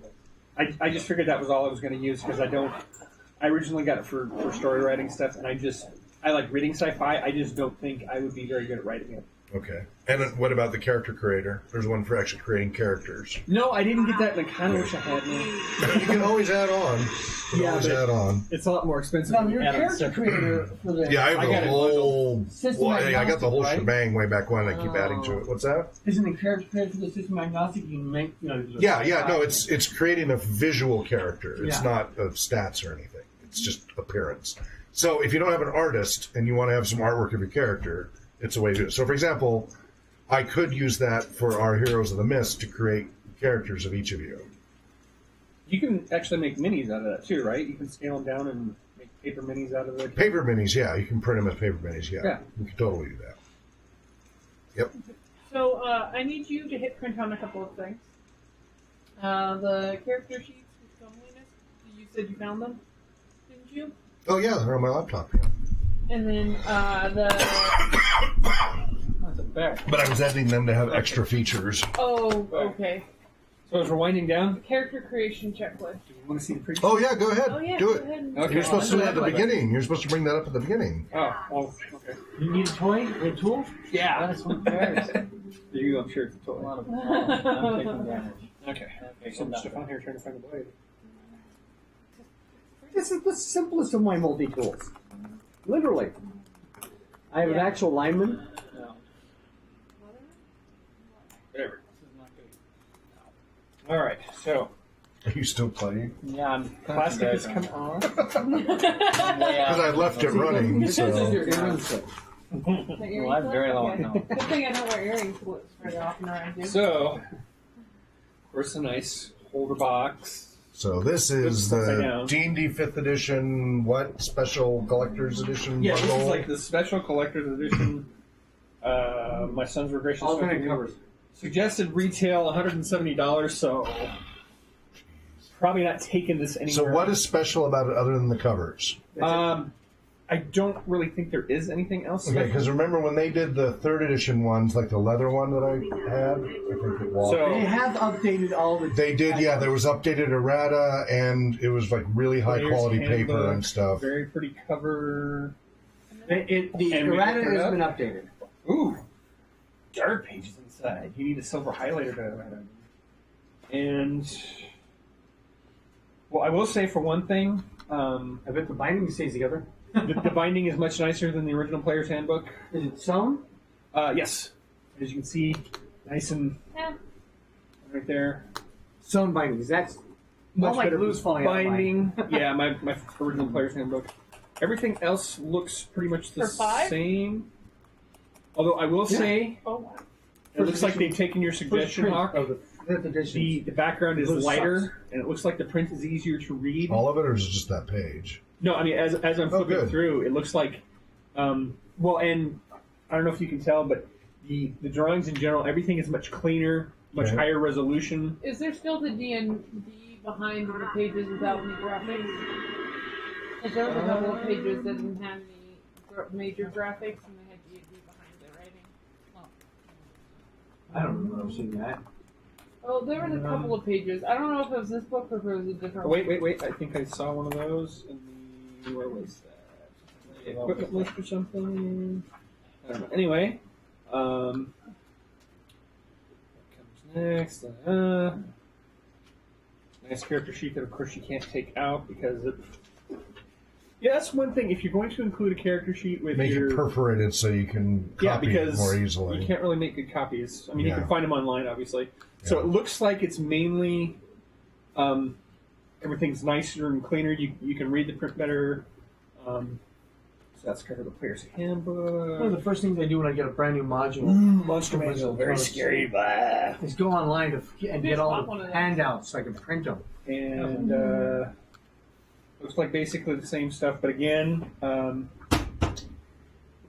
S13: I just figured that was all I was going to use because I originally got it for story writing stuff, and I like reading sci-fi. I just don't think I would be very good at writing it.
S2: Okay. And then what about the character creator? There's one for actually creating characters.
S13: No, I didn't get that, and I kind of wish I had now.
S2: You can always add on.
S13: It's a lot more expensive.
S6: No,
S13: than
S6: your
S13: add-on
S6: character
S13: stuff.
S6: creator for the...
S2: Yeah, I have
S13: got
S2: the
S13: it
S2: whole...
S6: System
S2: Well, I got the whole
S6: agnostic, right?
S2: shebang way back when. I keep adding to it. What's that?
S6: Isn't the character creator for the system agnostic? You can make,
S2: Yeah. No, it's creating a visual character. It's
S6: Yeah.
S2: not of stats or anything. It's just appearance. So if you don't have an artist and you want to have some artwork of your character, it's a way to do it. So, for example, I could use that for our Heroes of the Mist to create characters of each of you.
S13: You can actually make minis out of that too, right? You can scale them down and make paper minis out of it.
S2: Paper minis, yeah. You can print them as paper minis, yeah.
S13: Yeah.
S2: You can totally do that. Yep.
S4: So I need you to hit print on a couple of things. The character sheets with loneliness. You said you found them, didn't you?
S2: Oh, yeah, they're on my laptop, yeah.
S4: And then
S2: But I was editing them to have extra features.
S4: Oh, okay.
S13: So as we're winding down,
S4: The character creation checklist.
S13: do you want to see the preview?
S2: Oh, yeah, go ahead.
S4: Oh, yeah,
S2: do
S4: go
S2: it.
S4: ahead and-
S13: Okay.
S2: You're supposed to do it at the
S13: Like that.
S2: beginning. You're supposed to bring that up at the beginning.
S13: Oh, okay.
S6: You need a toy? A tool?
S13: Yeah.
S6: That's what cares.
S13: There you go. I'm sure it's a toy.
S6: I'm taking damage.
S13: Okay. So much stuff on here trying to find the blade. This is the simplest of my multi-tools. Literally. I have an actual lineman. Whatever. All right. So.
S2: Are you still playing?
S6: Yeah, I'm
S13: Plastic has come on.
S2: Because I left it running,
S6: This is
S2: so...
S6: your earring set.
S4: Well,
S6: I'm very low on
S4: okay. Good thing I don't wear earrings very often around you.
S13: So, of course, a nice holder box.
S2: So this is
S13: Upside
S2: the
S13: down.
S2: D&D 5th edition, what? Special Collector's Edition
S13: Yeah, this
S2: bundle?
S13: is like the special collector's edition. My sons were gracious.
S6: Alternate
S13: enough to
S6: covers.
S13: Suggested retail $170, so probably not taking this anywhere.
S2: So what is special about it other than the covers?
S13: I don't really think there is anything else.
S2: Okay, because remember when they did the 3rd edition ones, like the leather one that I had? I think it was.
S6: They have updated all the...
S2: They did, yeah. There was updated errata, and it was like really high
S13: Player's
S2: quality paper
S13: handbook,
S2: and stuff.
S13: Very pretty cover.
S6: The
S13: And we
S6: errata
S13: can put it
S6: has
S13: up.
S6: been updated.
S13: Ooh, dark pages inside. You need a silver highlighter to write on. And well, I will say for one thing,
S6: I bet the binding stays together.
S13: the binding is much nicer than the original player's handbook.
S6: Is it sewn?
S13: Yes, as you can see, nice and right there.
S6: Sewn bindings. That's
S13: Much
S6: like
S13: better
S6: glue's falling out of
S13: binding.
S6: mine.
S13: Yeah, my original player's handbook. Everything else looks pretty much the
S4: For 5?
S13: same. Although I will say,
S4: Oh, wow.
S13: it looks like they've taken your suggestion, Hawk.
S6: Of the 5th edition.
S13: The background is
S6: Blue
S13: lighter,
S6: sucks.
S13: and it looks like the print is easier to read.
S2: All of it, or is it just that page?
S13: No, I mean, as I'm flipping
S2: good.
S13: through, it looks like, well, and I don't know if you can tell, but the drawings in general, everything is much cleaner, much
S2: Okay.
S13: higher resolution.
S4: Is there still the D&D behind the pages without any graphics? Like there was a couple of pages that didn't have any major graphics, and they had D&D behind the writing.
S6: I don't remember seeing that.
S4: Oh, there was a couple of pages. I don't know if it was this book or if it was a different
S13: Oh, wait! I think I saw one of those. Where was that? The equipment list or something? I don't know. Anyway, what comes next? Nice character sheet that, of course, you can't take out because it Yeah, that's one thing. If you're going to include a character sheet with
S2: Make
S13: your...
S2: it perforated so you can copy it more easily.
S13: You can't really make good copies. I mean, you
S2: Yeah.
S13: can find them online, obviously. So
S2: Yeah.
S13: it looks like it's mainly... everything's nicer and cleaner. You can read the print better. So that's kind of the player's handbook.
S3: One of the first things I do when I get a brand new module,
S13: Monster Manual, very scary, blah.
S3: is go online and get all
S4: one of
S3: the
S4: those.
S3: handouts so I can print them.
S13: And looks like basically the same stuff, but again,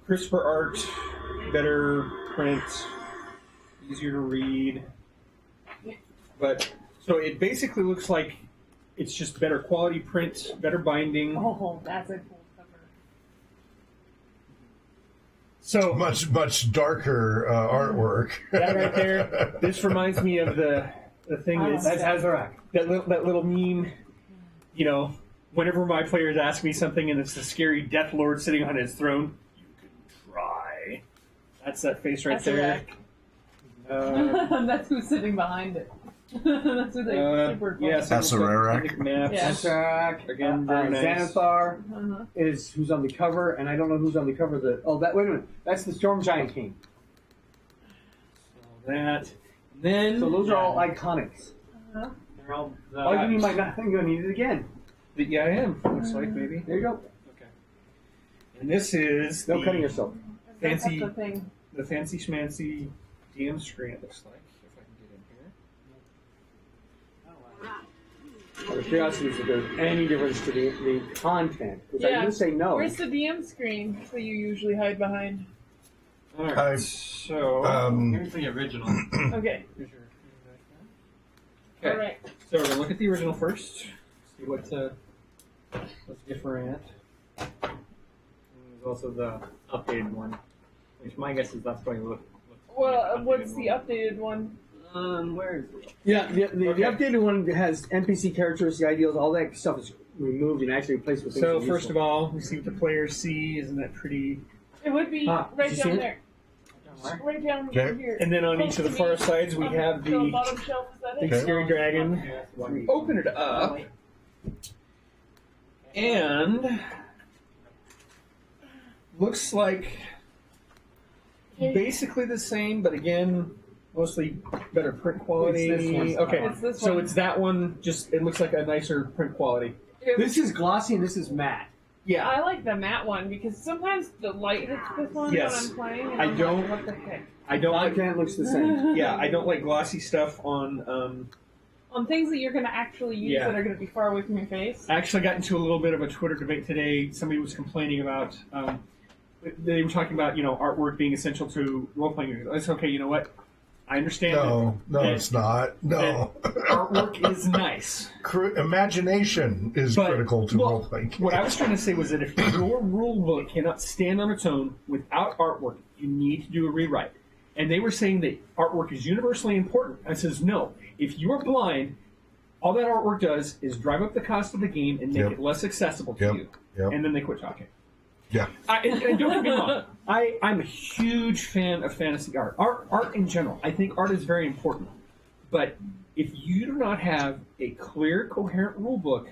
S13: crisper art, better print, easier to read. But so it basically looks like it's just better quality print, better binding.
S4: Oh, that's a cool cover.
S2: So much darker artwork.
S13: That right there. This reminds me of the thing that's
S3: Azarak.
S13: that little meme. You know, whenever my players ask me something and it's the scary Death Lord sitting on his throne, you can try. That's that face right there.
S4: That's who's sitting behind it. That's who they super close.
S13: Yes,
S2: That's a Rarak.
S13: Maps.
S4: Yeah.
S3: Azarak.
S13: Again, very nice.
S3: Xanathar is who's on the cover, and I don't know who's on the cover of the... Oh, wait a minute. That's the Storm Giant King.
S13: So that. Then...
S3: So those are all iconics.
S14: They're all
S3: Oh, you might not think you're going to need it again.
S13: Yeah, I am. Looks like, maybe.
S3: There you go.
S13: Okay. And this is
S3: No
S13: the
S3: cutting yourself.
S13: fancy,
S4: That's the thing.
S13: the fancy schmancy DM screen, it looks like. If I can get in here.
S3: Out of curiosity, is if there's any difference to the content, which I'm going to say no.
S4: Where's the DM screen that you usually hide behind?
S13: Alright, so...
S14: Here's the original.
S4: Okay.
S13: Okay,
S4: Alright.
S13: so we're going to look at the original first. See what's different.
S14: And there's also the updated one, which my guess is that's going to look
S4: Well, what's the updated one?
S14: where is it?
S3: Yeah, the updated one has NPC characteristics, ideals, all that stuff is removed and actually replaced with things
S13: So
S3: that are
S13: first
S3: useful.
S13: of all, we see what the players see. Isn't that pretty?
S4: It would be
S3: Ah,
S4: right
S3: did you
S4: down
S3: see it?
S4: there. Right down
S2: Okay.
S4: here.
S13: And then on each of the far sides, we have
S4: the
S13: the
S4: bottom shelf. Is that
S13: big
S4: it?
S13: scary dragon. We open it up, and looks like basically the same, but again, mostly better print quality.
S3: It's this one.
S13: Okay,
S4: It's this
S13: so
S4: one.
S13: it's that one. Just it looks like a nicer print quality.
S3: This is glossy and this is matte.
S13: Yeah,
S4: I like the matte one because sometimes the light hits this one
S13: Yes.
S4: when I'm playing. And
S13: I
S4: I'm
S13: don't-
S4: Like, what the heck?
S13: I don't like.
S3: Content looks the same.
S13: Yeah, I don't like glossy stuff on.
S4: On things that you're going to actually use
S13: Yeah.
S4: that are going to be far away from your face.
S13: I actually got into a little bit of a Twitter debate today. Somebody was complaining about. They were talking about artwork being essential to role playing. It's okay. You know what? I understand.
S2: No,
S13: that
S2: it's not. No.
S13: artwork is nice.
S2: Imagination is
S13: But-
S2: critical to
S13: well,
S2: role playing.
S13: What I was trying to say was that if your rule book cannot stand on its own without artwork, you need to do a rewrite. And they were saying that artwork is universally important. I says, no. If you are blind, all that artwork does is drive up the cost of the game and make
S2: Yep.
S13: it less accessible to
S2: Yep.
S13: you.
S2: Yep.
S13: And then they quit talking.
S2: Yeah.
S13: And don't get me wrong. I'm a huge fan of fantasy art. Art in general. I think art is very important. But if you do not have a clear, coherent rule book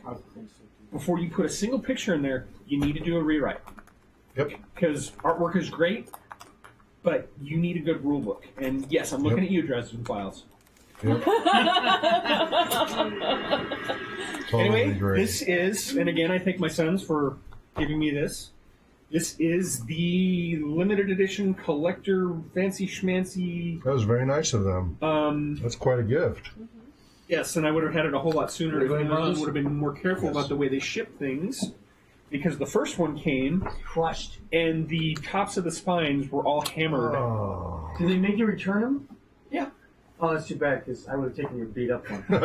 S13: before you put a single picture in there, you need to do a rewrite.
S2: Yep.
S13: Because artwork is great, but you need a good rule book. And yes, I'm looking
S2: Yep.
S13: at you, Dresden Files.
S2: Yep. Totally
S13: Anyway,
S2: agree.
S13: this is, and again, I thank my sons for giving me this. This is the limited edition collector fancy schmancy.
S2: That was very nice of them. That's quite a gift.
S13: Yes, and I would have had it a whole lot sooner if
S3: Really
S13: Amazon
S3: nice.
S13: would have been more careful
S2: Yes.
S13: about the way they ship things. Because the first one came,
S3: Crushed.
S13: and the tops of the spines were all hammered.
S2: Oh.
S3: Did they make you return them?
S13: Yeah.
S3: Oh, that's too bad because I would have taken your beat up one.
S13: The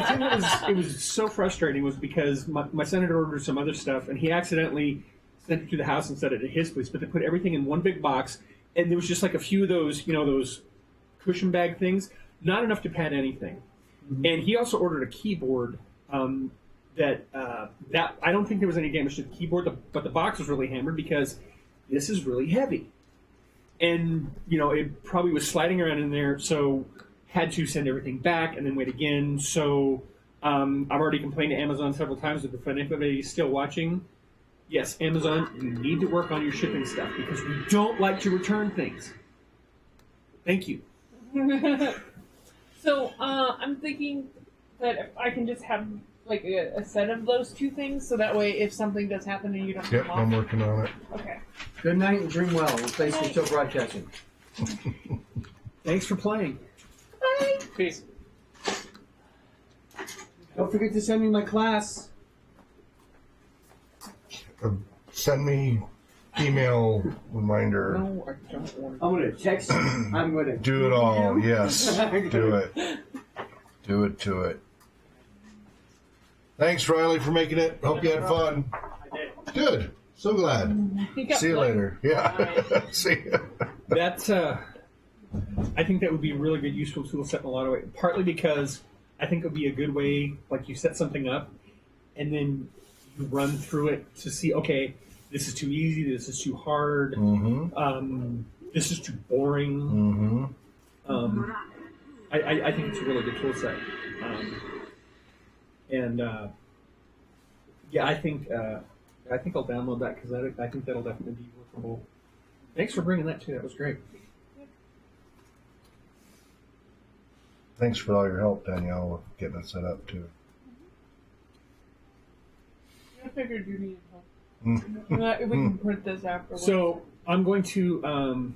S13: thing that it was so frustrating was because my son had ordered some other stuff, and he accidentally sent it to the house and set it at his place, but they put everything in one big box, and there was just like a few of those, those cushion bag things, not enough to pad anything. Mm-hmm. And he also ordered a keyboard that I don't think there was any damage to the keyboard, but the box was really hammered because this is really heavy. And, it probably was sliding around in there, so had to send everything back and then wait again. So I've already complained to Amazon several times, but if anybody's still watching, yes, Amazon, you need to work on your shipping stuff because we don't like to return things. Thank you.
S4: So, I'm thinking that if I can just have like a set of those two things, so that way if something does happen and you don't
S2: Yep,
S4: come off.
S2: I'm working on it.
S4: Okay.
S3: Good night and dream well. We'll face you till broadcasting.
S13: Thanks for playing.
S4: Bye.
S13: Peace.
S3: Don't forget to send me my class.
S2: Send me email reminder.
S13: No, I don't want
S3: I'm going to text you. I'm going to
S2: Do it all. Yes. Do it. Do it to it. Thanks, Riley, for making it. Hope you had fun.
S13: I did.
S2: Good. So glad. See you later. Yeah. See ya.
S13: That's, I think that would be a really good, useful tool set in a lot of ways. Partly because I think it would be a good way, like you set something up, and then you run through it to see, okay, this is too easy, this is too hard, this is too boring. I think it's a really good tool set. Yeah, I think I'll download that because I think that'll definitely be workable. Thanks for bringing that too. That was great.
S2: Thanks for all your help, Danielle, with getting it set up, too.
S4: I figured you needed help. We can print this afterwards.
S13: So I'm going to,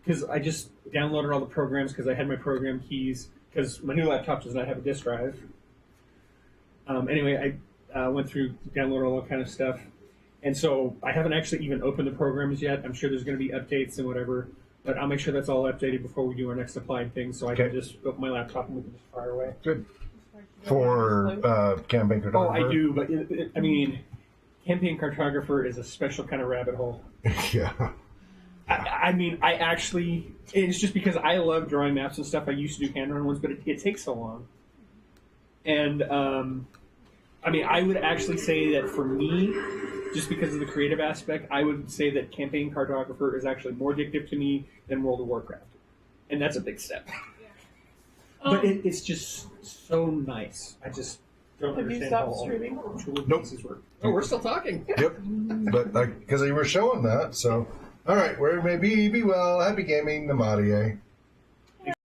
S13: because I just downloaded all the programs because I had my program keys, because my new laptop does not have a disk drive. Anyway, I went through, downloaded all that kind of stuff. And so I haven't actually even opened the programs yet. I'm sure there's going to be updates and whatever. But I'll make sure that's all updated before we do our next applied thing, so I can just open my laptop and we can just fire away.
S2: Good. For Campaign Cartographer?
S13: Oh, I do, but I mean, Campaign Cartographer is a special kind of rabbit hole.
S2: Yeah.
S13: I mean, I actually, it's just because I love drawing maps and stuff. I used to do hand-drawn ones, but it takes so long. And, I mean, I would actually say that for me, just because of the creative aspect, I would say that Campaign Cartographer is actually more addictive to me than World of Warcraft. And that's a big step. But it's just so nice. I just don't understand how all the pieces work. Oh, we're still talking.
S2: Yep. But because you were showing that, so. All right, where it may be well. Happy gaming, Namadia.